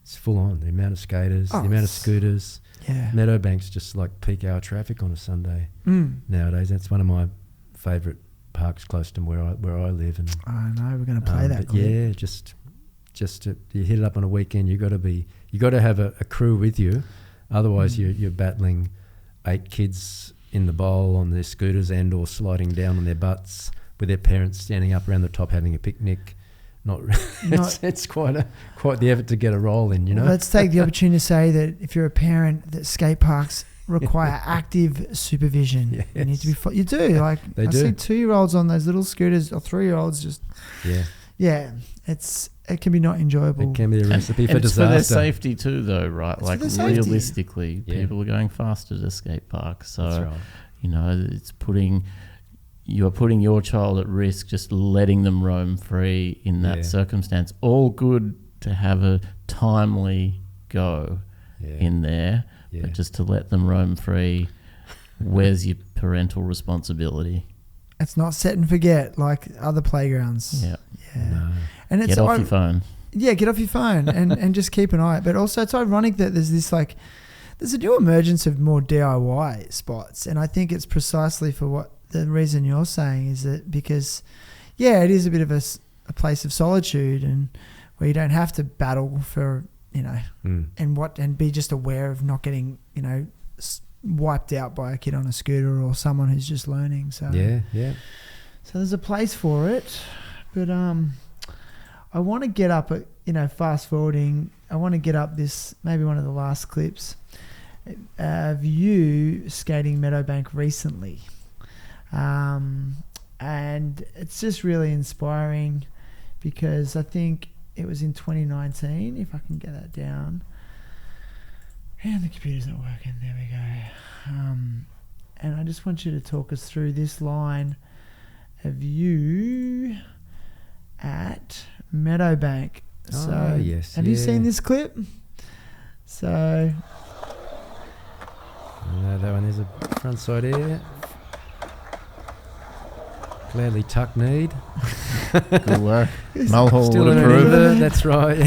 it's full on. The amount of skaters, the amount of scooters.
Yeah.
Meadowbank's just like peak hour traffic on a Sunday nowadays. That's one of my favourite parks close to where I live. And
I know we're going to play that.
but yeah, just you hit it up on a weekend. You got to have a crew with you, otherwise you're battling 8 kids in the bowl on their scooters and or sliding down on their butts with their parents standing up around the top having a picnic. It's quite the effort to get a roll in,
Let's take the opportunity to say that if you're a parent, that skate parks require active supervision.
Yes.
You need to be. You do like
They
I
do.
see 2-year-olds on those little scooters or 3-year-olds just.
Yeah.
It can be not enjoyable.
It can be a recipe for
and it's
disaster.
for their safety too, though, right?
It's
like
for their safety.
realistically, people are going faster to skate parks, so
That's right.
you know you're putting your child at risk just letting them roam free in that circumstance. All good to have a timely go in there, but just to let them roam free, where's your parental responsibility?
It's not set and forget like other playgrounds.
Yeah.
No.
And it's
Get off your phone.
Yeah, get off your phone and just keep an eye. But also, it's ironic that there's a new emergence of more DIY spots, and I think it's precisely for what the reason you're saying is that because, it is a bit of a place of solitude and where you don't have to battle for and be just aware of not getting wiped out by a kid on a scooter or someone who's just learning. So so there's a place for it, but I want to get up fast forwarding. I want to get up this maybe one of the last clips of you skating Meadowbank recently, and it's just really inspiring because I think it was in 2019. If I can get that down. And the computer's not working. There we go. And I just want you to talk us through this line of you at Meadowbank. So,
yes.
have you seen this clip? So,
that one is a front side air. Gladly tuck kneed.
Good work. Mulhall
Still
would
in
approve.
Uber, that's right.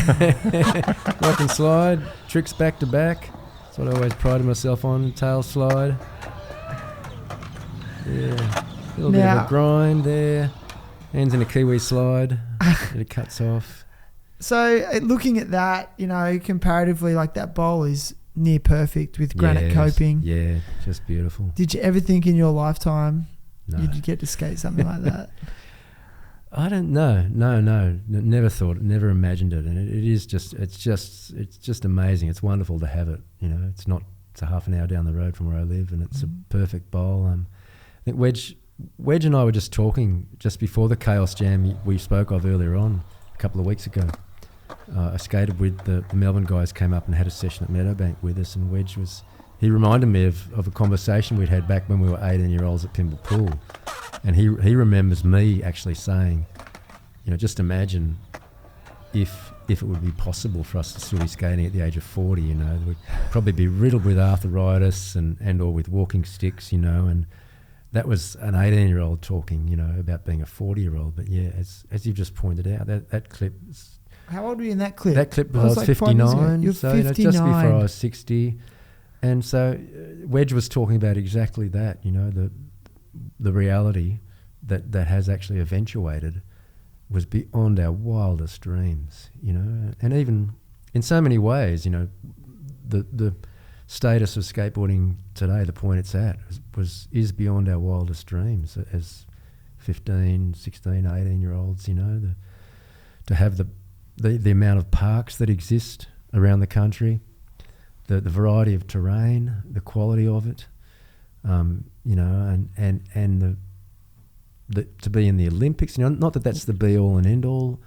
Rock and slide, tricks back to back. That's what I always prided myself on. Tail slide. Yeah, a little bit of a grind there. Hands in a Kiwi slide. It cuts off.
So looking at that, comparatively, like that bowl is near perfect with granite coping.
Yeah, just beautiful.
Did you ever think in your lifetime
No.
you'd get to skate something like that?
I don't know. No. Never thought, never imagined it. And it's just amazing. It's wonderful to have it. It's a half an hour down the road from where I live, and it's a perfect bowl. I think Wedge and I were just talking just before the Chaos Jam we spoke of earlier on a couple of weeks ago. I skated with the Melbourne guys, came up and had a session at Meadowbank with us, and he reminded me of a conversation we'd had back when we were 18-year-olds at Pymble Pool. And he remembers me actually saying, just imagine if it would be possible for us to still be skating at the age of 40, we'd probably be riddled with arthritis and or with walking sticks, and that was an 18-year-old talking, about being a 40-year-old. But yeah, as you've just pointed out, that clip.
How old were you in that clip?
That clip was
like
59,
You're
so
59.
just before I was 60. And so Wedge was talking about exactly that, the reality that has actually eventuated was beyond our wildest dreams, and even in so many ways, the status of skateboarding today, the point it's at, is beyond our wildest dreams as 15, 16, 18-year-olds, to have the amount of parks that exist around the country, the variety of terrain, the quality of it, and to be in the Olympics, not that that's the be all and end all,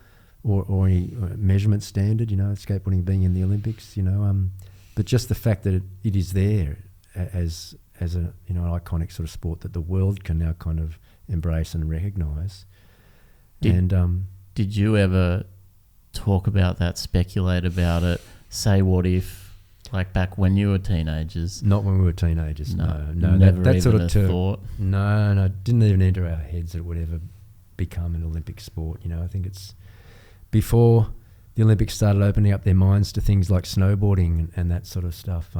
or any measurement standard, skateboarding being in the Olympics, but just the fact that it is there as a an iconic sort of sport that the world can now kind of embrace and recognise.
Did you ever talk about that, speculate about it, say what if, like back when you were teenagers?
Not when we were teenagers. No.
Never
that
even
sort of
a thought.
No, didn't even enter our heads that it would ever become an Olympic sport. I think it's before the Olympics started opening up their minds to things like snowboarding and that sort of stuff.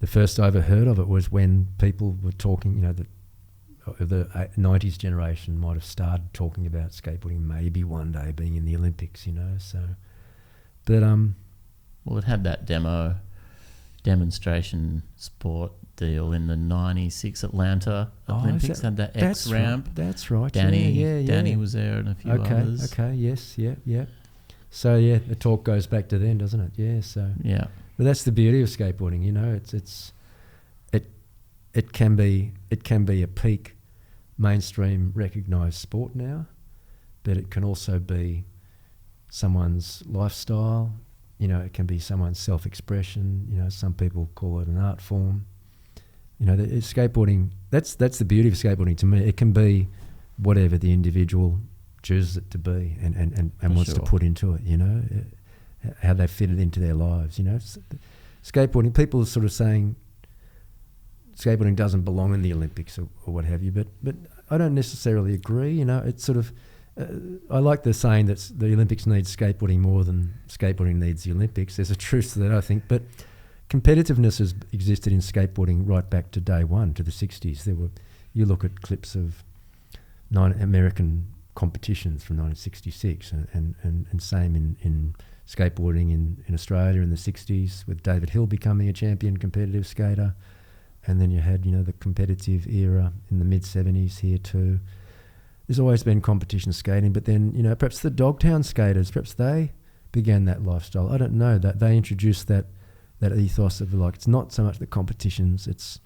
The first I ever heard of it was when people were talking, the 90s generation might have started talking about skateboarding maybe one day being in the Olympics, so. But
well, it had that demonstration sport deal in the 96 Atlanta Olympics. Had that X ramp.
Right. That's right.
Danny was there and a few others.
Okay. Yes. Yeah. So the talk goes back to then, doesn't it? Yeah. So.
Yeah.
But that's the beauty of skateboarding. It's it can be a peak mainstream recognised sport now, but it can also be someone's lifestyle. You know, it can be someone's self-expression. You know, some people call it an art form. You know, skateboarding, that's the beauty of skateboarding to me. It can be whatever the individual chooses it to be and wants to put into it, you know, how they fit it into their lives, you know. Skateboarding, people are sort of saying skateboarding doesn't belong in the Olympics or what have you, but I don't necessarily agree, you know. It's sort of, I like the saying that the Olympics needs skateboarding more than skateboarding needs the Olympics. There's a truth to that, I think, but competitiveness has existed in skateboarding right back to day one, to the 60s. You look at clips of American competitions from 1966 and same in skateboarding in Australia in the 60s, with David Hill becoming a champion competitive skater. And then you had, you know, the competitive era in the mid-70s here too. There's always been competition skating, but then, you know, perhaps the Dogtown skaters, perhaps they began that lifestyle. I don't know, that they introduced that ethos of, like, it's not so much the competitions, it's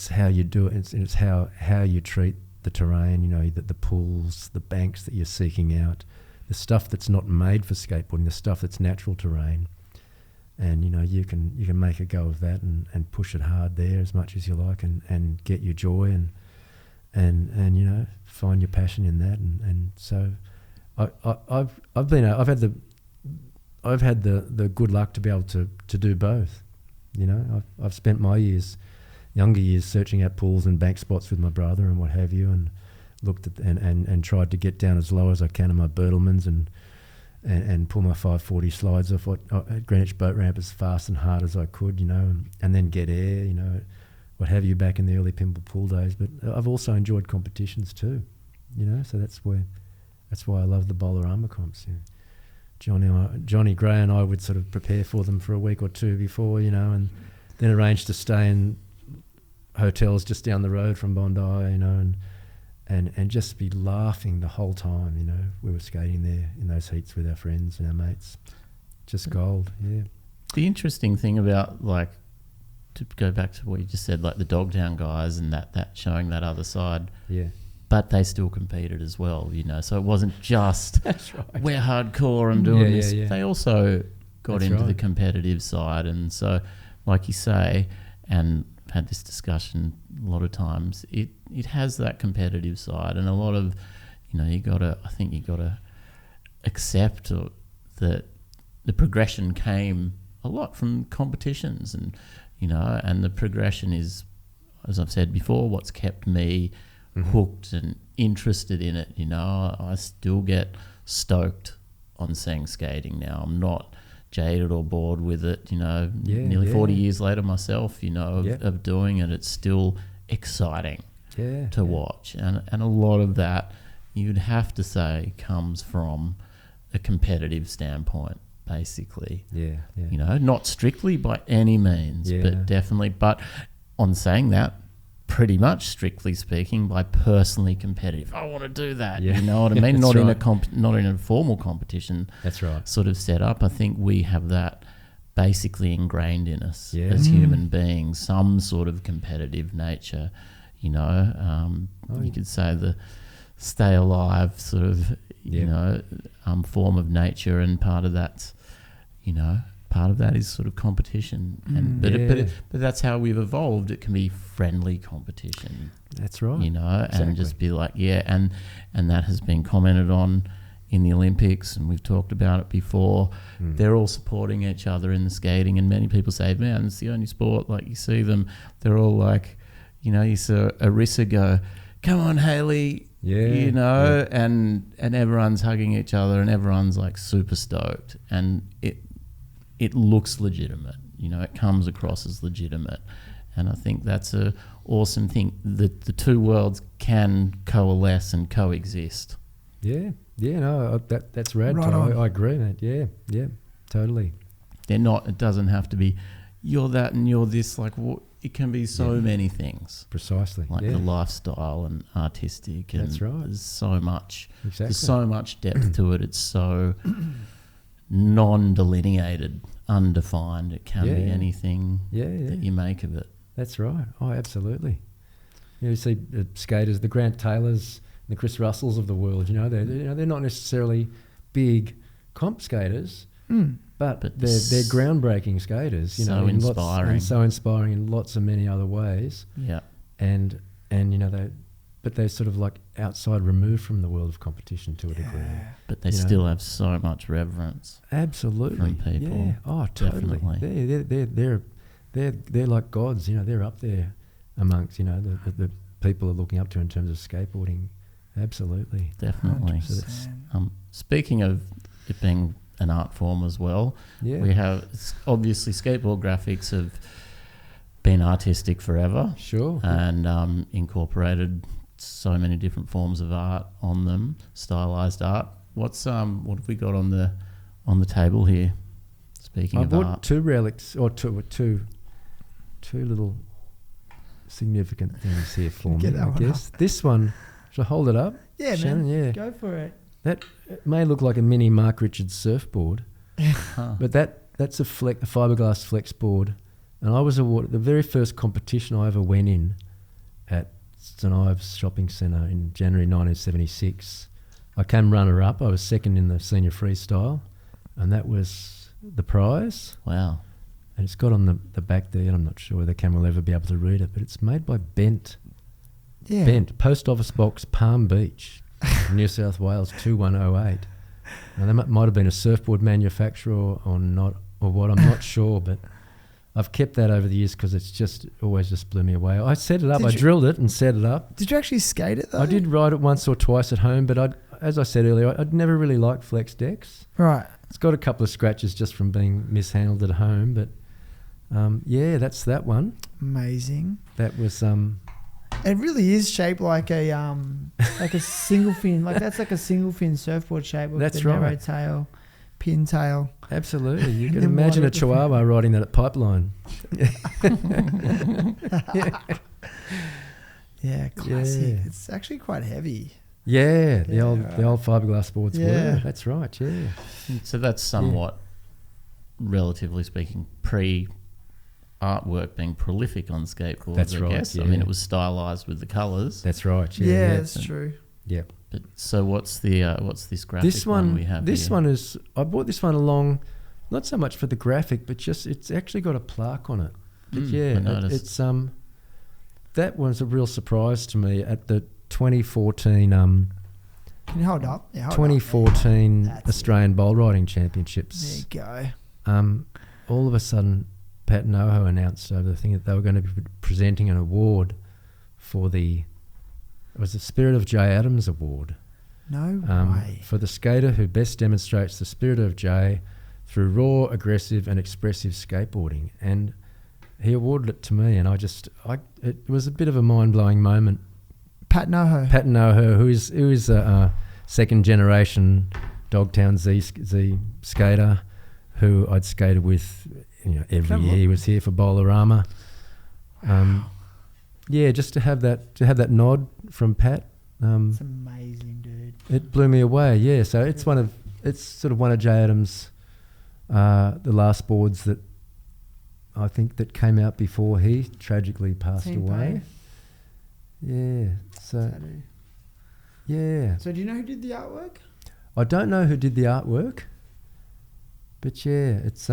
how you do it, it's how you treat the terrain, you know, the pools, the banks that you're seeking out, the stuff that's not made for skateboarding, the stuff that's natural terrain. And, you know, you can make a go of that and push it hard there as much as you like and get your joy and you know, find your passion in that. And so I've had the good luck to be able to do both. You know, I've spent my younger years searching out pools and bank spots with my brother and what have you, and looked at and tried to get down as low as I can in my Bertlemans and pull my 540 slides off at Greenwich Boat Ramp as fast and hard as I could, you know, and then get air, you know, what have you, back in the early Pymble Pool days. But I've also enjoyed competitions too, you know, so that's why I love the Bowlarama comps. You know. Johnny Gray and I would sort of prepare for them for a week or two before, you know, and then arrange to stay in hotels just down the road from Bondi, you know, and just be laughing the whole time, you know. We were skating there in those heats with our friends and our mates. Just gold, yeah.
The interesting thing about, like, to go back to what you just said, like the Dogtown guys and that showing that other side.
Yeah.
But they still competed as well, you know. So it wasn't just
That's right.
we're hardcore and doing this.
Yeah.
They also got
That's
into
right.
the competitive side. And so, like you say, and had this discussion a lot of times, it has that competitive side, and a lot of, you know, I think you gotta accept that the progression came a lot from competitions, and, you know, and the progression is, as I've said before, what's kept me hooked and interested in it. You know, I still get stoked on seeing skating now. I'm not jaded or bored with it, you know. Nearly 40 years later myself, you know, of doing it, it's still exciting to watch. And a lot of that, you'd have to say, comes from a competitive standpoint, basically.
Yeah.
You know, not strictly by any means, but definitely. But on saying that, pretty much strictly speaking, by personally competitive, I want to do that. You know what I mean? Not in a formal competition.
That's right.
Sort of set up. I think we have that basically ingrained in us as human beings, some sort of competitive nature. You know, you could say the stay alive sort of, you know, form of nature, and part of that's, you know, part of that is sort of competition, but that's how we've evolved. It can be friendly competition.
That's right.
You know, and just be like, and that has been commented on in the Olympics, and we've talked about it before. They're all supporting each other in the skating, and many people say, man, it's the only sport, like, you see them, they're all like, you know, you saw Arissa go, come on, Haley, you know, and everyone's hugging each other, and everyone's like super stoked, and it looks legitimate, you know, it comes across as legitimate. And I think that's a awesome thing, that the two worlds can coalesce and coexist.
That's rad.
Right on.
I agree, mate. Yeah, totally.
They're not, it doesn't have to be you're that and you're this, like, it can be so many things.
Precisely.
Like the lifestyle and artistic, and
that's right.
There's so much.
Exactly.
There's so much depth to it. It's so non-delineated, undefined. It can be anything that you make of it.
That's right. Oh, absolutely. You see skaters, the Grant Taylors, the Chris Russells of the world. They're not necessarily big comp skaters, but they're groundbreaking skaters.
So inspiring,
so inspiring in lots of many other ways.
Yeah,
and they're sort of like outside, removed from the world of competition to a degree.
But they still have so much reverence.
Absolutely,
from people.
Yeah. Oh, totally.
Definitely.
They're like gods. They're up there amongst the people are looking up to in terms of skateboarding. Absolutely,
definitely. So speaking of it being an art form as well, we have obviously skateboard graphics have been artistic forever.
Sure.
And incorporated so many different forms of art on them, stylized art. What have we got on the table here? Speaking of art, I bought
two relics or two little significant things here for me. I guess this one. Should I hold it up?
Yeah,
Shannon,
man. Yeah, go for it.
That may look like a mini Mark Richards surfboard, but that's a fiberglass flex board. And I was awarded the very first competition I ever went in at St Ives Shopping Centre in January 1976. I came runner-up. I was second in the senior freestyle, and that was the prize.
Wow.
And it's got on the back there, and I'm not sure the camera will ever be able to read it, but it's made by Bent.
Yeah.
Bent, Post Office Box, Palm Beach, New South Wales 2108. Now, they might have been a surfboard manufacturer or not, or what, I'm not sure, but I've kept that over the years because it's just always just blew me away. I set it up, I drilled it and set it up.
Did you actually skate it though?
I did ride it once or twice at home, but as I said earlier, I'd never really liked flex decks.
Right.
It's got a couple of scratches just from being mishandled at home, but that's that one.
Amazing.
That was
it really is shaped like a single fin, like that's like a single fin surfboard shape with the narrow tail, pin tail.
Absolutely, you can imagine a chihuahua riding that at Pipeline.
Yeah, classic. Yeah. It's actually quite heavy.
Yeah, the old fiberglass boards were. That's right. Yeah.
So that's somewhat, relatively speaking, artwork being prolific on skateboards.
That's right.
I guess.
Yeah.
I mean, it was stylized with the colours.
That's right.
Yeah, that's true.
Yep.
But so what's this graphic one we have?
This
here?
one is. I bought this one along, not so much for the graphic, but just it's actually got a plaque on it. But it's that was a real surprise to me at the 2014.
Can you hold up? Yeah,
2014 Australian Bowl Riding Championships.
There you go.
All of a sudden, Pat Noho announced over the thing that they were going to be presenting an award for it was the Spirit of Jay Adams Award.
No way.
For the skater who best demonstrates the spirit of Jay through raw, aggressive and expressive skateboarding. And he awarded it to me, and it was a bit of a mind-blowing moment.
Pat Noho,
who is a second generation Dogtown Z skater who I'd skated with every year. He was here for Bowlarama.
Wow.
Just to have that nod from Pat.
It's amazing, dude.
It blew me away. Yeah, so it's sort of one of Jay Adams' the last boards that I think that came out before he tragically passed away. Yeah. So
do you know who did the artwork?
I don't know who did the artwork, but it's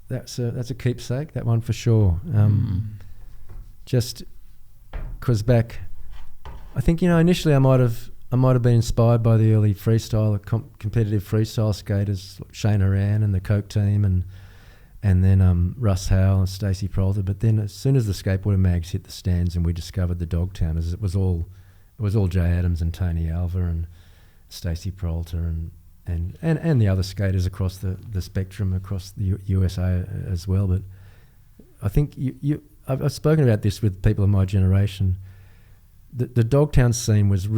that's a keepsake, that one for sure. Just because back, I think initially I might have been inspired by the early freestyle, competitive freestyle skaters like Shane Horan and the Coke team, and then Russ Howell and Stacey Prolter. But then as soon as the skateboarder mags hit the stands and we discovered the Dogtowners, it was all Jay Adams and Tony Alva and Stacey Prolter and the other skaters across the spectrum across the USA as well. But I think I've spoken about this with people of my generation. The Dogtown scene was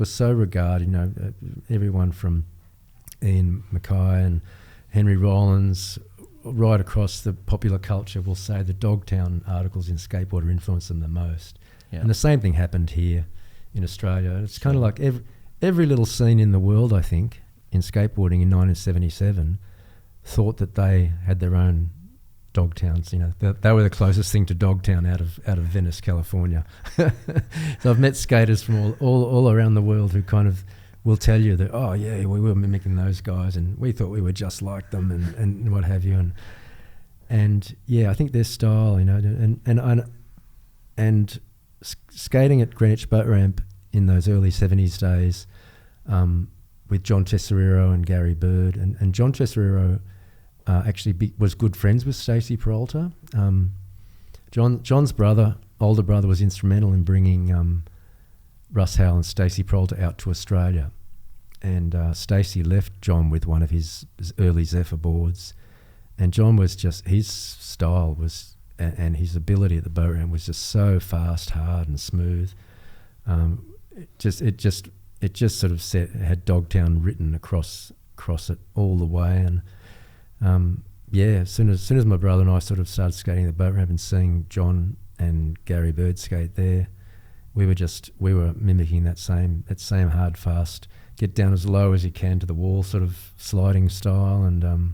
so regarded. Everyone from Ian Mackay and Henry Rollins, right across the popular culture, will say the Dogtown articles in Skateboarder influenced them the most. Yeah. And the same thing happened here in Australia. It's kind of like every little scene in the world, I think, in skateboarding in 1977 thought that they had their own dog towns. You know, they were the closest thing to Dogtown out of Venice, California. So I've met skaters from all around the world who kind of will tell you that, oh yeah, we were mimicking those guys and we thought we were just like them and what have you. And yeah, I think their style, you know, and skating at Greenwich Boat Ramp in those early 70s days with John Tesoriero and Gary Bird. And John Tesoriero actually was good friends with Stacey Peralta. John's older brother, was instrumental in bringing Russ Howell and Stacey Peralta out to Australia. And Stacey left John with one of his early Zephyr boards. And John was just, his style was, and his ability at the boat ramp was just so fast, hard and smooth. It just sort of had Dogtown written across it all the way. And as soon as my brother and I sort of started skating the boat ramp and seeing John and Gary Bird skate there, we were mimicking that same hard, fast, get down as low as you can to the wall sort of sliding style. And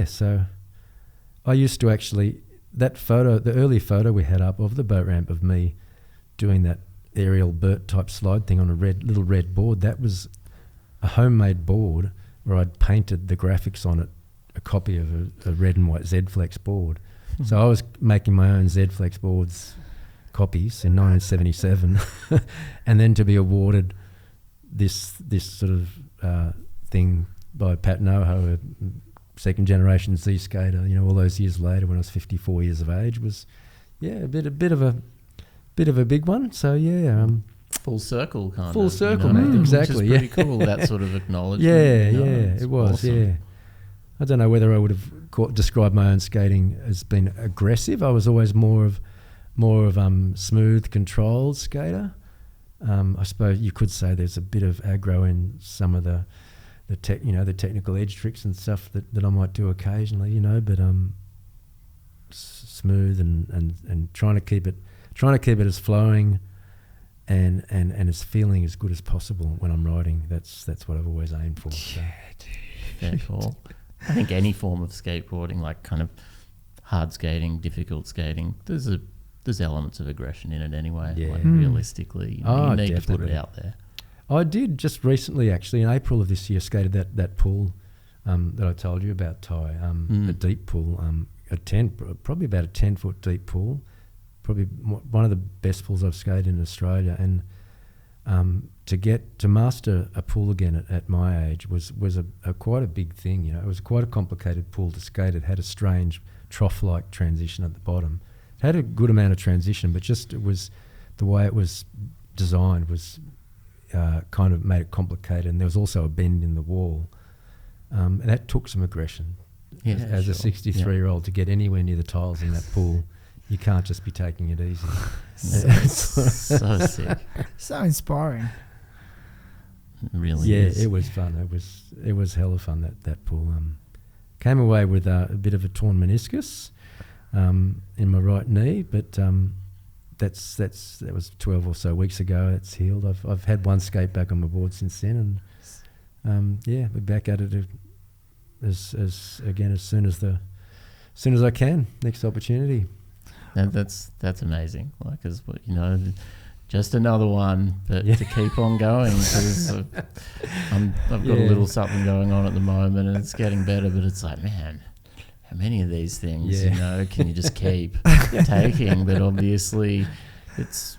so I used to actually, that photo, the early photo we had up of the boat ramp of me doing that aerial Bert type slide thing on a little red board, that was a homemade board where I'd painted the graphics on it, a copy of a red and white Z-Flex board. So I was making my own Z-Flex boards copies in 1977 and then to be awarded this sort of thing by Pat Noho, a second generation Z skater, you know, all those years later when I was 54 years of age, was a bit of a big one. So
full circle kind
full
of.
Circle, mate. Exactly.
Which is pretty cool, that sort of acknowledgement.
It was. Awesome. Yeah. I don't know whether I would have described my own skating as being aggressive. I was always more of smooth, controlled skater. I suppose you could say there's a bit of aggro in some of the technical edge tricks and stuff that I might do occasionally, you know, but smooth and trying to keep it as flowing and as feeling as good as possible when I'm riding. That's what I've always aimed for. So.
Very cool. I think any form of skateboarding, like kind of hard skating, difficult skating, there's elements of aggression in it anyway.
Yeah.
Like realistically, you need to put it out there.
I did just recently, actually, in April of this year, skated that pool that I told you about, Ty, a deep pool, probably about a 10-foot deep pool, probably one of the best pools I've skated in Australia. And to master a pool again at my age was quite a big thing. You know, it was quite a complicated pool to skate. It had a strange trough-like transition at the bottom. It had a good amount of transition, but just it was the way it was designed was kind of made it complicated. And there was also a bend in the wall, and that took some aggression. As a 63-year-old to get anywhere near the tiles in that pool. You can't just be taking it easy.
So sick.
So inspiring.
It really is.
Yeah, it was fun. It was hella fun, that pool. Came away with a bit of a torn meniscus in my right knee, but that was 12 or so weeks ago. It's healed. I've had one skate back on my board since then, and we're back at it as soon as I can. Next opportunity.
That's amazing. Like, as you know, just another one, but to keep on going, because I've got a little something going on at the moment, and it's getting better. But it's like, man, how many of these things, you know, can you just keep taking? But obviously, it's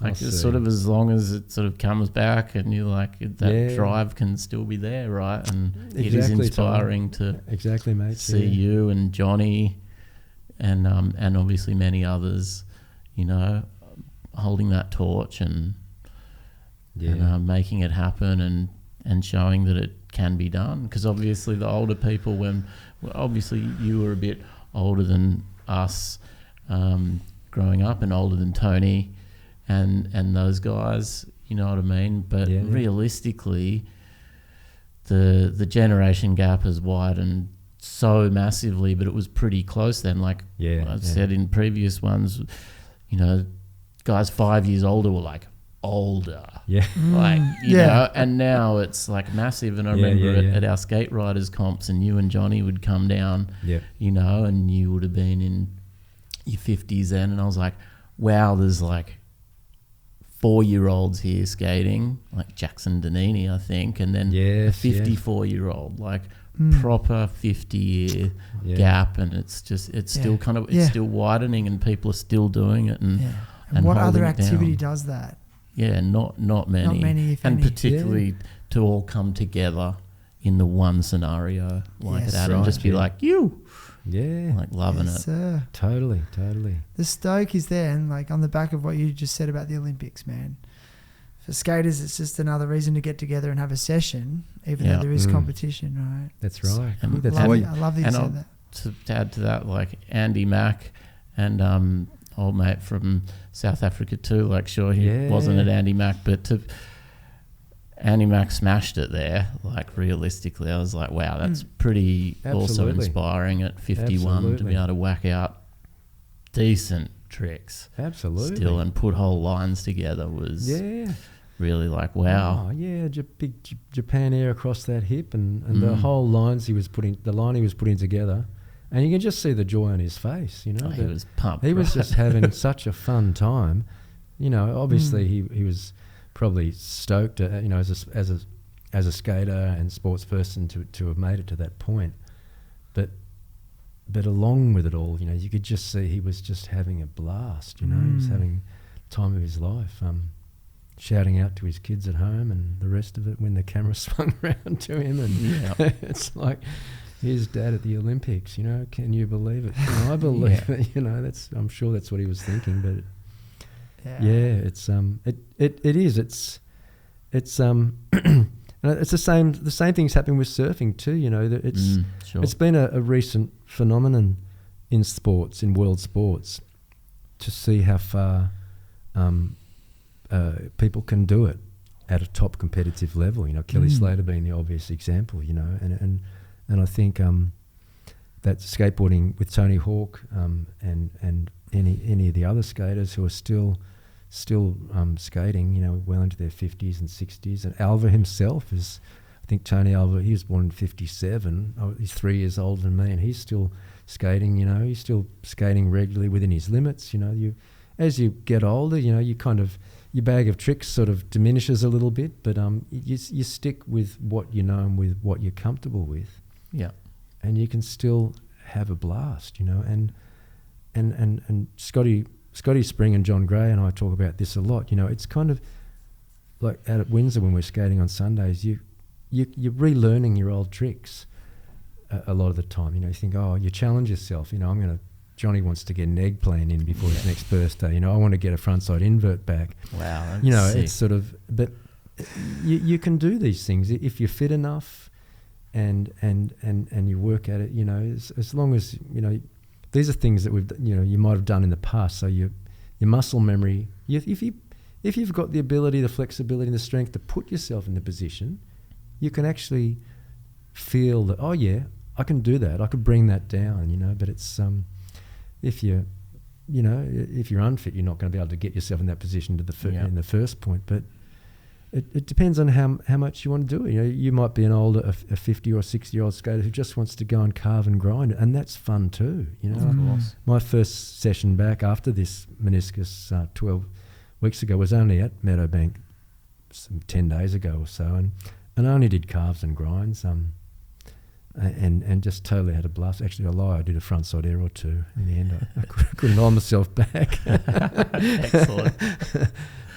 like sort of as long as it sort of comes back, and you're like, that drive can still be there, right? And it is inspiring to
mate.
See you and Johnny. And obviously many others, you know, holding that torch and making it happen and showing that it can be done. Because obviously the older people, obviously you were a bit older than us growing up, and older than Tony and those guys, you know what I mean? But realistically, the generation gap has widened so massively, but it was pretty close then. Like I've said in previous ones, you know, guys 5 years older were like older.
Yeah.
Like, you
Yeah.
know, and now it's like massive. And I remember at our skate riders comps, and you and Johnny would come down, you know, and you would have been in your 50s then. And I was like, wow, there's like 4-year-olds here skating, like Jackson Danini, I think. And then a 54-year-old, like proper 50-year gap. And it's just, it's still kind of, it's still widening, and people are still doing it. And
what other
holding it
activity
down.
does that?
Yeah, not many.
Not many, if
and
any.
particularly to all come together in the one scenario like
Yes,
that, and just be like, like loving it.
Sir.
Totally.
The stoke is there, and like on the back of what you just said about the Olympics, man. For skaters, it's just another reason to get together and have a session, even though there is competition, right?
That's right.
And
That's
I love that you said that.
To add to that, like Andy Mack and old mate from South Africa too. Like, sure, he wasn't at Andy Mack, but Andy Mack smashed it there. Like, realistically, I was like, wow, that's pretty also inspiring at 51 to be able to whack out decent tricks.
Absolutely.
Still, and put whole lines together was really like, wow.
Oh, yeah, big Japan air across that hip, and the whole line he was putting together. And you can just see the joy on his face, you know.
He was pumped.
He was just having such a fun time. You know, obviously he was probably stoked, you know, as a skater and sports person to have made it to that point. But along with it all, you know, you could just see he was just having a blast. You know, he was having time of his life. Shouting out to his kids at home and the rest of it when the camera swung around to him, and it's like, here's Dad at the Olympics, you know, can you believe it? Can I believe it? You know, I'm sure that's what he was thinking, but it's it's the same thing's happening with surfing too, you know, that it's been a recent phenomenon in sports, in world sports, to see how far people can do it at a top competitive level, you know, Kelly Slater being the obvious example, you know, and I think that skateboarding with Tony Hawk and any of the other skaters who are still skating, you know, well into their 50s and 60s. And Alva himself is, I think Tony Alva, he was born in 57. Oh, he's 3 years older than me, and he's still skating, you know, he's still skating regularly within his limits. You know, as you get older, you know, you kind of, your bag of tricks sort of diminishes a little bit, but you stick with what you know and with what you're comfortable with.
Yeah,
and you can still have a blast, you know. And Scotty Spring and John Gray and I talk about this a lot. You know, it's kind of like out at Windsor when we're skating on Sundays. You're relearning your old tricks a lot of the time. You know, you think, oh, you challenge yourself. You know, Johnny wants to get an egg plan in before his next birthday. You know, I want to get a frontside invert back.
Wow, that's
you know,
sick.
It's sort of, but you can do these things if you're fit enough. And you work at it, you know, as long as, you know, these are things that you might have done in the past. So your muscle memory, if you've got the ability, the flexibility, and the strength to put yourself in the position, you can actually feel that, oh yeah, I can do that. I could bring that down, you know. But it's if you're unfit, you're not going to be able to get yourself in that position in the first point. But it depends on how much you want to do it. You know, you might be an older, a 50 or 60-year-old skater who just wants to go and carve and grind, and that's fun too. You know,
of course. My
first session back after this meniscus 12 weeks ago was only at Meadowbank 10 days ago or so, and I only did carves and grinds, and just totally had a blast. Actually, I lie, I did a frontside air or two in the end. I couldn't hold myself back.
Excellent.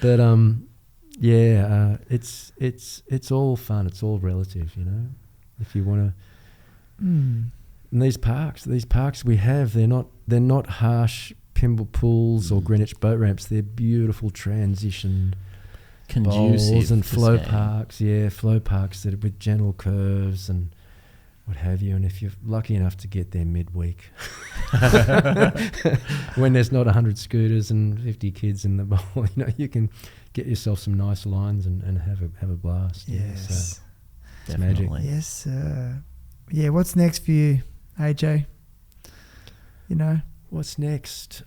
But it's all fun. It's all relative, you know. If you want to, and these parks we have, they're not harsh Pymble pools or Greenwich boat ramps. They're beautiful transition bowls and flow parks. Yeah, flow parks that are with gentle curves and what have you. And if you're lucky enough to get there midweek, when there's not 100 scooters and 50 kids in the bowl, you know, you can get yourself some nice lines and have a blast.
Yes,
yeah, so it's
definitely.
magic.
Yes, sir. Yeah, what's next for you, AJ? You know,
what's next?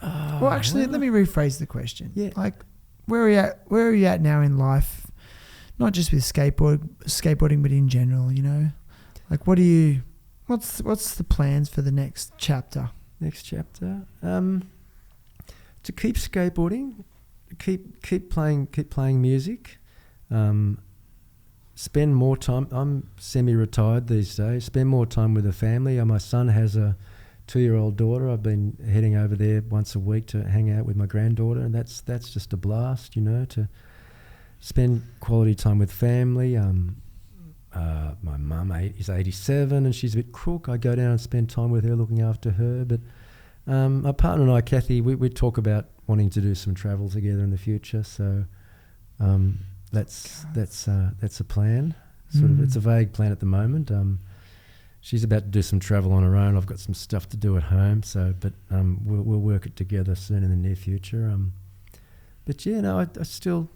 Well, actually, let me rephrase the question.
Yeah.
Like, where are you at now in life? Not just with skateboarding, but in general, you know? Like, what's the plans for the next chapter?
Next chapter? To keep skateboarding, keep playing music, spend more time. I'm semi-retired these days. Spend more time with the family. My son has a 2-year-old daughter. I've been heading over there once a week to hang out with my granddaughter, and that's just a blast, you know, to spend quality time with family. My mum is 87 and she's a bit crook. I go down and spend time with her, looking after her. But my partner and I, Kathy, we talk about wanting to do some travel together in the future. So that's a plan. Sort of, it's a vague plan at the moment. She's about to do some travel on her own. I've got some stuff to do at home. So, but we'll work it together soon in the near future. But yeah, no, I still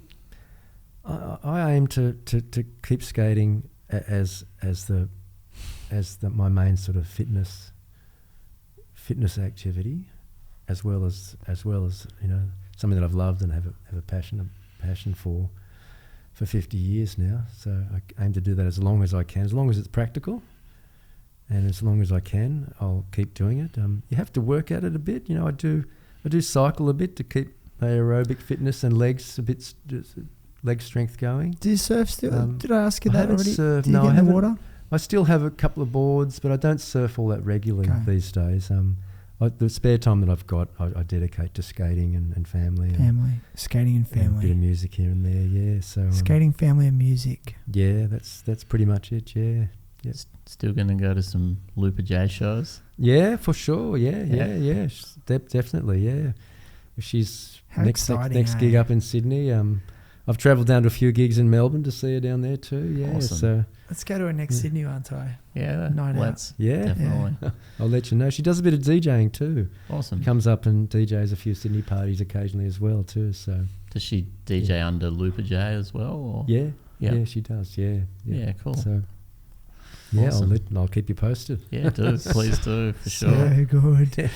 I aim to keep skating as my main sort of fitness activity, as well as you know, something that I've loved and have a passion for 50 years now. So I aim to do that as long as I can, as long as it's practical, and as long as I can, I'll keep doing it. You have to work at it a bit, you know. I do cycle a bit to keep my aerobic fitness and legs a bit. Leg strength going.
Do you surf still? Did I ask you that already?
Surf.
Do you get in the water?
I still have a couple of boards, but I don't surf all that regularly these days. The spare time that I've got, I dedicate to skating and family.
Skating and family.
And a bit of music here and there, yeah. So
skating, family and music.
Yeah, that's pretty much it, yeah. Yep.
Still going to go to some Looper J shows?
Yeah, for sure, yeah. Definitely, yeah. She's next gig up in Sydney. I've travelled down to a few gigs in Melbourne to see her down there too. Yeah,
awesome.
So
let's go to her next Sydney, aren't I?
Yeah,
let's.
Yeah,
definitely.
Yeah. I'll let you know. She does a bit of DJing too.
Awesome.
Comes up and DJs a few Sydney parties occasionally as well too. So
does she DJ under Looper J as well? Or?
Yeah, she does. Yeah,
cool.
So yeah,
awesome.
I'll keep you posted.
Yeah, do please do for sure.
So good.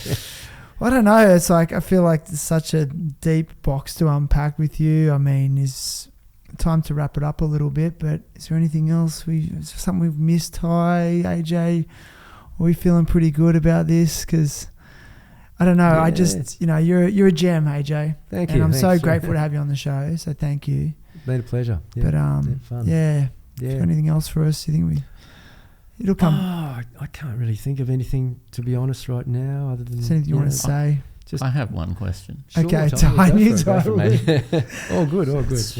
Well, I don't know. It's like, I feel like there's such a deep box to unpack with you. I mean, it's time to wrap it up a little bit, but is there anything else? Is there something we've missed, Ty, AJ? Are we feeling pretty good about this? Because I don't know. Yeah. I just, you know, you're a gem, AJ.
Thank you.
And I'm so grateful to have you on the show. So thank you.
It's been a pleasure. Yeah,
but
fun.
Yeah. Is there anything else for us? You think it'll come?
Oh, I can't really think of anything, to be honest, right now. Other than,
is anything you want to say?
I have one question.
Sure, okay, Ty, you totally.
All good.
It's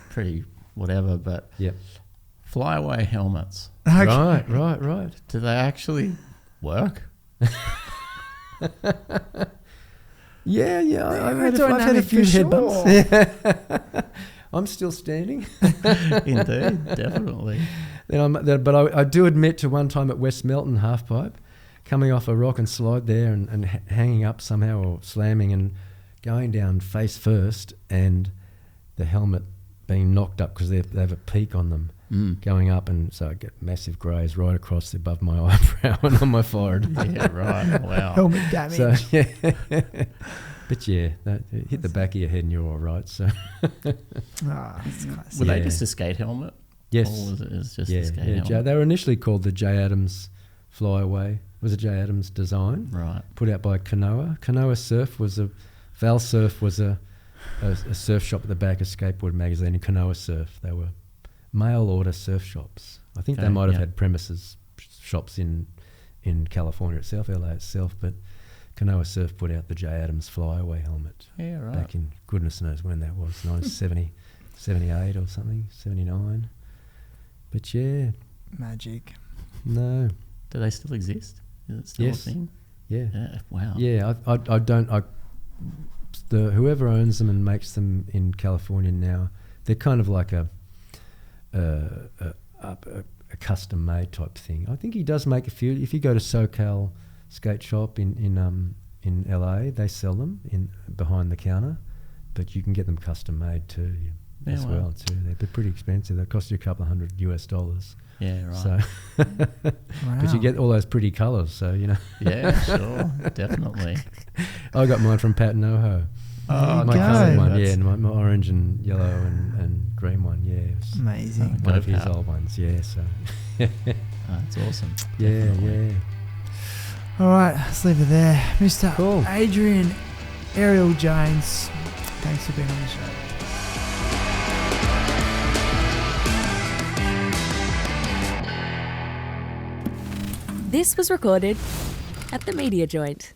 pretty whatever, but flyaway helmets.
Okay. Right.
Do they actually work?
Yeah. I've had a few head bumps. Yeah. I'm still standing.
Indeed, definitely.
But I do admit to one time at West Melton Half-pipe, coming off a rock and slide there and hanging up somehow or slamming and going down face first, and the helmet being knocked up because they have a peak on them going up, and so I get massive graze right across above my eyebrow and on my forehead.
Yeah, right. Wow.
Helmet damage.
So, but hit the back of your head and you're all right. So,
were they just a skate helmet?
Yes.
Or was it just a skate helmet?
They were initially called the J. Adams Flyaway. It was a J. Adams design.
Right.
Put out by Kanoa. Kanoa Surf was Val Surf was a surf shop at the back of Skateboard magazine, and Kanoa Surf. They were mail order surf shops. I think they might have had premises shops in California itself, LA itself, but Kanoa Surf put out the J. Adams Flyaway helmet.
Yeah, right.
Back in goodness knows when that was, 1970, 78 or something, 79. But yeah.
Magic.
No.
Do they still exist? Is it still a thing?
Yeah.
Wow.
Yeah, I don't. Whoever owns them and makes them in California now, they're kind of like a custom made type thing. I think he does make a few. If you go to SoCal Skate Shop in LA, they sell them behind the counter, but you can get them custom made too.
Yeah,
as
wow.
well too. They're pretty expensive. They cost you a couple of $100 US.
Yeah, right.
So,
Wow.
but you get all those pretty colours. So
Yeah, sure, definitely.
I got mine from Pat Noho.
Oh,
My
go.
coloured one,
That's-
yeah, and my orange and yellow and green one, yeah. It was
Amazing.
one
Go
of his
Pat.
old ones, yeah. So,
Oh, that's awesome.
yeah,
Definitely.
yeah.
All right, let's leave it there. Mr.
Cool.
Adrian Errol Jones, thanks for being on the show.
This was recorded at the Media Joint.